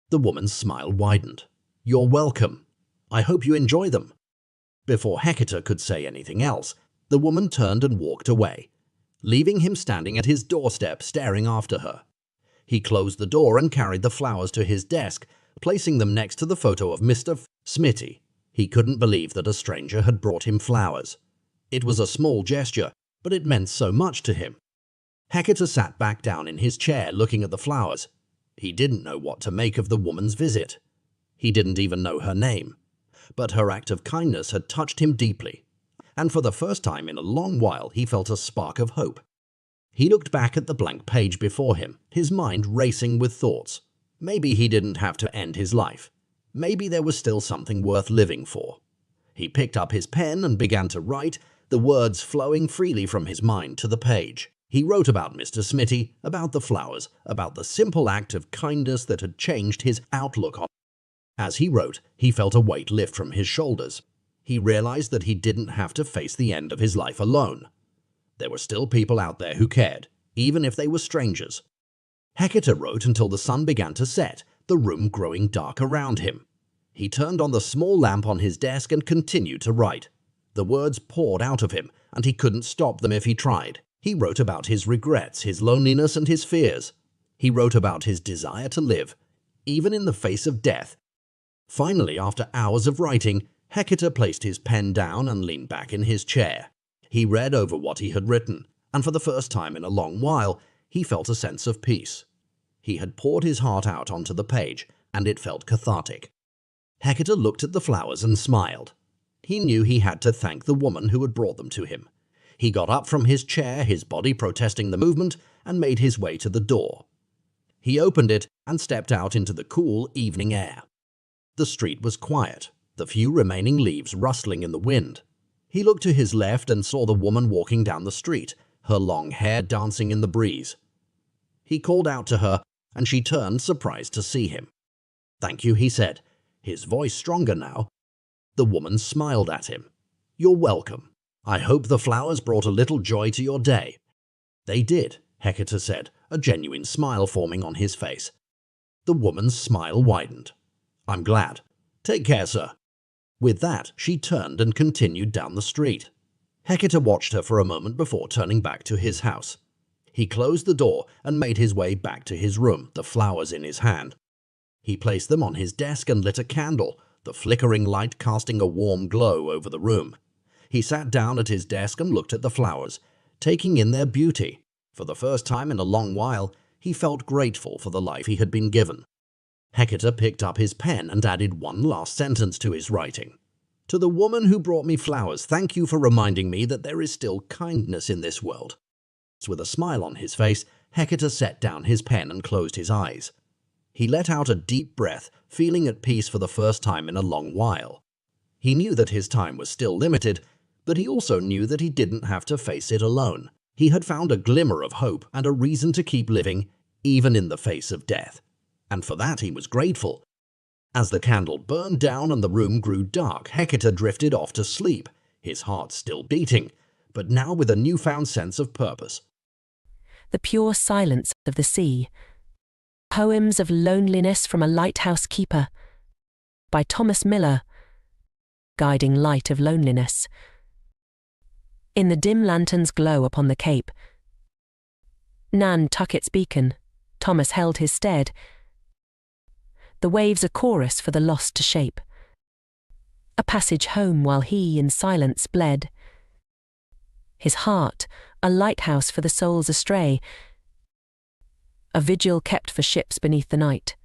The woman's smile widened. "You're welcome. I hope you enjoy them." Before Hector could say anything else, the woman turned and walked away, leaving him standing at his doorstep staring after her. He closed the door and carried the flowers to his desk, placing them next to the photo of Mr. Smitty. He couldn't believe that a stranger had brought him flowers. It was a small gesture, but it meant so much to him. Hector sat back down in his chair looking at the flowers. He didn't know what to make of the woman's visit. He didn't even know her name. But her act of kindness had touched him deeply, and for the first time in a long while he felt a spark of hope. He looked back at the blank page before him, his mind racing with thoughts. Maybe he didn't have to end his life. Maybe there was still something worth living for. He picked up his pen and began to write, the words flowing freely from his mind to the page. He wrote about Mr. Smitty, about the flowers, about the simple act of kindness that had changed his outlook on. As he wrote, he felt a weight lift from his shoulders. He realized that he didn't have to face the end of his life alone. There were still people out there who cared, even if they were strangers. Hector wrote until the sun began to set, the room growing dark around him. He turned on the small lamp on his desk and continued to write. The words poured out of him, and he couldn't stop them if he tried. He wrote about his regrets, his loneliness, and his fears. He wrote about his desire to live, even in the face of death. Finally, after hours of writing, Hector placed his pen down and leaned back in his chair. He read over what he had written, and for the first time in a long while, he felt a sense of peace. He had poured his heart out onto the page, and it felt cathartic. Hector looked at the flowers and smiled. He knew he had to thank the woman who had brought them to him. He got up from his chair, his body protesting the movement, and made his way to the door. He opened it and stepped out into the cool evening air. The street was quiet, the few remaining leaves rustling in the wind. He looked to his left and saw the woman walking down the street, her long hair dancing in the breeze. He called out to her, and she turned, surprised to see him. "Thank you," he said, his voice stronger now. The woman smiled at him. "You're welcome. I hope the flowers brought a little joy to your day." "They did," Hector said, a genuine smile forming on his face. The woman's smile widened. "I'm glad. Take care, sir." With that, she turned and continued down the street. Hector watched her for a moment before turning back to his house. He closed the door and made his way back to his room, the flowers in his hand. He placed them on his desk and lit a candle, the flickering light casting a warm glow over the room. He sat down at his desk and looked at the flowers, taking in their beauty. For the first time in a long while, he felt grateful for the life he had been given. Hector picked up his pen and added one last sentence to his writing. "To the woman who brought me flowers, thank you for reminding me that there is still kindness in this world." With a smile on his face, Hector set down his pen and closed his eyes. He let out a deep breath, feeling at peace for the first time in a long while. He knew that his time was still limited, but he also knew that he didn't have to face it alone. He had found a glimmer of hope and a reason to keep living, even in the face of death. And for that he was grateful. As the candle burned down and the room grew dark, Hector drifted off to sleep, his heart still beating, but now with a newfound sense of purpose. The Pure Silence of the Sea. Poems of Loneliness from a Lighthouse Keeper by Thomas Miller. Guiding Light of Loneliness. In the dim lantern's glow upon the cape, Nantucket's beacon, Thomas held his stead. The waves a chorus for the lost to shape. a passage home while he in silence bled. His heart, a lighthouse for the souls astray, a vigil kept for ships beneath the night.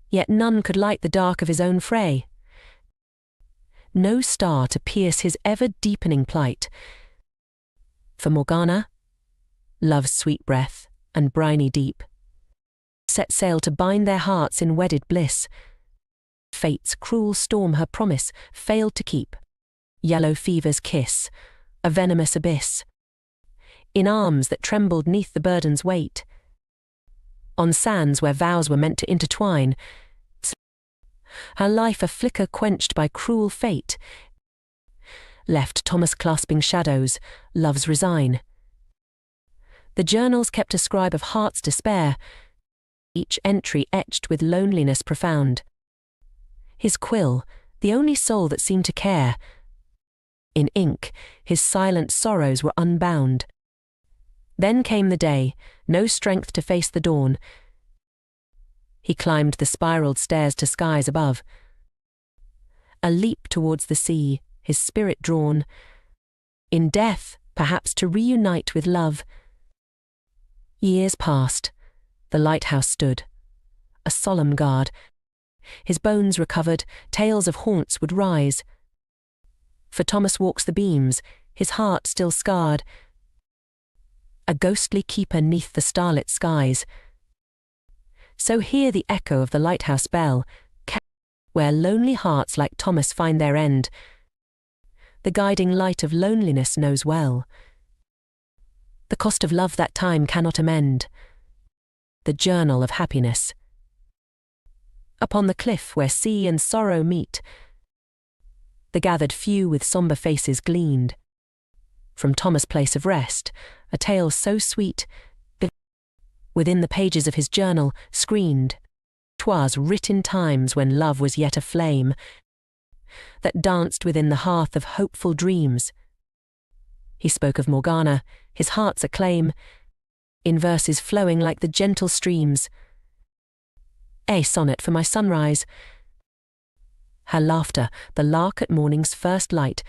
Yet none could light the dark of his own fray. No star to pierce his ever-deepening plight. For Morgana, love's sweet breath and briny deep, set sail to bind their hearts in wedded bliss. Fate's cruel storm her promise failed to keep. Yellow fever's kiss, a venomous abyss. In arms that trembled 'neath the burden's weight. On sands where vows were meant to intertwine. Her life a flicker quenched by cruel fate. Left Thomas clasping shadows, love's resign. The journals kept a scribe of heart's despair, each entry etched with loneliness profound. His quill, the only soul that seemed to care. In ink, his silent sorrows were unbound. Then came the day, no strength to face the dawn. He climbed the spiraled stairs to skies above. A leap towards the sea, his spirit drawn. In death, perhaps to reunite with love. Years passed. The lighthouse stood, a solemn guard. His bones recovered, tales of haunts would rise. For Thomas walks the beams, his heart still scarred. A ghostly keeper 'neath the starlit skies. So hear the echo of the lighthouse bell, where lonely hearts like Thomas find their end. The guiding light of loneliness knows well. The cost of love that time cannot amend. The journal of happiness. Upon the cliff where sea and sorrow meet, the gathered few with sombre faces gleaned. From Thomas' place of rest, a tale so sweet, within the pages of his journal, screened. 'Twas writ in times when love was yet a flame, that danced within the hearth of hopeful dreams. He spoke of Morgana, his heart's acclaim, in verses flowing like the gentle streams. A sonnet for my sunrise. Her laughter, the lark at morning's first light.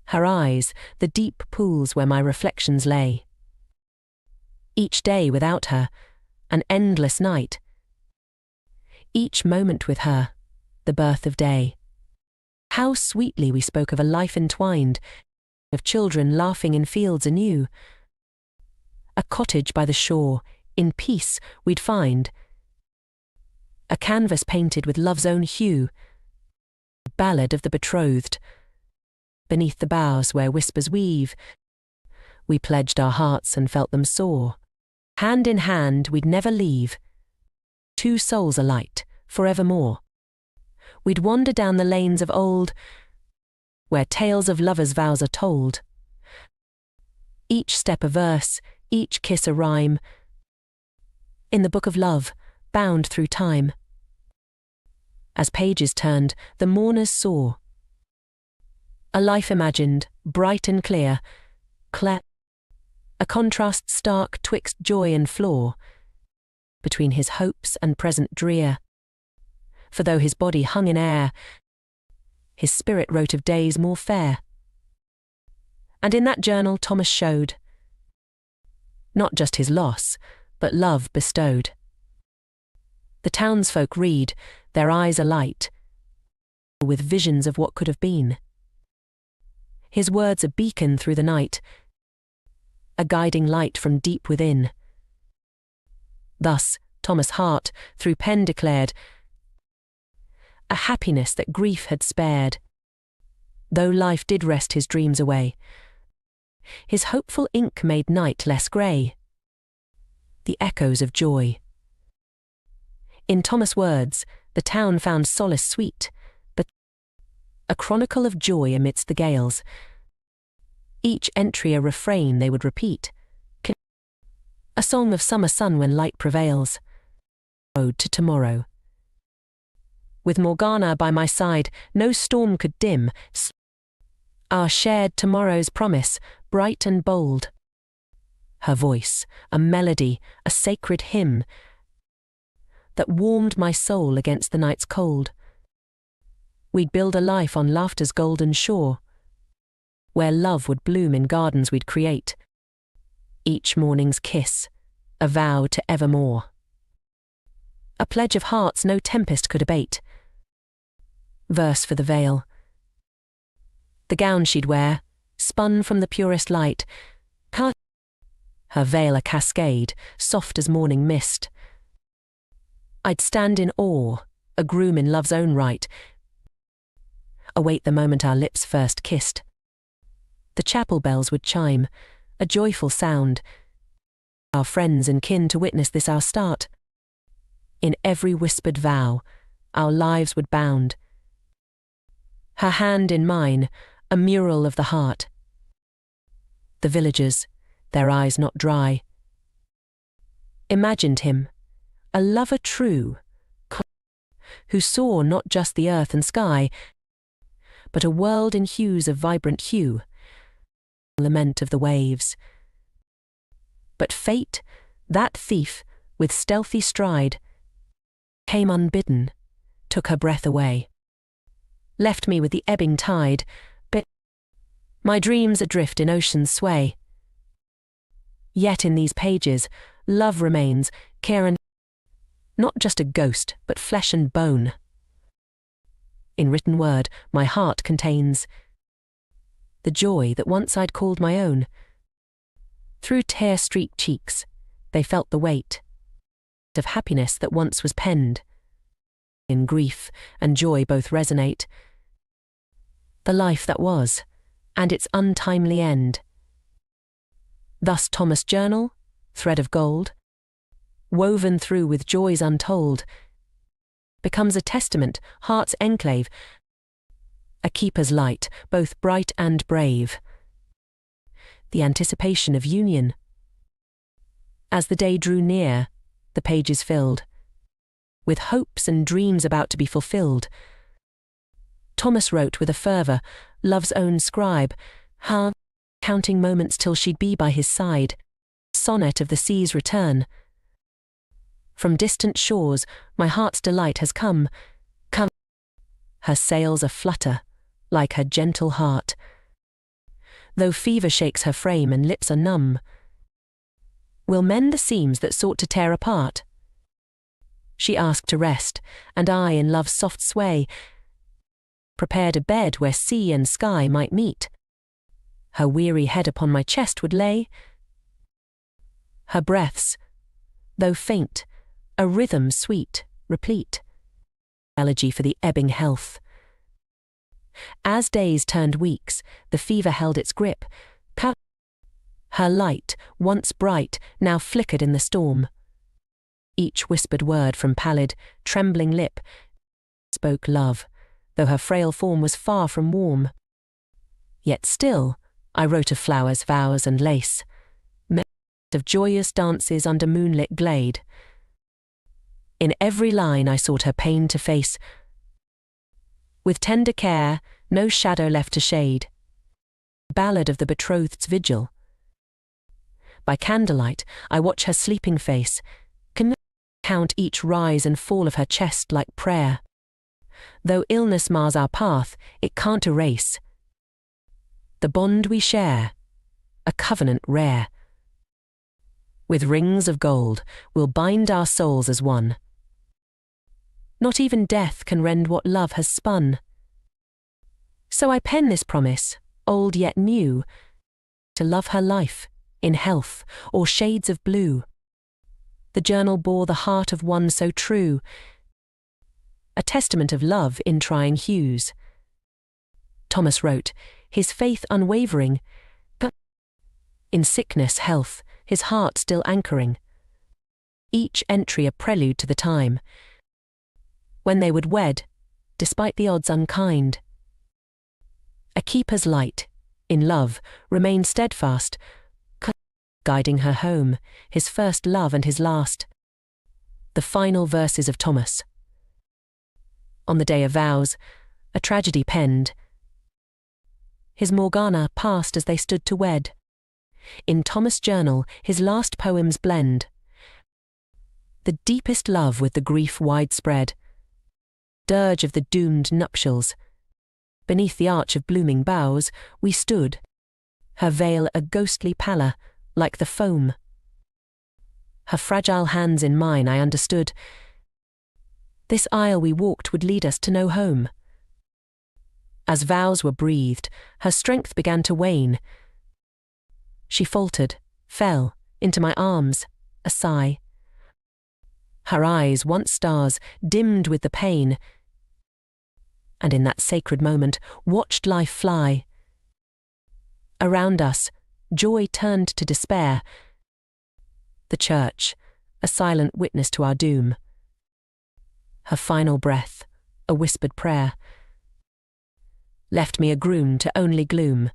Her eyes, the deep pools where my reflections lay. Each day without her, an endless night. Each moment with her, the birth of day. How sweetly we spoke of a life entwined, of children laughing in fields anew. A cottage by the shore, in peace we'd find. A canvas painted with love's own hue. Ballad of the betrothed. Beneath the boughs where whispers weave, we pledged our hearts and felt them soar. Hand in hand we'd never leave. Two souls alight, forevermore. We'd wander down the lanes of old, where tales of lovers' vows are told. Each step a verse, each kiss a rhyme. In the book of love, bound through time. As pages turned, the mourners saw a life imagined, bright and clear, a contrast stark twixt joy and flaw, between his hopes and present drear. For though his body hung in air, his spirit wrote of days more fair. And in that journal Thomas showed not just his loss, but love bestowed. The townsfolk read, their eyes alight, with visions of what could have been. His words a beacon through the night, a guiding light from deep within. Thus Thomas' heart, through pen declared, a happiness that grief had spared. Though life did wrest his dreams away, his hopeful ink made night less grey. The echoes of joy. In Thomas' words, the town found solace sweet, but a chronicle of joy amidst the gales. Each entry a refrain they would repeat. A song of summer sun when light prevails. Ode to tomorrow. With Morgana by my side, no storm could dim our shared tomorrow's promise, bright and bold. Her voice, a melody, a sacred hymn, that warmed my soul against the night's cold. We'd build a life on laughter's golden shore, where love would bloom in gardens we'd create. Each morning's kiss, a vow to evermore. A pledge of hearts no tempest could abate. Verse for the veil. The gown she'd wear, spun from the purest light, her veil a cascade, soft as morning mist. I'd stand in awe, a groom in love's own right, await the moment our lips first kissed. The chapel bells would chime, a joyful sound, our friends and kin to witness this our start. In every whispered vow, our lives would bound. Her hand in mine, a mural of the heart. The villagers, their eyes not dry, imagined him, a lover true, who saw not just the earth and sky, but a world in hues of vibrant hue, lament of the waves. But fate, that thief, with stealthy stride, came unbidden, took her breath away, left me with the ebbing tide, but my dreams adrift in ocean's sway. Yet in these pages, love remains, care and not just a ghost, but flesh and bone. In written word, my heart contains the joy that once I'd called my own. Through tear-streaked cheeks, they felt the weight of happiness that once was penned. In grief and joy both resonate. The life that was, and its untimely end. Thus Thomas' journal, thread of gold, woven through with joys untold, becomes a testament, heart's enclave, a keeper's light, both bright and brave. The anticipation of union. As the day drew near, the pages filled with hopes and dreams about to be fulfilled. Thomas wrote with a fervour, love's own scribe, counting moments till she'd be by his side. Sonnet of the sea's return. From distant shores, my heart's delight has come. Her sails aflutter, like her gentle heart. Though fever shakes her frame and lips are numb, will mend the seams that sought to tear apart. She asked to rest, and I, in love's soft sway, prepared a bed where sea and sky might meet. Her weary head upon my chest would lay. Her breaths, though faint, a rhythm sweet, replete. Elegy for the ebbing health. As days turned weeks, the fever held its grip. Her light, once bright, now flickered in the storm. Each whispered word from pallid, trembling lip spoke love, though her frail form was far from warm. Yet still, I wrote of flowers, vows, and lace, of joyous dances under moonlit glade. In every line I sought her pain to face, with tender care, no shadow left to shade. Ballad of the betrothed's vigil. By candlelight, I watch her sleeping face, can count each rise and fall of her chest like prayer. Though illness mars our path, it can't erase the bond we share, a covenant rare. With rings of gold, we'll bind our souls as one. Not even death can rend what love has spun. So I pen this promise, old yet new, to love her life, in health, or shades of blue. The journal bore the heart of one so true, a testament of love in trying hues. Thomas wrote, his faith unwavering, but in sickness, health, his heart still anchoring. Each entry a prelude to the time when they would wed, despite the odds unkind. A keeper's light, in love, remained steadfast, guiding her home, his first love and his last. The final verses of Thomas. On the day of vows, a tragedy penned. His Morgana passed as they stood to wed. In Thomas' journal, his last poems blend the deepest love with the grief widespread. dirge of the doomed nuptials. Beneath the arch of blooming boughs, we stood, her veil a ghostly pallor, like the foam. Her fragile hands in mine, I understood. This aisle we walked would lead us to no home. As vows were breathed, her strength began to wane. She faltered, fell, into my arms, a sigh. Her eyes, once stars, dimmed with the pain, and in that sacred moment watched life fly. Around us, joy turned to despair. The church, a silent witness to our doom. Her final breath, a whispered prayer, left me a groom to only gloom.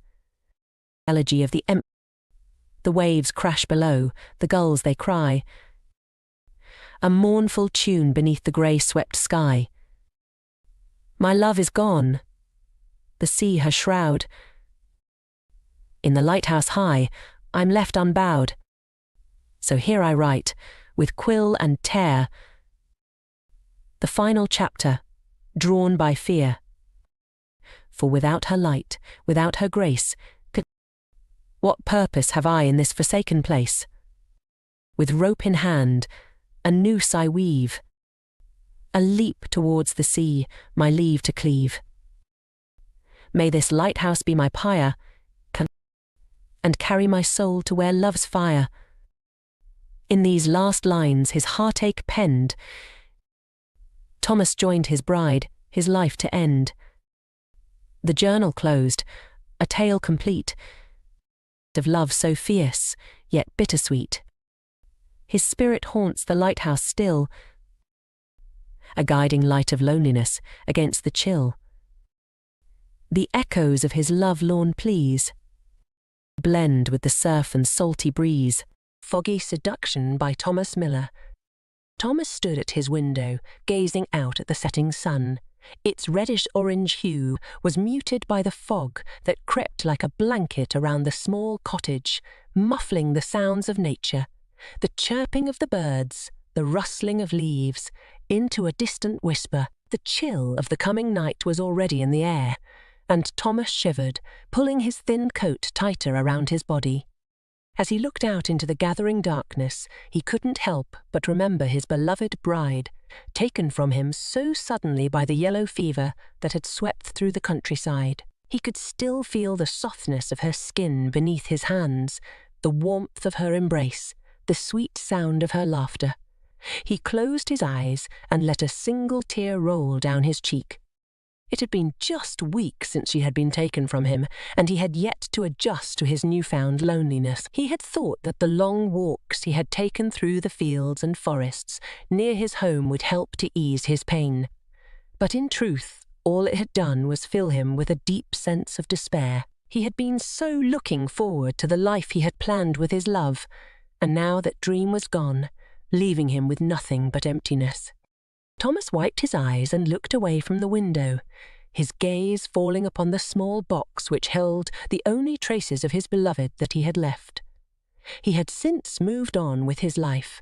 Elegy of the The waves crash below, the gulls they cry. A mournful tune beneath the grey-swept sky. My love is gone, the sea her shroud. In the lighthouse high, I'm left unbowed. So here I write, with quill and tear, the final chapter, drawn by fear. For without her light, without her grace, what purpose have I in this forsaken place? With rope in hand, a noose I weave, a leap towards the sea, my leave to cleave. May this lighthouse be my pyre, and carry my soul to where love's fire. In these last lines his heartache penned, Thomas joined his bride, his life to end. The journal closed, a tale complete, of love so fierce, yet bittersweet. His spirit haunts the lighthouse still, a guiding light of loneliness against the chill. The echoes of his love-lorn pleas blend with the surf and salty breeze. Foggy Seduction by Thomas Miller. Thomas stood at his window, gazing out at the setting sun. Its reddish-orange hue was muted by the fog that crept like a blanket around the small cottage, muffling the sounds of nature, the chirping of the birds, the rustling of leaves, into a distant whisper. The chill of the coming night was already in the air, and Thomas shivered, pulling his thin coat tighter around his body. As he looked out into the gathering darkness, he couldn't help but remember his beloved bride, taken from him so suddenly by the yellow fever that had swept through the countryside. He could still feel the softness of her skin beneath his hands, the warmth of her embrace, the sweet sound of her laughter. He closed his eyes and let a single tear roll down his cheek. It had been just weeks since she had been taken from him, and he had yet to adjust to his newfound loneliness. He had thought that the long walks he had taken through the fields and forests near his home would help to ease his pain. But in truth, all it had done was fill him with a deep sense of despair. He had been so looking forward to the life he had planned with his love, and now that dream was gone, leaving him with nothing but emptiness. Thomas wiped his eyes and looked away from the window, his gaze falling upon the small box which held the only traces of his beloved that he had left. He had since moved on with his life,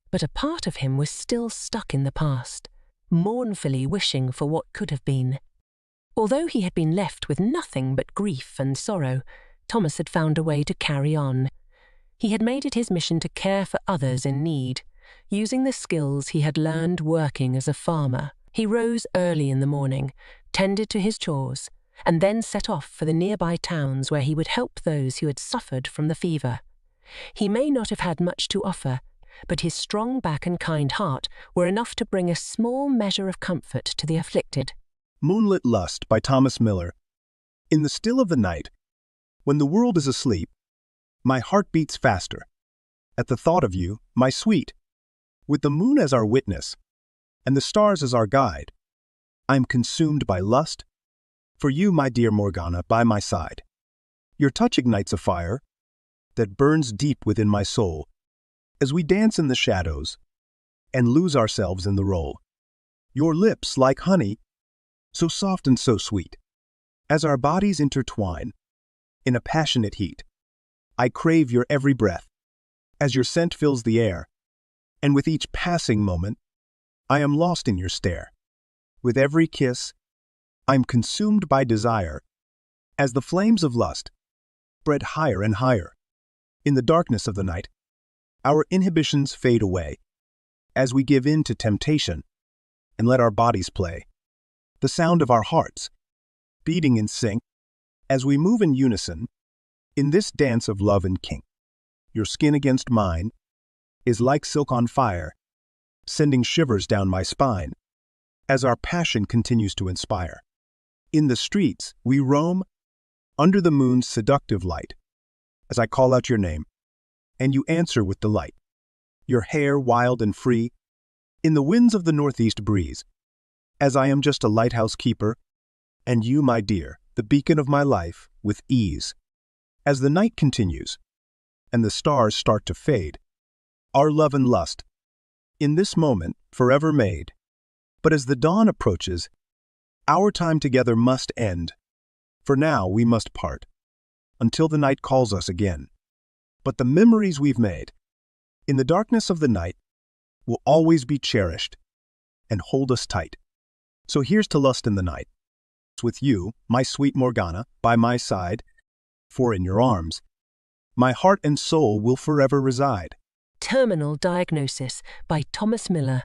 but a part of him was still stuck in the past, mournfully wishing for what could have been. Although he had been left with nothing but grief and sorrow, Thomas had found a way to carry on. He had made it his mission to care for others in need, using the skills he had learned working as a farmer. He rose early in the morning, tended to his chores, and then set off for the nearby towns where he would help those who had suffered from the fever. He may not have had much to offer, but his strong back and kind heart were enough to bring a small measure of comfort to the afflicted. Moonlit Lust by Thomas Miller. In the still of the night, when the world is asleep, my heart beats faster. At the thought of you, my sweet. With the moon as our witness, and the stars as our guide, I am consumed by lust, for you, my dear Morgana, by my side. Your touch ignites a fire that burns deep within my soul, as we dance in the shadows and lose ourselves in the role. Your lips, like honey, so soft and so sweet, as our bodies intertwine in a passionate heat. I crave your every breath, as your scent fills the air, and with each passing moment, I am lost in your stare. With every kiss, I'm consumed by desire, as the flames of lust spread higher and higher. In the darkness of the night, our inhibitions fade away, as we give in to temptation and let our bodies play. The sound of our hearts beating in sync as we move in unison in this dance of love and kink. Your skin against mine is like silk on fire, sending shivers down my spine as our passion continues to inspire. In the streets, we roam under the moon's seductive light as I call out your name, and you answer with delight. Your hair wild and free in the winds of the northeast breeze, as I am just a lighthouse keeper, and you, my dear, the beacon of my life, with ease. As the night continues, and the stars start to fade, our love and lust, in this moment, forever made. But as the dawn approaches, our time together must end. For now we must part, until the night calls us again. But the memories we've made, in the darkness of the night, will always be cherished and hold us tight. So here's to lust in the night. With you, my sweet Morgana, by my side, for in your arms, my heart and soul will forever reside. Terminal Diagnosis by Thomas Miller.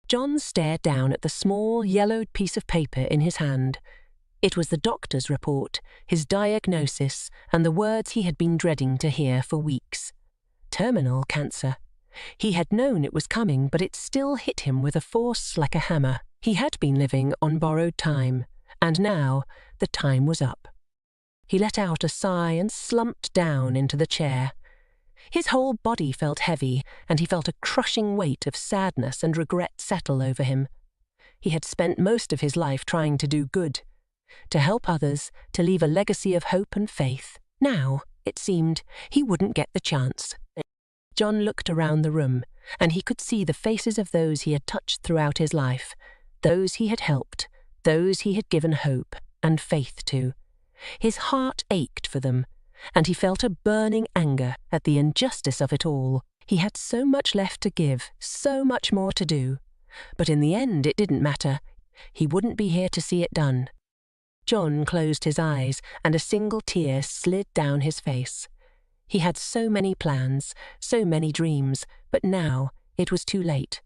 John stared down at the small, yellowed piece of paper in his hand. It was the doctor's report, his diagnosis, and the words he had been dreading to hear for weeks. Terminal cancer. He had known it was coming, but it still hit him with a force like a hammer. He had been living on borrowed time, and now the time was up. He let out a sigh and slumped down into the chair. His whole body felt heavy, and he felt a crushing weight of sadness and regret settle over him. He had spent most of his life trying to do good, to help others, to leave a legacy of hope and faith. Now, it seemed, he wouldn't get the chance. John looked around the room, and he could see the faces of those he had touched throughout his life, those he had helped, those he had given hope and faith to. His heart ached for them, and he felt a burning anger at the injustice of it all. He had so much left to give, so much more to do. But in the end it didn't matter. He wouldn't be here to see it done. John closed his eyes, and a single tear slid down his face. He had so many plans, so many dreams, but now it was too late.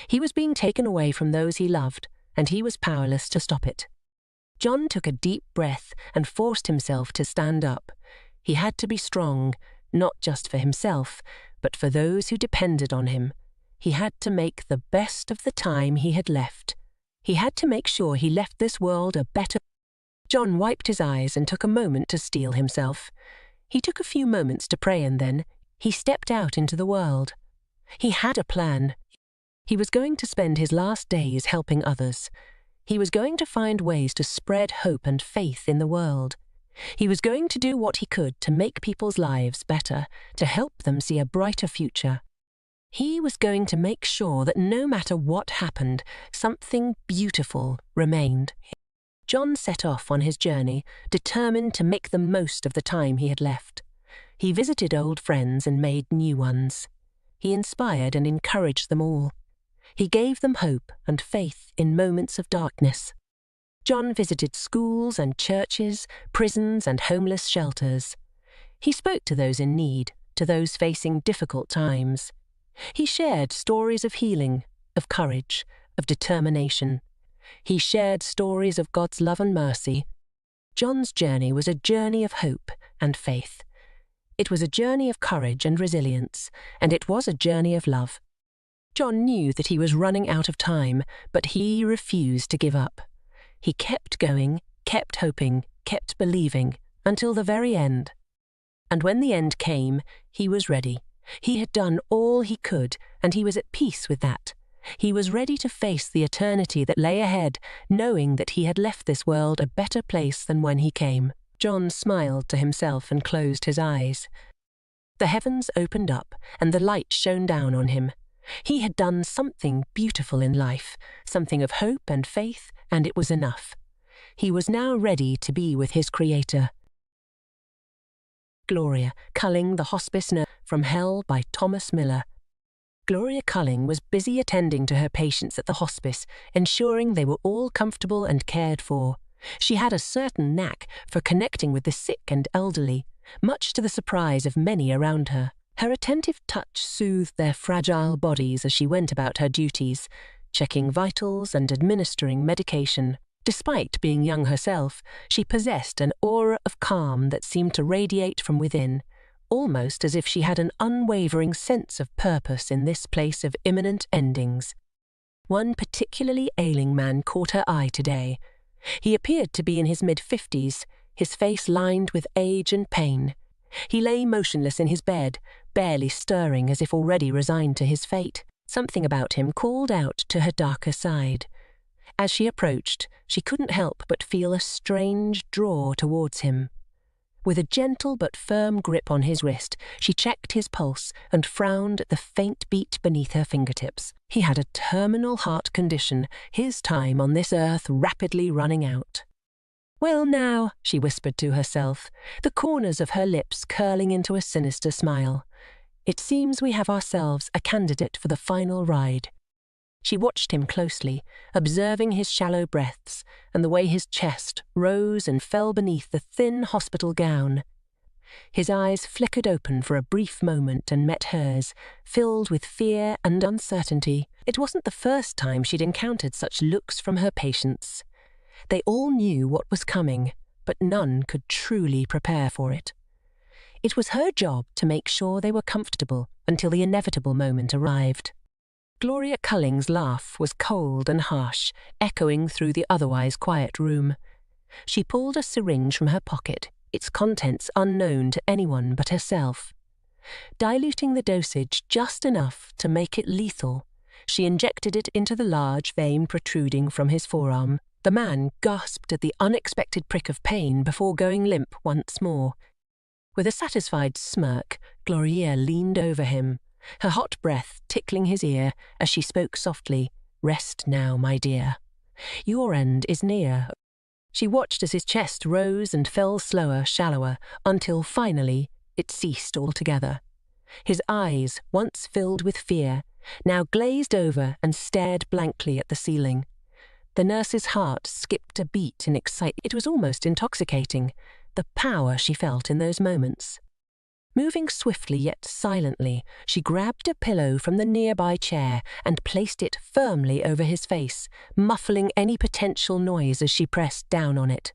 He was being taken away from those he loved, and he was powerless to stop it. John took a deep breath and forced himself to stand up. He had to be strong, not just for himself, but for those who depended on him. He had to make the best of the time he had left. He had to make sure he left this world a better. John wiped his eyes and took a moment to steel himself. He took a few moments to pray, and then he stepped out into the world. He had a plan. He was going to spend his last days helping others. He was going to find ways to spread hope and faith in the world. He was going to do what he could to make people's lives better, to help them see a brighter future. He was going to make sure that no matter what happened, something beautiful remained. John set off on his journey, determined to make the most of the time he had left. He visited old friends and made new ones. He inspired and encouraged them all. He gave them hope and faith in moments of darkness. John visited schools and churches, prisons and homeless shelters. He spoke to those in need, to those facing difficult times. He shared stories of healing, of courage, of determination. He shared stories of God's love and mercy. John's journey was a journey of hope and faith. It was a journey of courage and resilience, and it was a journey of love. John knew that he was running out of time, but he refused to give up. He kept going, kept hoping, kept believing, until the very end. And when the end came, he was ready. He had done all he could, and he was at peace with that. He was ready to face the eternity that lay ahead, knowing that he had left this world a better place than when he came. John smiled to himself and closed his eyes. The heavens opened up, and the light shone down on him. He had done something beautiful in life, something of hope and faith, and it was enough. He was now ready to be with his Creator. Gloria, Culling the Hospice Nurse from Hell by Thomas Miller. Gloria Culling was busy attending to her patients at the hospice, ensuring they were all comfortable and cared for. She had a certain knack for connecting with the sick and elderly, much to the surprise of many around her. Her attentive touch soothed their fragile bodies as she went about her duties, checking vitals and administering medication. Despite being young herself, she possessed an aura of calm that seemed to radiate from within, almost as if she had an unwavering sense of purpose in this place of imminent endings. One particularly ailing man caught her eye today. He appeared to be in his mid-50s, his face lined with age and pain. He lay motionless in his bed, barely stirring as if already resigned to his fate. Something about him called out to her darker side. As she approached, she couldn't help but feel a strange draw towards him. With a gentle but firm grip on his wrist, she checked his pulse and frowned at the faint beat beneath her fingertips. He had a terminal heart condition, his time on this earth rapidly running out. "Well now," she whispered to herself, the corners of her lips curling into a sinister smile. "It seems we have ourselves a candidate for the final ride." She watched him closely, observing his shallow breaths and the way his chest rose and fell beneath the thin hospital gown. His eyes flickered open for a brief moment and met hers, filled with fear and uncertainty. It wasn't the first time she'd encountered such looks from her patients. They all knew what was coming, but none could truly prepare for it. It was her job to make sure they were comfortable until the inevitable moment arrived. Gloria Culling's laugh was cold and harsh, echoing through the otherwise quiet room. She pulled a syringe from her pocket, its contents unknown to anyone but herself. Diluting the dosage just enough to make it lethal, she injected it into the large vein protruding from his forearm. The man gasped at the unexpected prick of pain before going limp once more. With a satisfied smirk, Gloria leaned over him, her hot breath tickling his ear as she spoke softly, "Rest now, my dear. Your end is near." She watched as his chest rose and fell slower, shallower, until finally it ceased altogether. His eyes, once filled with fear, now glazed over and stared blankly at the ceiling. The nurse's heart skipped a beat in excitement. It was almost intoxicating, the power she felt in those moments. Moving swiftly yet silently, she grabbed a pillow from the nearby chair and placed it firmly over his face, muffling any potential noise as she pressed down on it.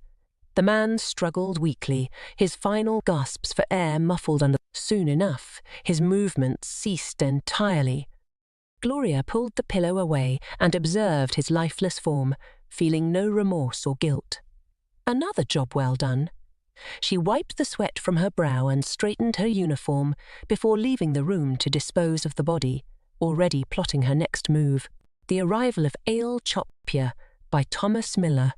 The man struggled weakly, his final gasps for air muffled under. Soon enough, his movements ceased entirely. Gloria pulled the pillow away and observed his lifeless form, feeling no remorse or guilt. Another job well done. She wiped the sweat from her brow and straightened her uniform before leaving the room to dispose of the body, already plotting her next move. The arrival of Ale Chopia by Thomas Miller.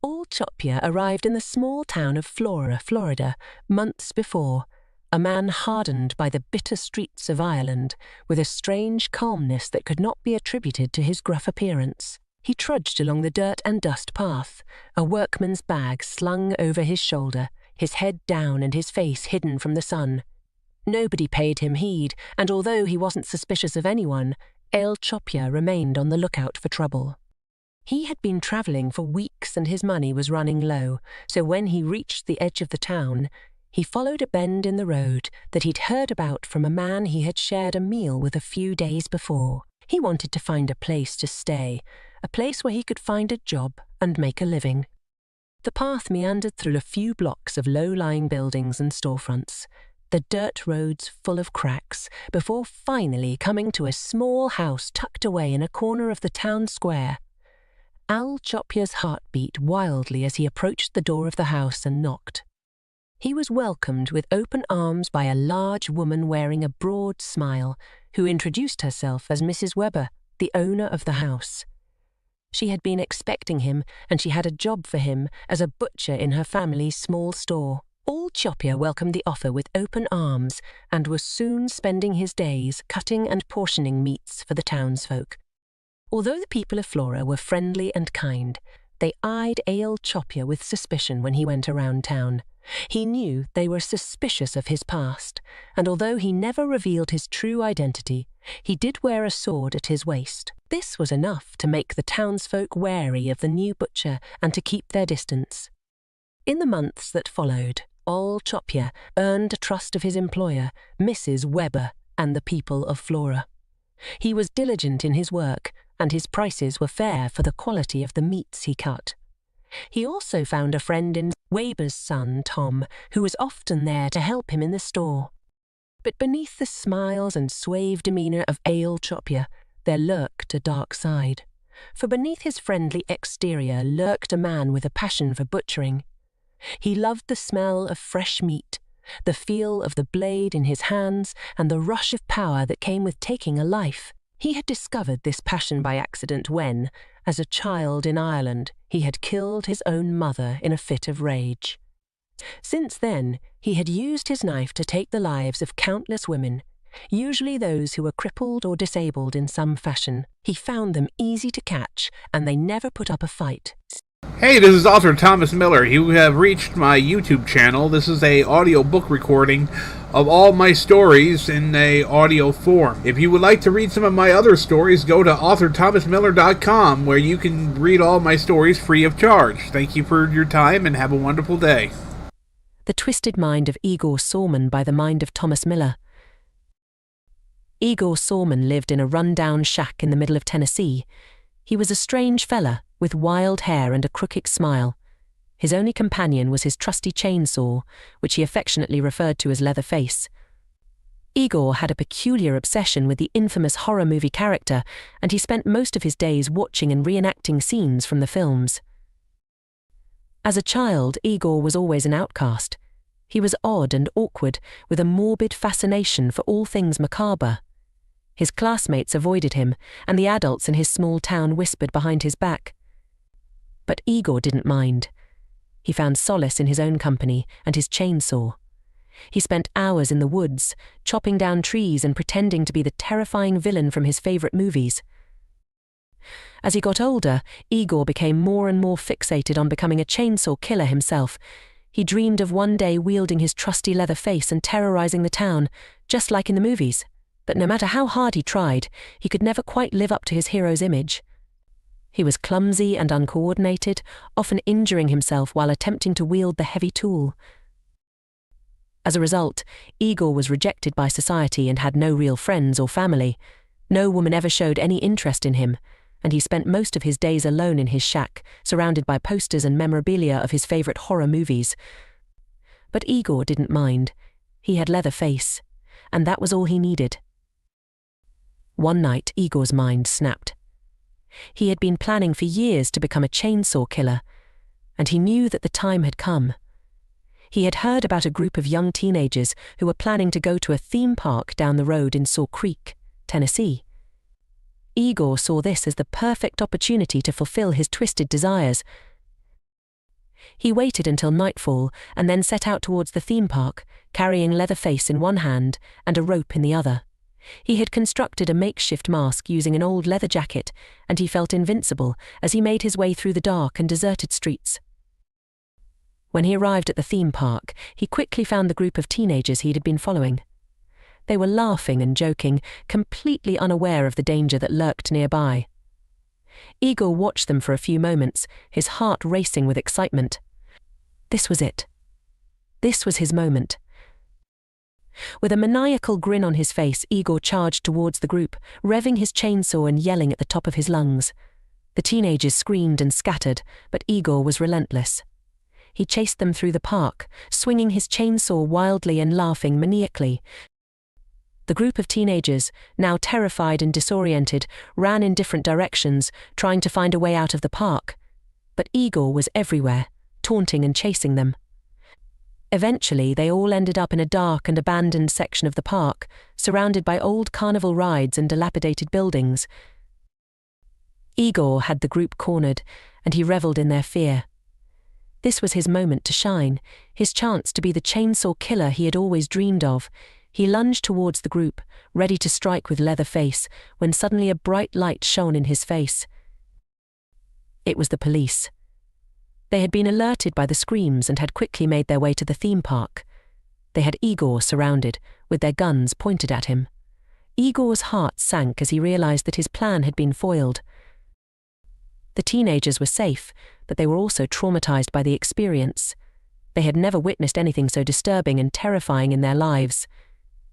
Ale Chopia arrived in the small town of Flora, Florida, months before, a man hardened by the bitter streets of Ireland, with a strange calmness that could not be attributed to his gruff appearance. He trudged along the dirt and dust path, a workman's bag slung over his shoulder, his head down and his face hidden from the sun. Nobody paid him heed, and although he wasn't suspicious of anyone, Ale Chopia remained on the lookout for trouble. He had been travelling for weeks and his money was running low, so when he reached the edge of the town, he followed a bend in the road that he'd heard about from a man he had shared a meal with a few days before. He wanted to find a place to stay, a place where he could find a job and make a living. The path meandered through a few blocks of low-lying buildings and storefronts, the dirt roads full of cracks, before finally coming to a small house tucked away in a corner of the town square. Ale Chopia's heart beat wildly as he approached the door of the house and knocked. He was welcomed with open arms by a large woman wearing a broad smile, who introduced herself as Mrs. Weber, the owner of the house. She had been expecting him, and she had a job for him as a butcher in her family's small store. Ale Chopia welcomed the offer with open arms and was soon spending his days cutting and portioning meats for the townsfolk. Although the people of Flora were friendly and kind, They eyed Ale Chopia with suspicion when he went around town. He knew they were suspicious of his past, and although he never revealed his true identity, he did wear a sword at his waist. This was enough to make the townsfolk wary of the new butcher and to keep their distance. In the months that followed, Ole Chopia earned the trust of his employer, Mrs. Weber, and the people of Flora. He was diligent in his work, and his prices were fair for the quality of the meats he cut. He also found a friend in Weber's son, Tom, who was often there to help him in the store. But beneath the smiles and suave demeanour of Ale Chopia, there lurked a dark side. For beneath his friendly exterior lurked a man with a passion for butchering. He loved the smell of fresh meat, the feel of the blade in his hands, and the rush of power that came with taking a life. He had discovered this passion by accident when, as a child in Ireland, he had killed his own mother in a fit of rage. Since then, he had used his knife to take the lives of countless women, usually those who were crippled or disabled in some fashion. He found them easy to catch, and they never put up a fight. Hey, this is author Thomas Miller. You have reached my YouTube channel. This is a audio book recording of all my stories in a audio form. If you would like to read some of my other stories, go to authorthomasmiller.com, where you can read all my stories free of charge. Thank you for your time and have a wonderful day. The Twisted Mind of Igor Sorman by the Mind of Thomas Miller. Igor Sorman lived in a run-down shack in the middle of Tennessee. He was a strange fella, with wild hair and a crooked smile. His only companion was his trusty chainsaw, which he affectionately referred to as Leatherface. Igor had a peculiar obsession with the infamous horror movie character, and he spent most of his days watching and reenacting scenes from the films. As a child, Igor was always an outcast. He was odd and awkward, with a morbid fascination for all things macabre. His classmates avoided him, and the adults in his small town whispered behind his back. But Igor didn't mind. He found solace in his own company and his chainsaw. He spent hours in the woods, chopping down trees and pretending to be the terrifying villain from his favourite movies. As he got older, Igor became more and more fixated on becoming a chainsaw killer himself. He dreamed of one day wielding his trusty Leatherface and terrorising the town, just like in the movies. But no matter how hard he tried, he could never quite live up to his hero's image. He was clumsy and uncoordinated, often injuring himself while attempting to wield the heavy tool. As a result, Igor was rejected by society and had no real friends or family. No woman ever showed any interest in him, and he spent most of his days alone in his shack, surrounded by posters and memorabilia of his favourite horror movies. But Igor didn't mind. He had Leatherface, and that was all he needed. One night, Igor's mind snapped. He had been planning for years to become a chainsaw killer, and he knew that the time had come. He had heard about a group of young teenagers who were planning to go to a theme park down the road in Saw Creek, Tennessee. Igor saw this as the perfect opportunity to fulfill his twisted desires. He waited until nightfall and then set out towards the theme park, carrying Leatherface in one hand and a rope in the other. He had constructed a makeshift mask using an old leather jacket, and he felt invincible as he made his way through the dark and deserted streets. When he arrived at the theme park, he quickly found the group of teenagers he had been following. They were laughing and joking, completely unaware of the danger that lurked nearby. Igor watched them for a few moments, his heart racing with excitement. This was it. This was his moment. With a maniacal grin on his face, Igor charged towards the group, revving his chainsaw and yelling at the top of his lungs. The teenagers screamed and scattered, but Igor was relentless. He chased them through the park, swinging his chainsaw wildly and laughing maniacally. The group of teenagers, now terrified and disoriented, ran in different directions, trying to find a way out of the park. But Igor was everywhere, taunting and chasing them. Eventually, they all ended up in a dark and abandoned section of the park, surrounded by old carnival rides and dilapidated buildings. Igor had the group cornered, and he revelled in their fear. This was his moment to shine, his chance to be the chainsaw killer he had always dreamed of. He lunged towards the group, ready to strike with Leatherface, when suddenly a bright light shone in his face. It was the police. They had been alerted by the screams and had quickly made their way to the theme park. They had Igor surrounded, with their guns pointed at him. Igor's heart sank as he realized that his plan had been foiled. The teenagers were safe, but they were also traumatized by the experience. They had never witnessed anything so disturbing and terrifying in their lives.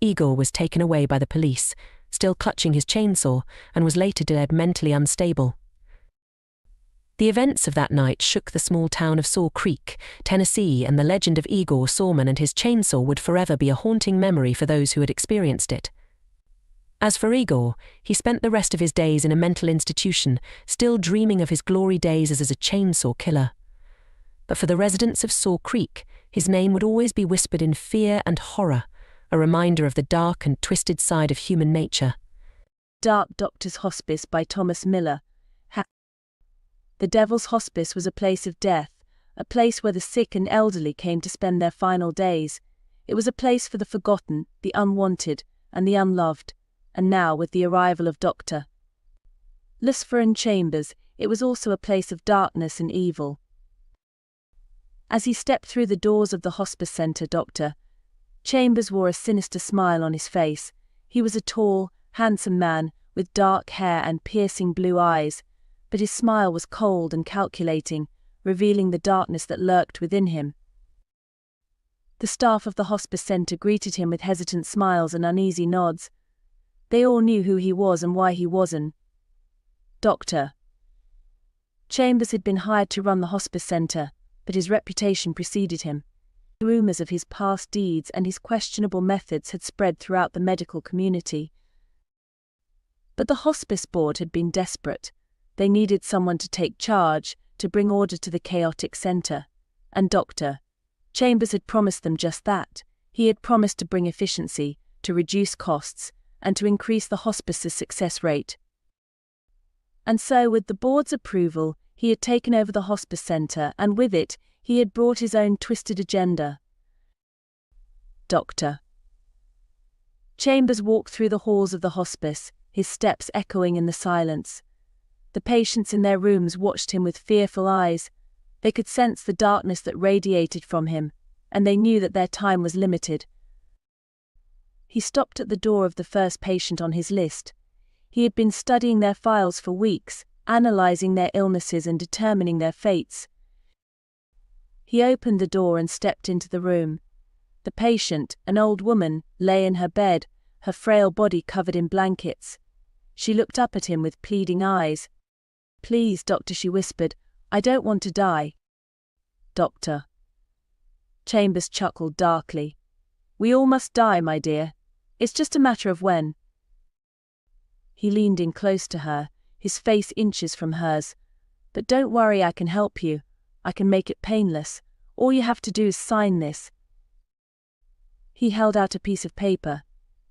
Igor was taken away by the police, still clutching his chainsaw, and was later declared mentally unstable. The events of that night shook the small town of Saw Creek, Tennessee, and the legend of Igor Sawman and his chainsaw would forever be a haunting memory for those who had experienced it. As for Igor, he spent the rest of his days in a mental institution, still dreaming of his glory days as a chainsaw killer. But for the residents of Saw Creek, his name would always be whispered in fear and horror, a reminder of the dark and twisted side of human nature. Dark Doctor's Hospice by Thomas Miller. The Devil's Hospice was a place of death, a place where the sick and elderly came to spend their final days. It was a place for the forgotten, the unwanted, and the unloved. And now, with the arrival of Dr. Lucifer Chambers, it was also a place of darkness and evil. As he stepped through the doors of the hospice center, Dr. Chambers wore a sinister smile on his face. He was a tall, handsome man, with dark hair and piercing blue eyes, but his smile was cold and calculating, revealing the darkness that lurked within him. The staff of the hospice center greeted him with hesitant smiles and uneasy nods. They all knew who he was and why he wasn't. Dr. Chambers had been hired to run the hospice center, but his reputation preceded him. Rumors of his past deeds and his questionable methods had spread throughout the medical community. But the hospice board had been desperate. They needed someone to take charge, to bring order to the chaotic center. And Dr. Chambers had promised them just that. He had promised to bring efficiency, to reduce costs, and to increase the hospice's success rate. And so, with the board's approval, he had taken over the hospice center, and with it, he had brought his own twisted agenda. Dr. Chambers walked through the halls of the hospice, his steps echoing in the silence. The patients in their rooms watched him with fearful eyes. They could sense the darkness that radiated from him, and they knew that their time was limited. He stopped at the door of the first patient on his list. He had been studying their files for weeks, analyzing their illnesses and determining their fates. He opened the door and stepped into the room. The patient, an old woman, lay in her bed, her frail body covered in blankets. She looked up at him with pleading eyes. "Please, doctor," she whispered, "I don't want to die." Doctor. Chambers chuckled darkly. "We all must die, my dear. It's just a matter of when." He leaned in close to her, his face inches from hers. "But don't worry, I can help you. I can make it painless. All you have to do is sign this." He held out a piece of paper,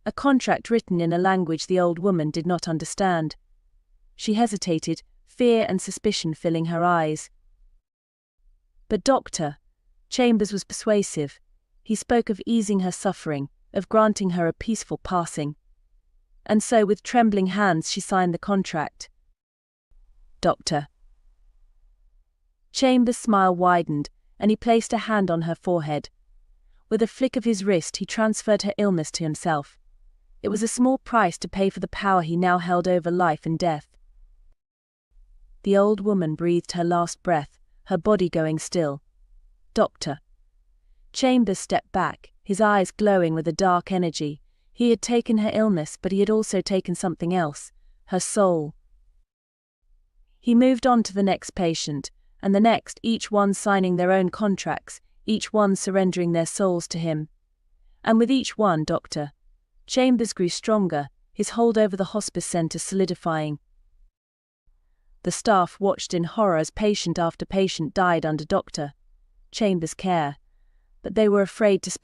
a contract written in a language the old woman did not understand. She hesitated, fear and suspicion filling her eyes. But Dr. Chambers was persuasive. He spoke of easing her suffering, of granting her a peaceful passing. And so, with trembling hands, she signed the contract. Dr. Chambers' smile widened, and he placed a hand on her forehead. With a flick of his wrist, he transferred her illness to himself. It was a small price to pay for the power he now held over life and death. The old woman breathed her last breath, her body going still. Dr. Chambers stepped back, his eyes glowing with a dark energy. He had taken her illness, but he had also taken something else, her soul. He moved on to the next patient, and the next, each one signing their own contracts, each one surrendering their souls to him. And with each one, Dr. Chambers grew stronger, his hold over the hospice center solidifying. The staff watched in horror as patient after patient died under Dr. Chambers' care, but they were afraid to speak.